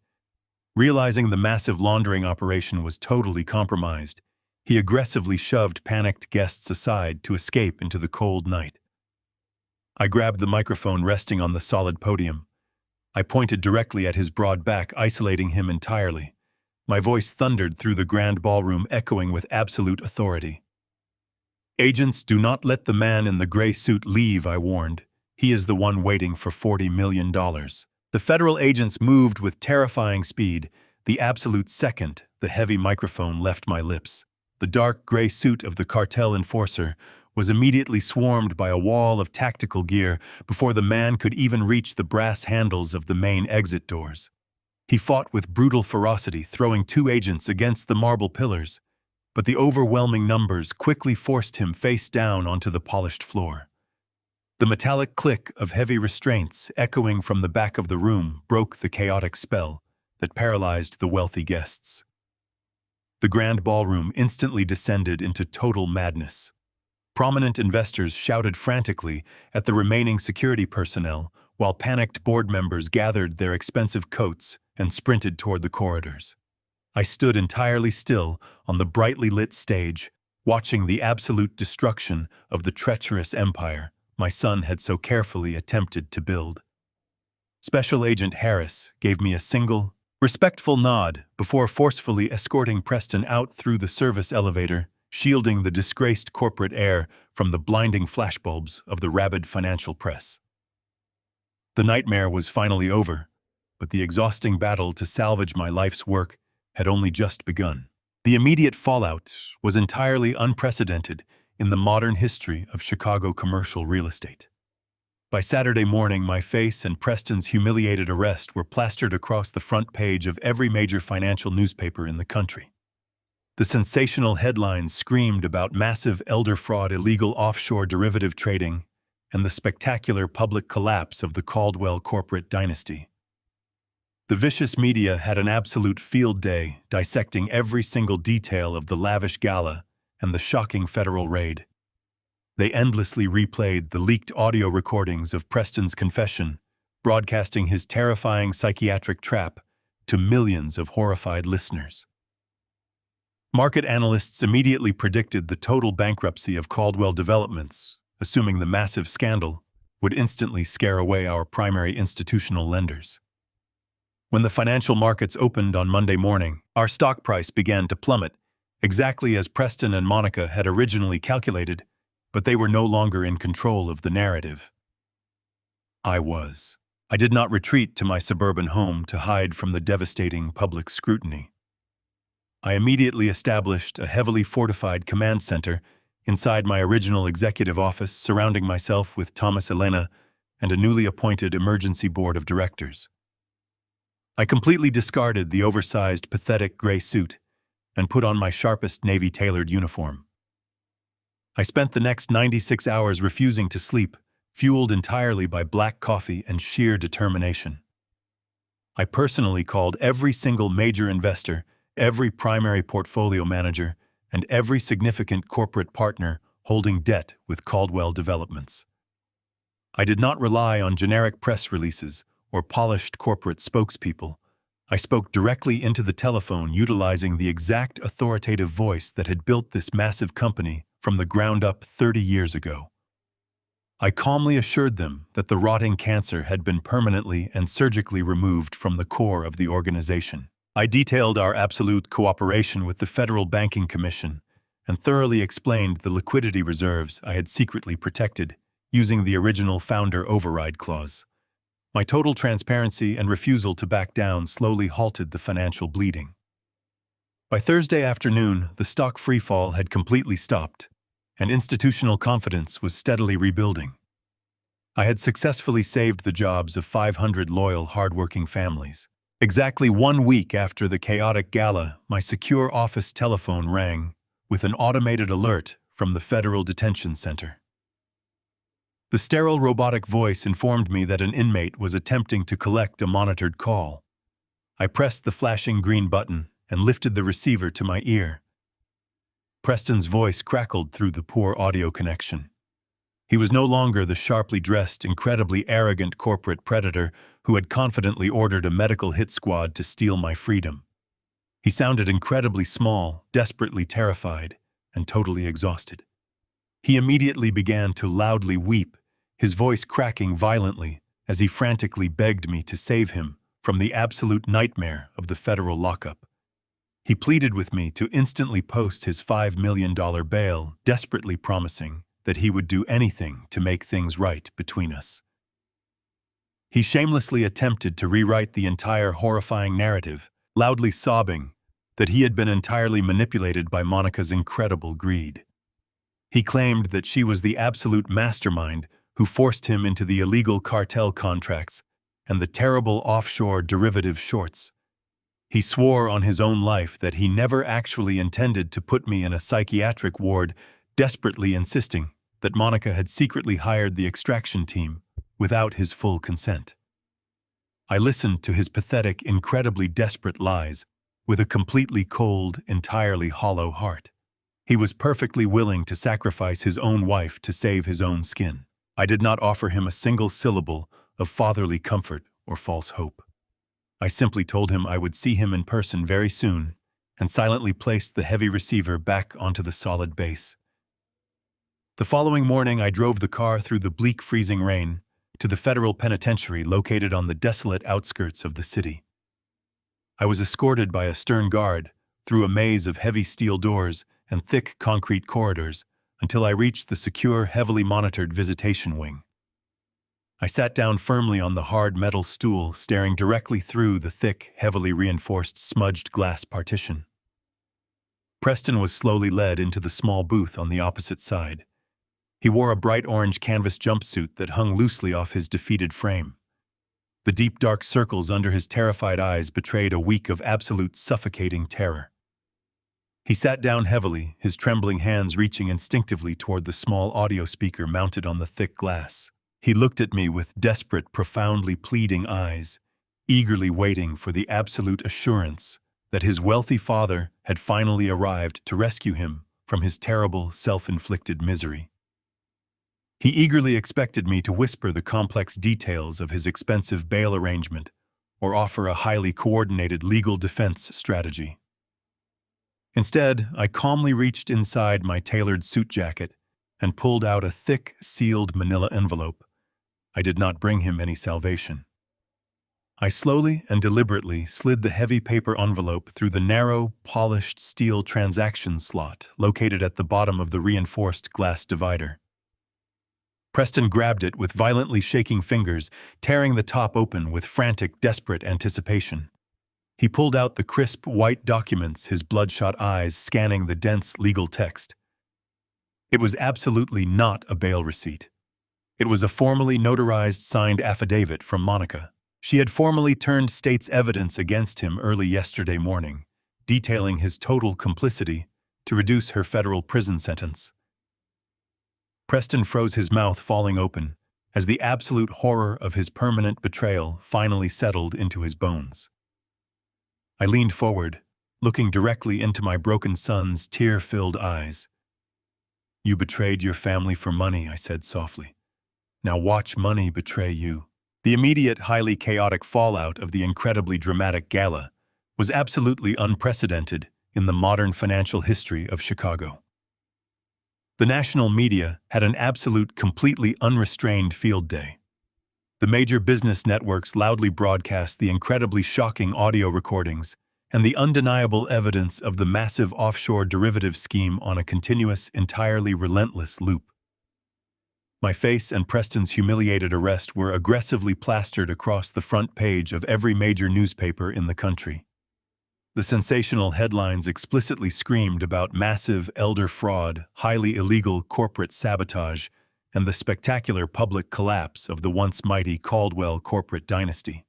A: Realizing the massive laundering operation was totally compromised, he aggressively shoved panicked guests aside to escape into the cold night. I grabbed the microphone resting on the solid podium. I pointed directly at his broad back, isolating him entirely. My voice thundered through the grand ballroom, echoing with absolute authority. "Agents, do not let the man in the gray suit leave," I warned. "He is the one waiting for $40 million. The federal agents moved with terrifying speed. The absolute second the heavy microphone left my lips, the dark gray suit of the cartel enforcer was immediately swarmed by a wall of tactical gear before the man could even reach the brass handles of the main exit doors. He fought with brutal ferocity, throwing two agents against the marble pillars, but the overwhelming numbers quickly forced him face down onto the polished floor. The metallic click of heavy restraints echoing from the back of the room broke the chaotic spell that paralyzed the wealthy guests. The grand ballroom instantly descended into total madness. Prominent investors shouted frantically at the remaining security personnel, while panicked board members gathered their expensive coats and sprinted toward the corridors. I stood entirely still on the brightly lit stage, watching the absolute destruction of the treacherous empire my son had so carefully attempted to build. Special Agent Harris gave me a single, respectful nod before forcefully escorting Preston out through the service elevator, shielding the disgraced corporate heir from the blinding flashbulbs of the rabid financial press. The nightmare was finally over, but the exhausting battle to salvage my life's work had only just begun. The immediate fallout was entirely unprecedented in the modern history of Chicago commercial real estate. By Saturday morning, my face and Preston's humiliated arrest were plastered across the front page of every major financial newspaper in the country. The sensational headlines screamed about massive elder fraud, illegal offshore derivative trading, and the spectacular public collapse of the Caldwell corporate dynasty. The vicious media had an absolute field day dissecting every single detail of the lavish gala and the shocking federal raid. They endlessly replayed the leaked audio recordings of Preston's confession, broadcasting his terrifying psychiatric trap to millions of horrified listeners. Market analysts immediately predicted the total bankruptcy of Caldwell Developments, assuming the massive scandal would instantly scare away our primary institutional lenders. When the financial markets opened on Monday morning, our stock price began to plummet, exactly as Preston and Monica had originally calculated, but they were no longer in control of the narrative. I was. I did not retreat to my suburban home to hide from the devastating public scrutiny. I immediately established a heavily fortified command center inside my original executive office, surrounding myself with Thomas Elena and a newly appointed emergency board of directors. I completely discarded the oversized, pathetic gray suit and put on my sharpest navy-tailored uniform. I spent the next 96 hours refusing to sleep, fueled entirely by black coffee and sheer determination. I personally called every single major investor, every primary portfolio manager, and every significant corporate partner holding debt with Caldwell Developments. I did not rely on generic press releases or polished corporate spokespeople. I spoke directly into the telephone, utilizing the exact authoritative voice that had built this massive company from the ground up 30 years ago. I calmly assured them that the rotting cancer had been permanently and surgically removed from the core of the organization. I detailed our absolute cooperation with the Federal Banking Commission and thoroughly explained the liquidity reserves I had secretly protected using the original founder override clause. My total transparency and refusal to back down slowly halted the financial bleeding. By Thursday afternoon, the stock freefall had completely stopped, and institutional confidence was steadily rebuilding. I had successfully saved the jobs of 500 loyal, hardworking families. Exactly 1 week after the chaotic gala, my secure office telephone rang with an automated alert from the Federal Detention Center. The sterile robotic voice informed me that an inmate was attempting to collect a monitored call. I pressed the flashing green button and lifted the receiver to my ear. Preston's voice crackled through the poor audio connection. He was no longer the sharply dressed, incredibly arrogant corporate predator who had confidently ordered a medical hit squad to steal my freedom. He sounded incredibly small, desperately terrified, and totally exhausted. He immediately began to loudly weep, his voice cracking violently as he frantically begged me to save him from the absolute nightmare of the federal lockup. He pleaded with me to instantly post his $5 million bail, desperately promising that he would do anything to make things right between us. He shamelessly attempted to rewrite the entire horrifying narrative, loudly sobbing that he had been entirely manipulated by Monica's incredible greed. He claimed that she was the absolute mastermind who forced him into the illegal cartel contracts and the terrible offshore derivative shorts. He swore on his own life that he never actually intended to put me in a psychiatric ward, desperately insisting that Monica had secretly hired the extraction team without his full consent. I listened to his pathetic, incredibly desperate lies with a completely cold, entirely hollow heart. He was perfectly willing to sacrifice his own wife to save his own skin. I did not offer him a single syllable of fatherly comfort or false hope. I simply told him I would see him in person very soon and silently placed the heavy receiver back onto the solid base. The following morning, I drove the car through the bleak, freezing rain to the federal penitentiary located on the desolate outskirts of the city. I was escorted by a stern guard through a maze of heavy steel doors and thick concrete corridors until I reached the secure, heavily monitored visitation wing. I sat down firmly on the hard metal stool, staring directly through the thick, heavily reinforced smudged glass partition. Preston was slowly led into the small booth on the opposite side. He wore a bright orange canvas jumpsuit that hung loosely off his defeated frame. The deep dark circles under his terrified eyes betrayed a week of absolute suffocating terror. He sat down heavily, his trembling hands reaching instinctively toward the small audio speaker mounted on the thick glass. He looked at me with desperate, profoundly pleading eyes, eagerly waiting for the absolute assurance that his wealthy father had finally arrived to rescue him from his terrible, self-inflicted misery. He eagerly expected me to whisper the complex details of his expensive bail arrangement or offer a highly coordinated legal defense strategy. Instead, I calmly reached inside my tailored suit jacket and pulled out a thick, sealed manila envelope. I did not bring him any salvation. I slowly and deliberately slid the heavy paper envelope through the narrow, polished steel transaction slot located at the bottom of the reinforced glass divider. Preston grabbed it with violently shaking fingers, tearing the top open with frantic, desperate anticipation. He pulled out the crisp, white documents, his bloodshot eyes scanning the dense legal text. It was absolutely not a bail receipt. It was a formally notarized signed affidavit from Monica. She had formally turned state's evidence against him early yesterday morning, detailing his total complicity to reduce her federal prison sentence. Preston froze, his mouth falling open, as the absolute horror of his permanent betrayal finally settled into his bones. I leaned forward, looking directly into my broken son's tear-filled eyes. "You betrayed your family for money," I said softly. "Now watch money betray you." The immediate, highly chaotic fallout of the incredibly dramatic gala was absolutely unprecedented in the modern financial history of Chicago. The national media had an absolute, completely unrestrained field day. The major business networks loudly broadcast the incredibly shocking audio recordings and the undeniable evidence of the massive offshore derivative scheme on a continuous, entirely relentless loop. My face and Preston's humiliated arrest were aggressively plastered across the front page of every major newspaper in the country. The sensational headlines explicitly screamed about massive elder fraud, highly illegal corporate sabotage, and the spectacular public collapse of the once mighty Caldwell corporate dynasty.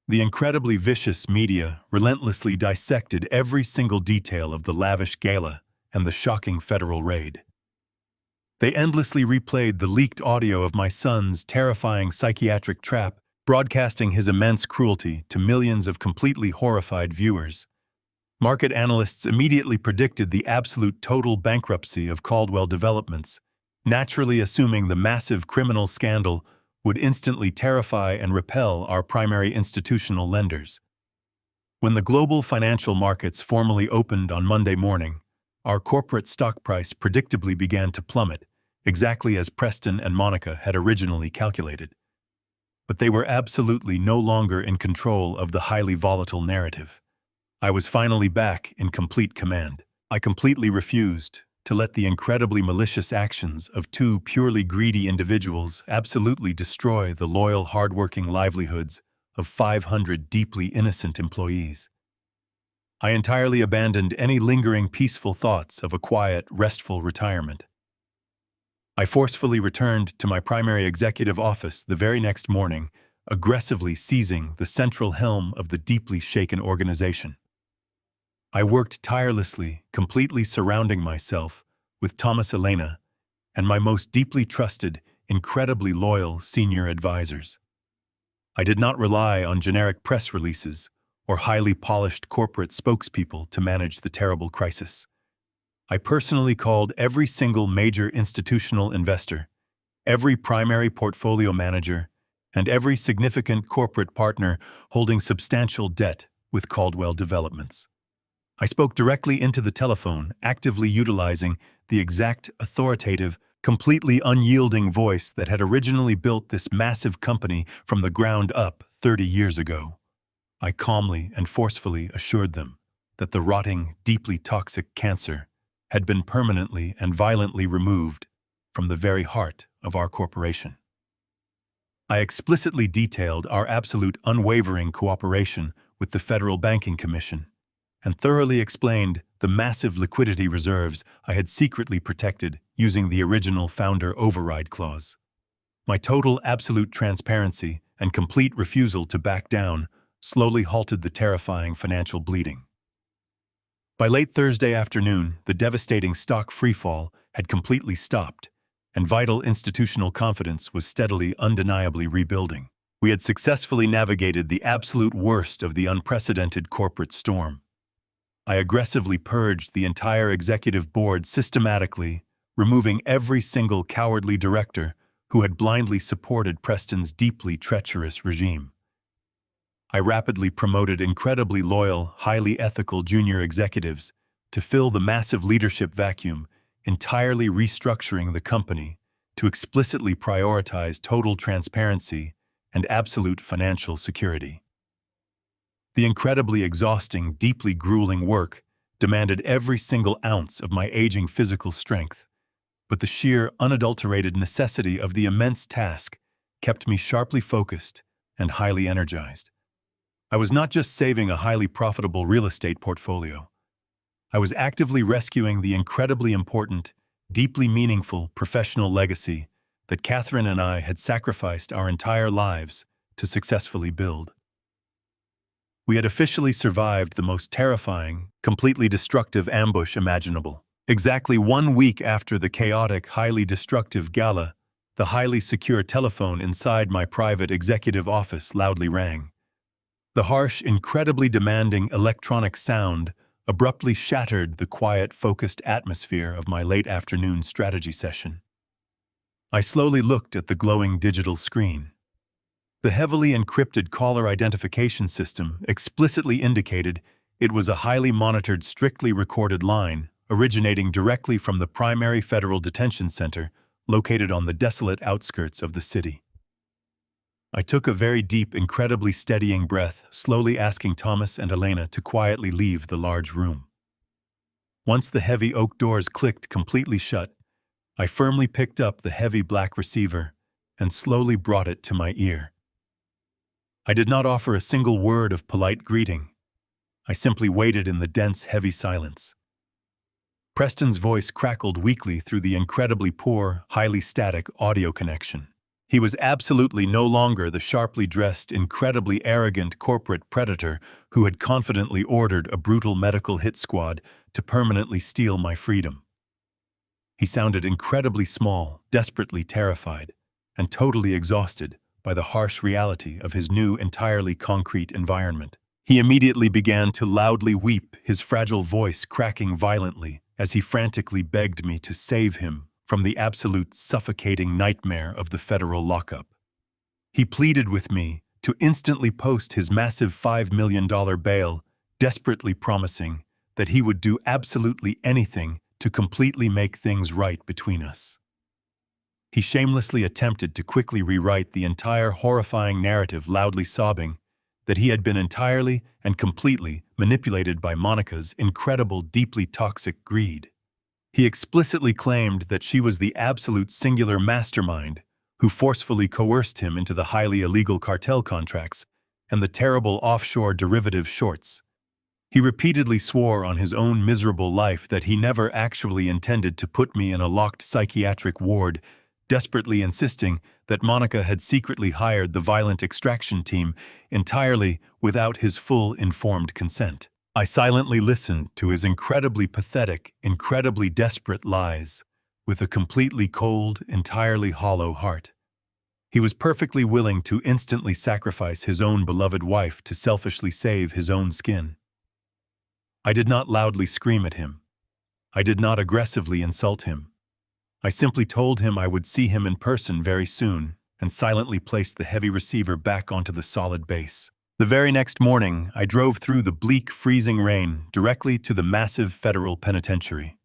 A: The incredibly vicious media relentlessly dissected every single detail of the lavish gala and the shocking federal raid. They endlessly replayed the leaked audio of my son's terrifying psychiatric trap, broadcasting his immense cruelty to millions of completely horrified viewers. Market analysts immediately predicted the absolute total bankruptcy of Caldwell Developments, naturally assuming the massive criminal scandal would instantly terrify and repel our primary institutional lenders. When the global financial markets formally opened on Monday morning, our corporate stock price predictably began to plummet, exactly as Preston and Monica had originally calculated. But they were absolutely no longer in control of the highly volatile narrative. I was finally back in complete command. I completely refused to let the incredibly malicious actions of two purely greedy individuals absolutely destroy the loyal, hardworking livelihoods of 500 deeply innocent employees. I entirely abandoned any lingering peaceful thoughts of a quiet, restful retirement. I forcefully returned to my primary executive office the very next morning, aggressively seizing the central helm of the deeply shaken organization. I worked tirelessly, completely surrounding myself with Thomas Elena and my most deeply trusted, incredibly loyal senior advisors. I did not rely on generic press releases or highly polished corporate spokespeople to manage the terrible crisis. I personally called every single major institutional investor, every primary portfolio manager, and every significant corporate partner holding substantial debt with Caldwell Developments. I spoke directly into the telephone, actively utilizing the exact, authoritative, completely unyielding voice that had originally built this massive company from the ground up 30 years ago. I calmly and forcefully assured them that the rotting, deeply toxic cancer had been permanently and violently removed from the very heart of our corporation. I explicitly detailed our absolute unwavering cooperation with the Federal Banking Commission and thoroughly explained the massive liquidity reserves I had secretly protected using the original founder override clause. My total absolute transparency and complete refusal to back down slowly halted the terrifying financial bleeding. By late Thursday afternoon, the devastating stock freefall had completely stopped, and vital institutional confidence was steadily, undeniably rebuilding. We had successfully navigated the absolute worst of the unprecedented corporate storm. I aggressively purged the entire executive board systematically, removing every single cowardly director who had blindly supported Preston's deeply treacherous regime. I rapidly promoted incredibly loyal, highly ethical junior executives to fill the massive leadership vacuum, entirely restructuring the company to explicitly prioritize total transparency and absolute financial security. The incredibly exhausting, deeply grueling work demanded every single ounce of my aging physical strength, but the sheer, unadulterated necessity of the immense task kept me sharply focused and highly energized. I was not just saving a highly profitable real estate portfolio. I was actively rescuing the incredibly important, deeply meaningful professional legacy that Catherine and I had sacrificed our entire lives to successfully build. We had officially survived the most terrifying, completely destructive ambush imaginable. Exactly 1 week after the chaotic, highly destructive gala, the highly secure telephone inside my private executive office loudly rang. The harsh, incredibly demanding electronic sound abruptly shattered the quiet, focused atmosphere of my late afternoon strategy session. I slowly looked at the glowing digital screen. The heavily encrypted caller identification system explicitly indicated it was a highly monitored, strictly recorded line originating directly from the primary federal detention center located on the desolate outskirts of the city. I took a very deep, incredibly steadying breath, slowly asking Thomas and Elena to quietly leave the large room. Once the heavy oak doors clicked completely shut, I firmly picked up the heavy black receiver and slowly brought it to my ear. I did not offer a single word of polite greeting. I simply waited in the dense, heavy silence. Preston's voice crackled weakly through the incredibly poor, highly static audio connection. He was absolutely no longer the sharply dressed, incredibly arrogant corporate predator who had confidently ordered a brutal medical hit squad to permanently steal my freedom. He sounded incredibly small, desperately terrified, and totally exhausted by the harsh reality of his new, entirely concrete environment. He immediately began to loudly weep, his fragile voice cracking violently as he frantically begged me to save him from the absolute suffocating nightmare of the federal lockup. He pleaded with me to instantly post his massive $5 million bail, desperately promising that he would do absolutely anything to completely make things right between us. He shamelessly attempted to quickly rewrite the entire horrifying narrative, loudly sobbing that he had been entirely and completely manipulated by Monica's incredible, deeply toxic greed. He explicitly claimed that she was the absolute singular mastermind who forcefully coerced him into the highly illegal cartel contracts and the terrible offshore derivative shorts. He repeatedly swore on his own miserable life that he never actually intended to put me in a locked psychiatric ward, desperately insisting that Monica had secretly hired the violent extraction team entirely without his full informed consent. I silently listened to his incredibly pathetic, incredibly desperate lies with a completely cold, entirely hollow heart. He was perfectly willing to instantly sacrifice his own beloved wife to selfishly save his own skin. I did not loudly scream at him. I did not aggressively insult him. I simply told him I would see him in person very soon and silently placed the heavy receiver back onto the solid base. The very next morning, I drove through the bleak, freezing rain directly to the massive federal penitentiary.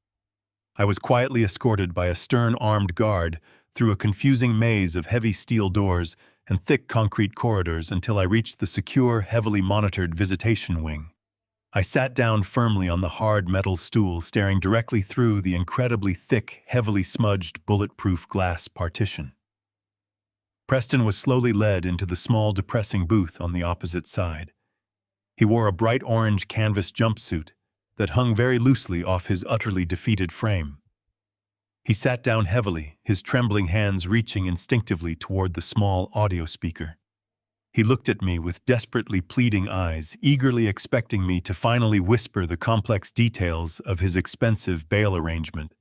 A: I was quietly escorted by a stern armed guard through a confusing maze of heavy steel doors and thick concrete corridors until I reached the secure, heavily monitored visitation wing. I sat down firmly on the hard metal stool, staring directly through the incredibly thick, heavily smudged, bulletproof glass partition. Preston was slowly led into the small, depressing booth on the opposite side. He wore a bright orange canvas jumpsuit that hung very loosely off his utterly defeated frame. He sat down heavily, his trembling hands reaching instinctively toward the small audio speaker. He looked at me with desperately pleading eyes, eagerly expecting me to finally whisper the complex details of his expensive bail arrangement.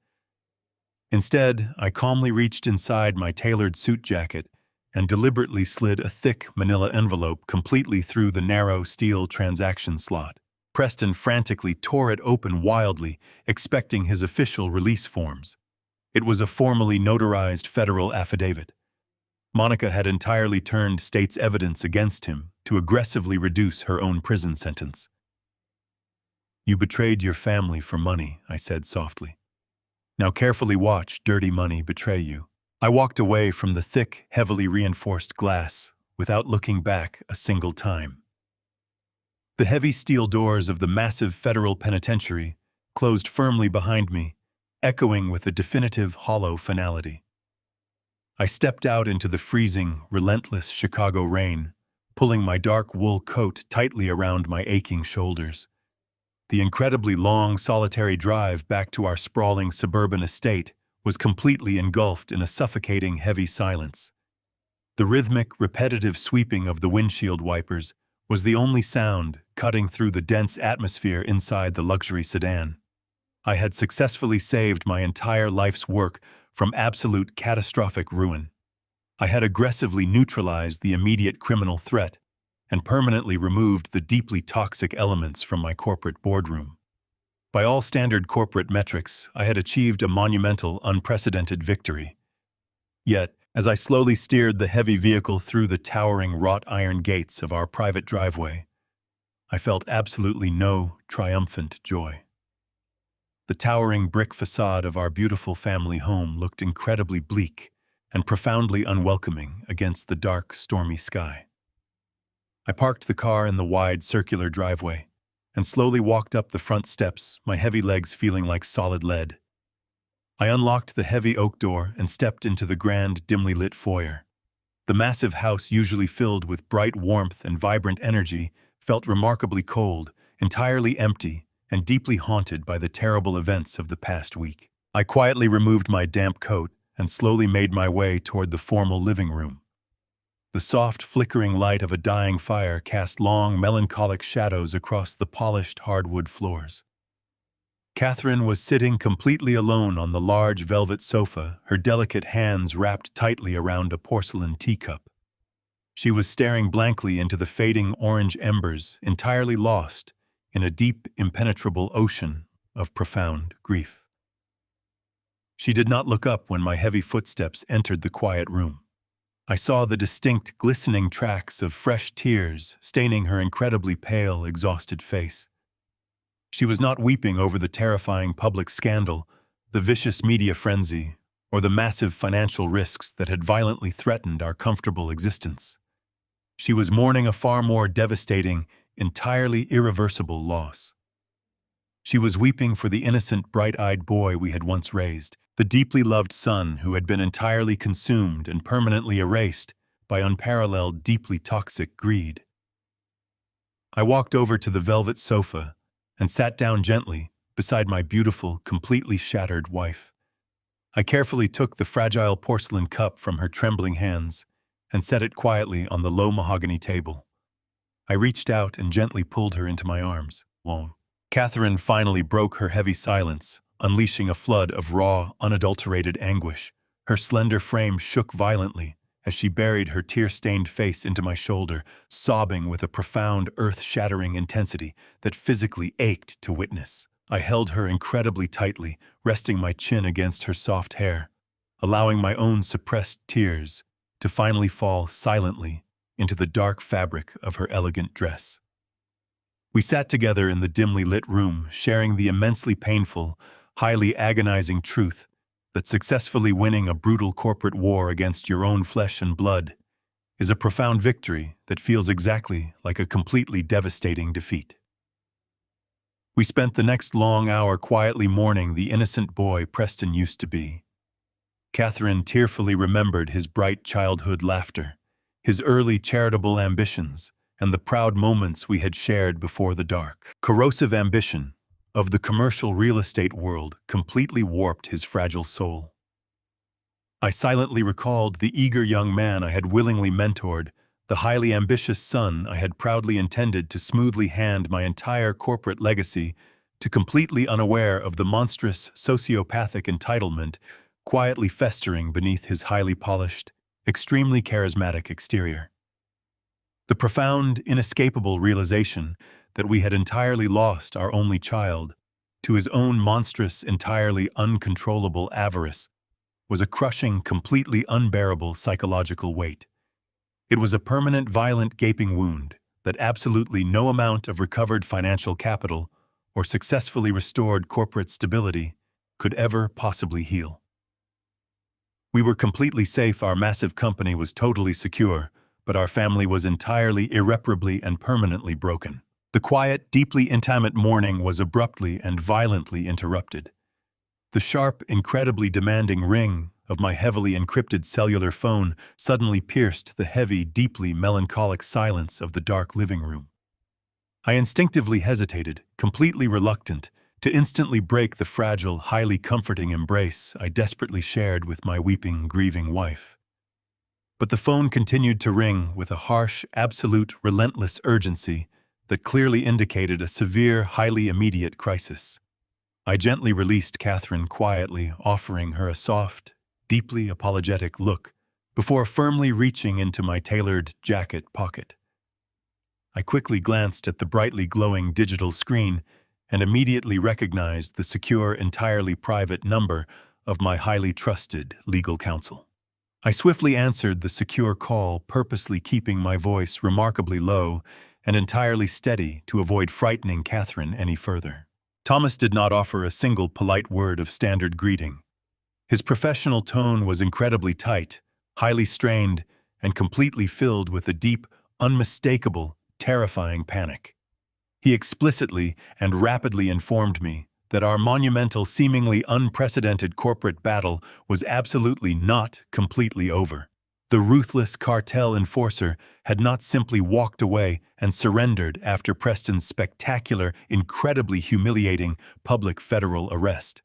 A: Instead, I calmly reached inside my tailored suit jacket and deliberately slid a thick manila envelope completely through the narrow steel transaction slot. Preston frantically tore it open wildly, expecting his official release forms. It was a formally notarized federal affidavit. Monica had entirely turned state's evidence against him to aggressively reduce her own prison sentence. "You betrayed your family for money," I said softly. "Now carefully watch dirty money betray you." I walked away from the thick, heavily reinforced glass without looking back a single time. The heavy steel doors of the massive federal penitentiary closed firmly behind me, echoing with a definitive hollow finality. I stepped out into the freezing, relentless Chicago rain, pulling my dark wool coat tightly around my aching shoulders. The incredibly long, solitary drive back to our sprawling suburban estate was completely engulfed in a suffocating, heavy silence. The rhythmic, repetitive sweeping of the windshield wipers was the only sound cutting through the dense atmosphere inside the luxury sedan. I had successfully saved my entire life's work from absolute catastrophic ruin. I had aggressively neutralized the immediate criminal threat and permanently removed the deeply toxic elements from my corporate boardroom. By all standard corporate metrics, I had achieved a monumental, unprecedented victory. Yet, as I slowly steered the heavy vehicle through the towering wrought iron gates of our private driveway, I felt absolutely no triumphant joy. The towering brick facade of our beautiful family home looked incredibly bleak and profoundly unwelcoming against the dark, stormy sky. I parked the car in the wide, circular driveway and slowly walked up the front steps, my heavy legs feeling like solid lead. I unlocked the heavy oak door and stepped into the grand, dimly lit foyer. The massive house, usually filled with bright warmth and vibrant energy, felt remarkably cold, entirely empty, and deeply haunted by the terrible events of the past week. I quietly removed my damp coat and slowly made my way toward the formal living room. The soft, flickering light of a dying fire cast long, melancholic shadows across the polished hardwood floors. Catherine was sitting completely alone on the large velvet sofa, her delicate hands wrapped tightly around a porcelain teacup. She was staring blankly into the fading orange embers, entirely lost in a deep, impenetrable ocean of profound grief. She did not look up when my heavy footsteps entered the quiet room. I saw the distinct, glistening tracks of fresh tears staining her incredibly pale, exhausted face. She was not weeping over the terrifying public scandal, the vicious media frenzy, or the massive financial risks that had violently threatened our comfortable existence. She was mourning a far more devastating, entirely irreversible loss. She was weeping for the innocent, bright-eyed boy we had once raised, the deeply loved son who had been entirely consumed and permanently erased by unparalleled, deeply toxic greed. I walked over to the velvet sofa and sat down gently beside my beautiful, completely shattered wife. I carefully took the fragile porcelain cup from her trembling hands and set it quietly on the low mahogany table. I reached out and gently pulled her into my arms. Whoa. Catherine finally broke her heavy silence, unleashing a flood of raw, unadulterated anguish. Her slender frame shook violently as she buried her tear-stained face into my shoulder, sobbing with a profound, earth-shattering intensity that physically ached to witness. I held her incredibly tightly, resting my chin against her soft hair, allowing my own suppressed tears to finally fall silently into the dark fabric of her elegant dress. We sat together in the dimly lit room, sharing the immensely painful, highly agonizing truth that successfully winning a brutal corporate war against your own flesh and blood is a profound victory that feels exactly like a completely devastating defeat. We spent the next long hour quietly mourning the innocent boy Preston used to be. Catherine tearfully remembered his bright childhood laughter, his early charitable ambitions, and the proud moments we had shared before the dark. Corrosive ambition of the commercial real estate world completely warped his fragile soul. I silently recalled the eager young man I had willingly mentored, the highly ambitious son I had proudly intended to smoothly hand my entire corporate legacy to, completely unaware of the monstrous sociopathic entitlement quietly festering beneath his highly polished, extremely charismatic exterior. The profound, inescapable realization that we had entirely lost our only child to his own monstrous, entirely uncontrollable avarice was a crushing, completely unbearable psychological weight. It was a permanent, violent, gaping wound that absolutely no amount of recovered financial capital or successfully restored corporate stability could ever possibly heal. We were completely safe, our massive company was totally secure, but our family was entirely, irreparably, and permanently broken. The quiet, deeply intimate morning was abruptly and violently interrupted. The sharp, incredibly demanding ring of my heavily encrypted cellular phone suddenly pierced the heavy, deeply melancholic silence of the dark living room. I instinctively hesitated, completely reluctant, to instantly break the fragile, highly comforting embrace I desperately shared with my weeping, grieving wife. But the phone continued to ring with a harsh, absolute, relentless urgency that clearly indicated a severe, highly immediate crisis. I gently released Catherine, quietly offering her a soft, deeply apologetic look before firmly reaching into my tailored jacket pocket. I quickly glanced at the brightly glowing digital screen and immediately recognized the secure, entirely private number of my highly trusted legal counsel. I swiftly answered the secure call, purposely keeping my voice remarkably low and entirely steady to avoid frightening Catherine any further. Thomas did not offer a single polite word of standard greeting. His professional tone was incredibly tight, highly strained, and completely filled with a deep, unmistakable, terrifying panic. He explicitly and rapidly informed me that our monumental, seemingly unprecedented corporate battle was absolutely not completely over. The ruthless cartel enforcer had not simply walked away and surrendered after Preston's spectacular, incredibly humiliating public federal arrest.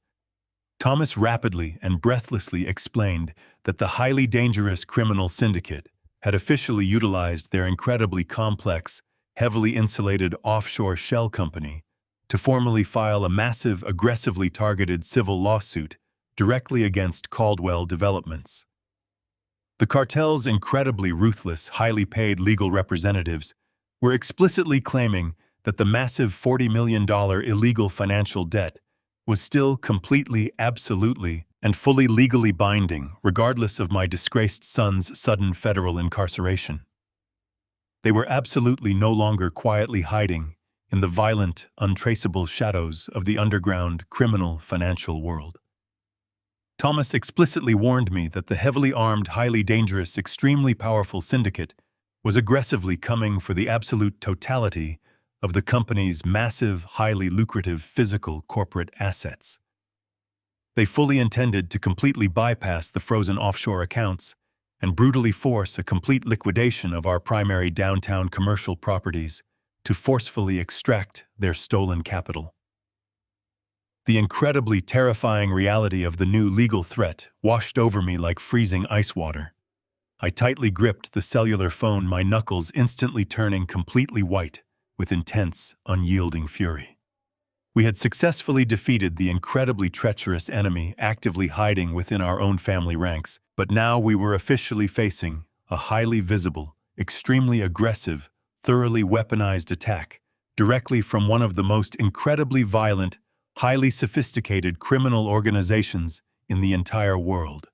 A: Thomas rapidly and breathlessly explained that the highly dangerous criminal syndicate had officially utilized their incredibly complex, heavily insulated offshore shell company to formally file a massive, aggressively targeted civil lawsuit directly against Caldwell Developments. The cartel's incredibly ruthless, highly paid legal representatives were explicitly claiming that the massive $40 million illegal financial debt was still completely, absolutely, and fully legally binding, regardless of my disgraced son's sudden federal incarceration. They were absolutely no longer quietly hiding in the violent, untraceable shadows of the underground criminal financial world. Thomas explicitly warned me that the heavily armed, highly dangerous, extremely powerful syndicate was aggressively coming for the absolute totality of the company's massive, highly lucrative physical corporate assets. They fully intended to completely bypass the frozen offshore accounts and brutally force a complete liquidation of our primary downtown commercial properties to forcefully extract their stolen capital. The incredibly terrifying reality of the new legal threat washed over me like freezing ice water. I tightly gripped the cellular phone, my knuckles instantly turning completely white with intense, unyielding fury. We had successfully defeated the incredibly treacherous enemy actively hiding within our own family ranks, but now we were officially facing a highly visible, extremely aggressive, thoroughly weaponized attack directly from one of the most incredibly violent, highly sophisticated criminal organizations in the entire world.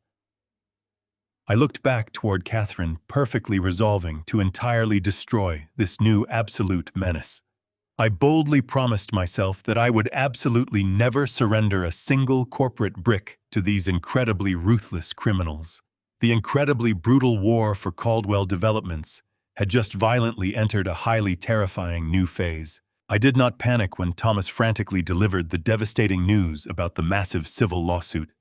A: I looked back toward Catherine, perfectly resolving to entirely destroy this new absolute menace. I boldly promised myself that I would absolutely never surrender a single corporate brick to these incredibly ruthless criminals. The incredibly brutal war for Caldwell Developments had just violently entered a highly terrifying new phase. I did not panic when Thomas frantically delivered the devastating news about the massive civil lawsuit.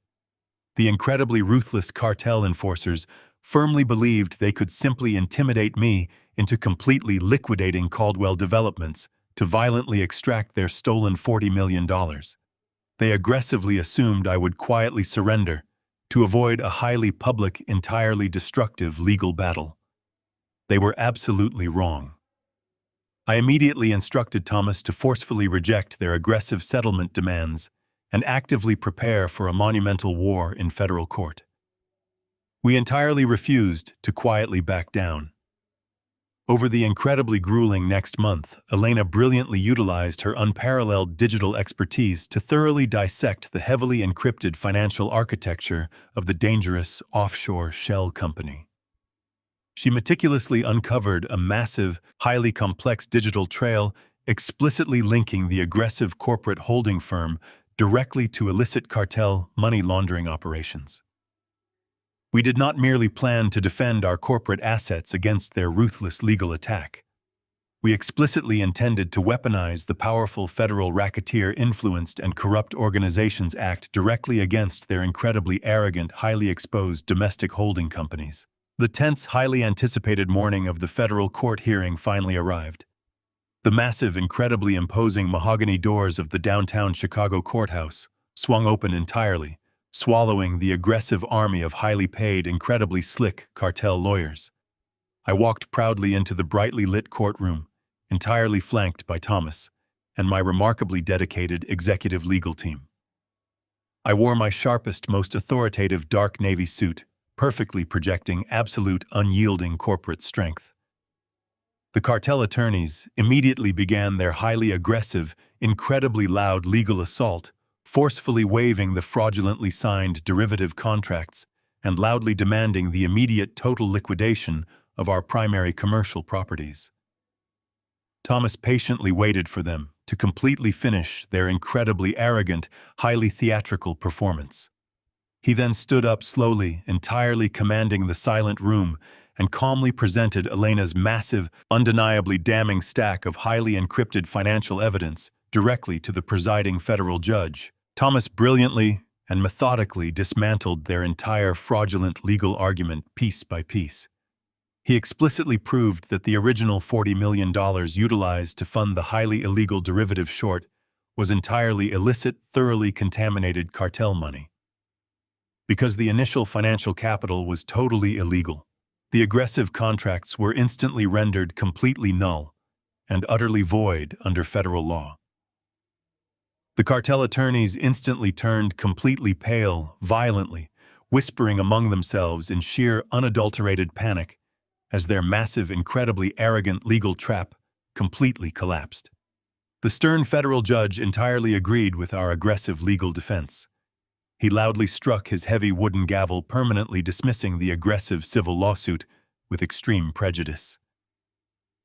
A: The incredibly ruthless cartel enforcers firmly believed they could simply intimidate me into completely liquidating Caldwell Developments to violently extract their stolen $40 million. They aggressively assumed I would quietly surrender to avoid a highly public, entirely destructive legal battle. They were absolutely wrong. I immediately instructed Thomas to forcefully reject their aggressive settlement demands and actively prepare for a monumental war in federal court. We entirely refused to quietly back down. Over the incredibly grueling next month, Elena brilliantly utilized her unparalleled digital expertise to thoroughly dissect the heavily encrypted financial architecture of the dangerous offshore shell company. She meticulously uncovered a massive, highly complex digital trail explicitly linking the aggressive corporate holding firm directly to illicit cartel money laundering operations. We did not merely plan to defend our corporate assets against their ruthless legal attack. We explicitly intended to weaponize the powerful federal racketeer-influenced and corrupt organizations act directly against their incredibly arrogant, highly exposed domestic holding companies. The tense, highly anticipated morning of the federal court hearing finally arrived. The massive, incredibly imposing mahogany doors of the downtown Chicago courthouse swung open entirely, swallowing the aggressive army of highly paid, incredibly slick cartel lawyers. I walked proudly into the brightly lit courtroom, entirely flanked by Thomas and my remarkably dedicated executive legal team. I wore my sharpest, most authoritative dark navy suit, perfectly projecting absolute, unyielding corporate strength. The cartel attorneys immediately began their highly aggressive, incredibly loud legal assault, forcefully waiving the fraudulently signed derivative contracts and loudly demanding the immediate total liquidation of our primary commercial properties. Thomas patiently waited for them to completely finish their incredibly arrogant, highly theatrical performance. He then stood up slowly, entirely commanding the silent room, and calmly presented Elena's massive, undeniably damning stack of highly encrypted financial evidence directly to the presiding federal judge. Thomas brilliantly and methodically dismantled their entire fraudulent legal argument piece by piece. He explicitly proved that the original $40 million utilized to fund the highly illegal derivative short was entirely illicit, thoroughly contaminated cartel money. Because the initial financial capital was totally illegal, the aggressive contracts were instantly rendered completely null and utterly void under federal law. The cartel attorneys instantly turned completely pale, violently, whispering among themselves in sheer, unadulterated panic as their massive, incredibly arrogant legal trap completely collapsed. The stern federal judge entirely agreed with our aggressive legal defense. He loudly struck his heavy wooden gavel, permanently dismissing the aggressive civil lawsuit with extreme prejudice.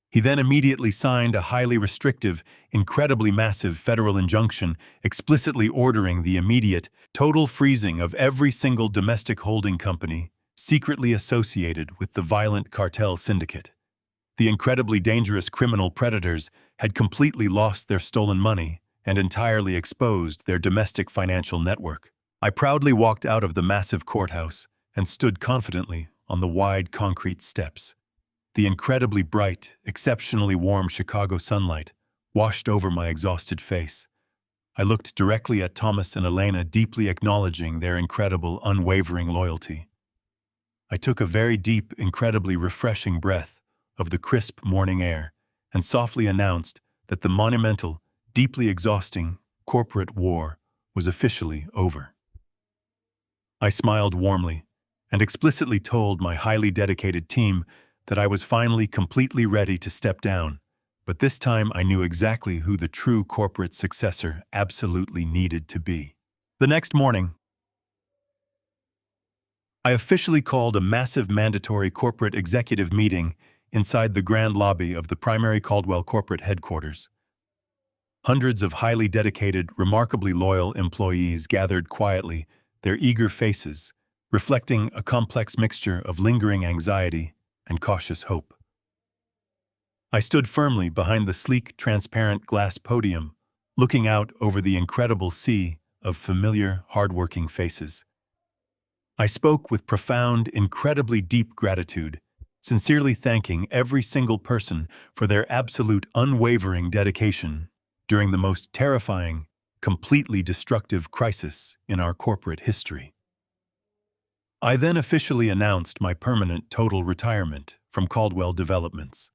A: He then immediately signed a highly restrictive, incredibly massive federal injunction explicitly ordering the immediate, total freezing of every single domestic holding company secretly associated with the violent cartel syndicate. The incredibly dangerous criminal predators had completely lost their stolen money and entirely exposed their domestic financial network. I proudly walked out of the massive courthouse and stood confidently on the wide concrete steps. The incredibly bright, exceptionally warm Chicago sunlight washed over my exhausted face. I looked directly at Thomas and Elena, deeply acknowledging their incredible, unwavering loyalty. I took a very deep, incredibly refreshing breath of the crisp morning air and softly announced that the monumental, deeply exhausting corporate war was officially over. I smiled warmly and explicitly told my highly dedicated team that I was finally completely ready to step down, but this time I knew exactly who the true corporate successor absolutely needed to be. The next morning, I officially called a massive mandatory corporate executive meeting inside the grand lobby of the primary Caldwell corporate headquarters. Hundreds of highly dedicated, remarkably loyal employees gathered quietly, their eager faces reflecting a complex mixture of lingering anxiety and cautious hope. I stood firmly behind the sleek, transparent glass podium, looking out over the incredible sea of familiar, hardworking faces. I spoke with profound, incredibly deep gratitude, sincerely thanking every single person for their absolute unwavering dedication during the most terrifying, completely destructive crisis in our corporate history. I then officially announced my permanent total retirement from Caldwell Developments.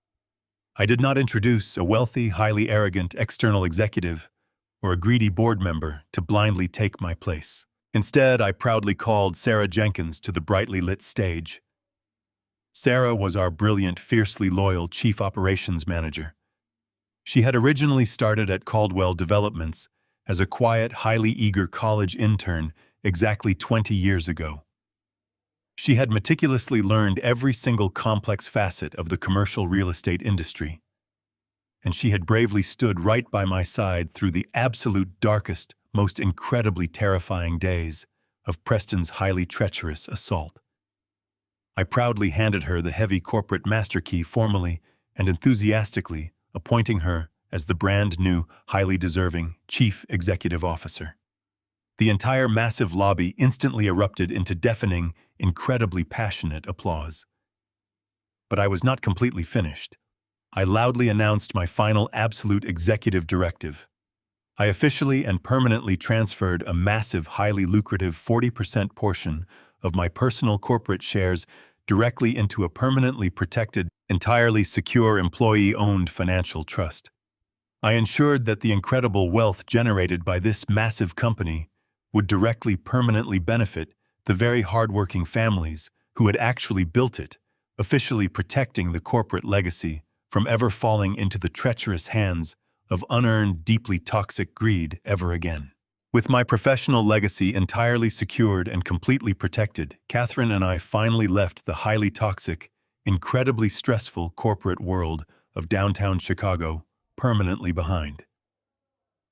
A: I did not introduce a wealthy, highly arrogant external executive or a greedy board member to blindly take my place. Instead, I proudly called Sarah Jenkins to the brightly lit stage. Sarah was our brilliant, fiercely loyal Chief Operations Manager. She had originally started at Caldwell Developments as a quiet, highly eager college intern exactly 20 years ago. She had meticulously learned every single complex facet of the commercial real estate industry, and she had bravely stood right by my side through the absolute darkest, most incredibly terrifying days of Preston's highly treacherous assault. I proudly handed her the heavy corporate master key formally and enthusiastically, appointing her as the brand new, highly deserving Chief Executive Officer. The entire massive lobby instantly erupted into deafening, incredibly passionate applause. But I was not completely finished. I loudly announced my final absolute executive directive. I officially and permanently transferred a massive, highly lucrative 40% portion of my personal corporate shares directly into a permanently protected, entirely secure employee-owned financial trust. I ensured that the incredible wealth generated by this massive company would directly permanently benefit the very hardworking families who had actually built it, officially protecting the corporate legacy from ever falling into the treacherous hands of unearned, deeply toxic greed ever again. With my professional legacy entirely secured and completely protected, Catherine and I finally left the highly toxic, incredibly stressful corporate world of downtown Chicago permanently behind.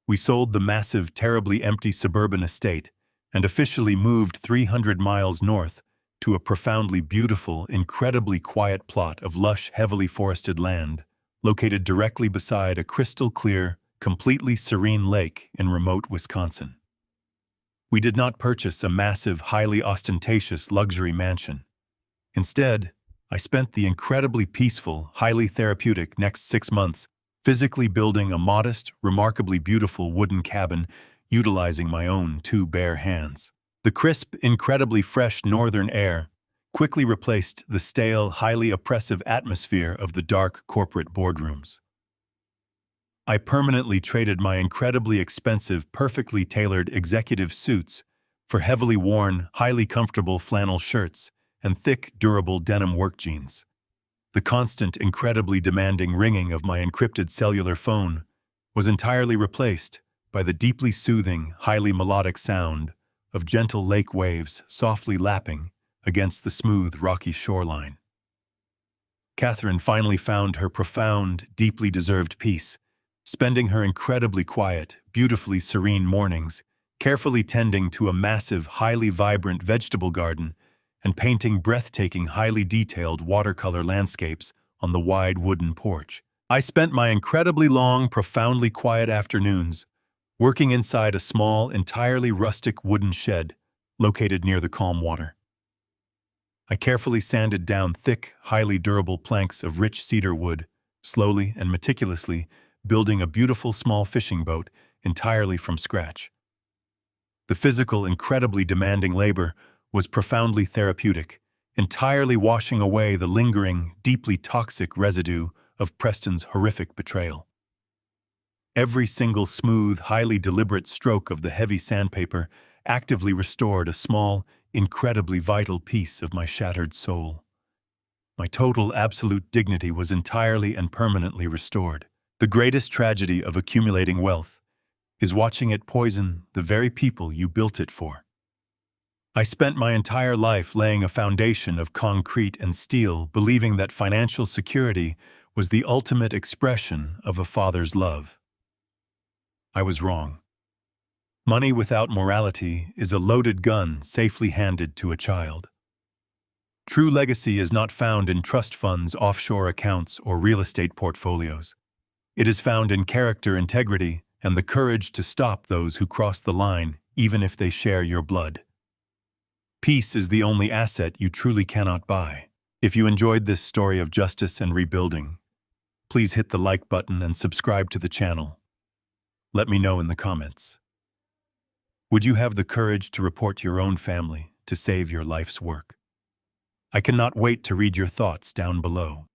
A: We sold the massive, terribly empty suburban estate and officially moved 300 miles north to a profoundly beautiful, incredibly quiet plot of lush, heavily forested land located directly beside a crystal-clear, completely serene lake in remote Wisconsin. We did not purchase a massive, highly ostentatious luxury mansion. Instead, I spent the incredibly peaceful, highly therapeutic next 6 months physically building a modest, remarkably beautiful wooden cabin utilizing my own 2 bare hands. The crisp, incredibly fresh northern air quickly replaced the stale, highly oppressive atmosphere of the dark corporate boardrooms. I permanently traded my incredibly expensive, perfectly tailored executive suits for heavily worn, highly comfortable flannel shirts and thick, durable denim work jeans. The constant, incredibly demanding ringing of my encrypted cellular phone was entirely replaced by the deeply soothing, highly melodic sound of gentle lake waves softly lapping against the smooth, rocky shoreline. Catherine finally found her profound, deeply deserved peace, spending her incredibly quiet, beautifully serene mornings carefully tending to a massive, highly vibrant vegetable garden and painting breathtaking, highly detailed watercolor landscapes on the wide wooden porch. I spent my incredibly long, profoundly quiet afternoons working inside a small, entirely rustic wooden shed located near the calm water. I carefully sanded down thick, highly durable planks of rich cedar wood, slowly and meticulously building a beautiful small fishing boat entirely from scratch. The physical, incredibly demanding labor was profoundly therapeutic, entirely washing away the lingering, deeply toxic residue of Preston's horrific betrayal. Every single smooth, highly deliberate stroke of the heavy sandpaper actively restored a small, incredibly vital piece of my shattered soul. My total absolute dignity was entirely and permanently restored. The greatest tragedy of accumulating wealth is watching it poison the very people you built it for. I spent my entire life laying a foundation of concrete and steel, believing that financial security was the ultimate expression of a father's love. I was wrong. Money without morality is a loaded gun safely handed to a child. True legacy is not found in trust funds, offshore accounts, or real estate portfolios. It is found in character integrity and the courage to stop those who cross the line, even if they share your blood. Peace is the only asset you truly cannot buy. If you enjoyed this story of justice and rebuilding, please hit the like button and subscribe to the channel. Let me know in the comments. Would you have the courage to report your own family to save your life's work? I cannot wait to read your thoughts down below.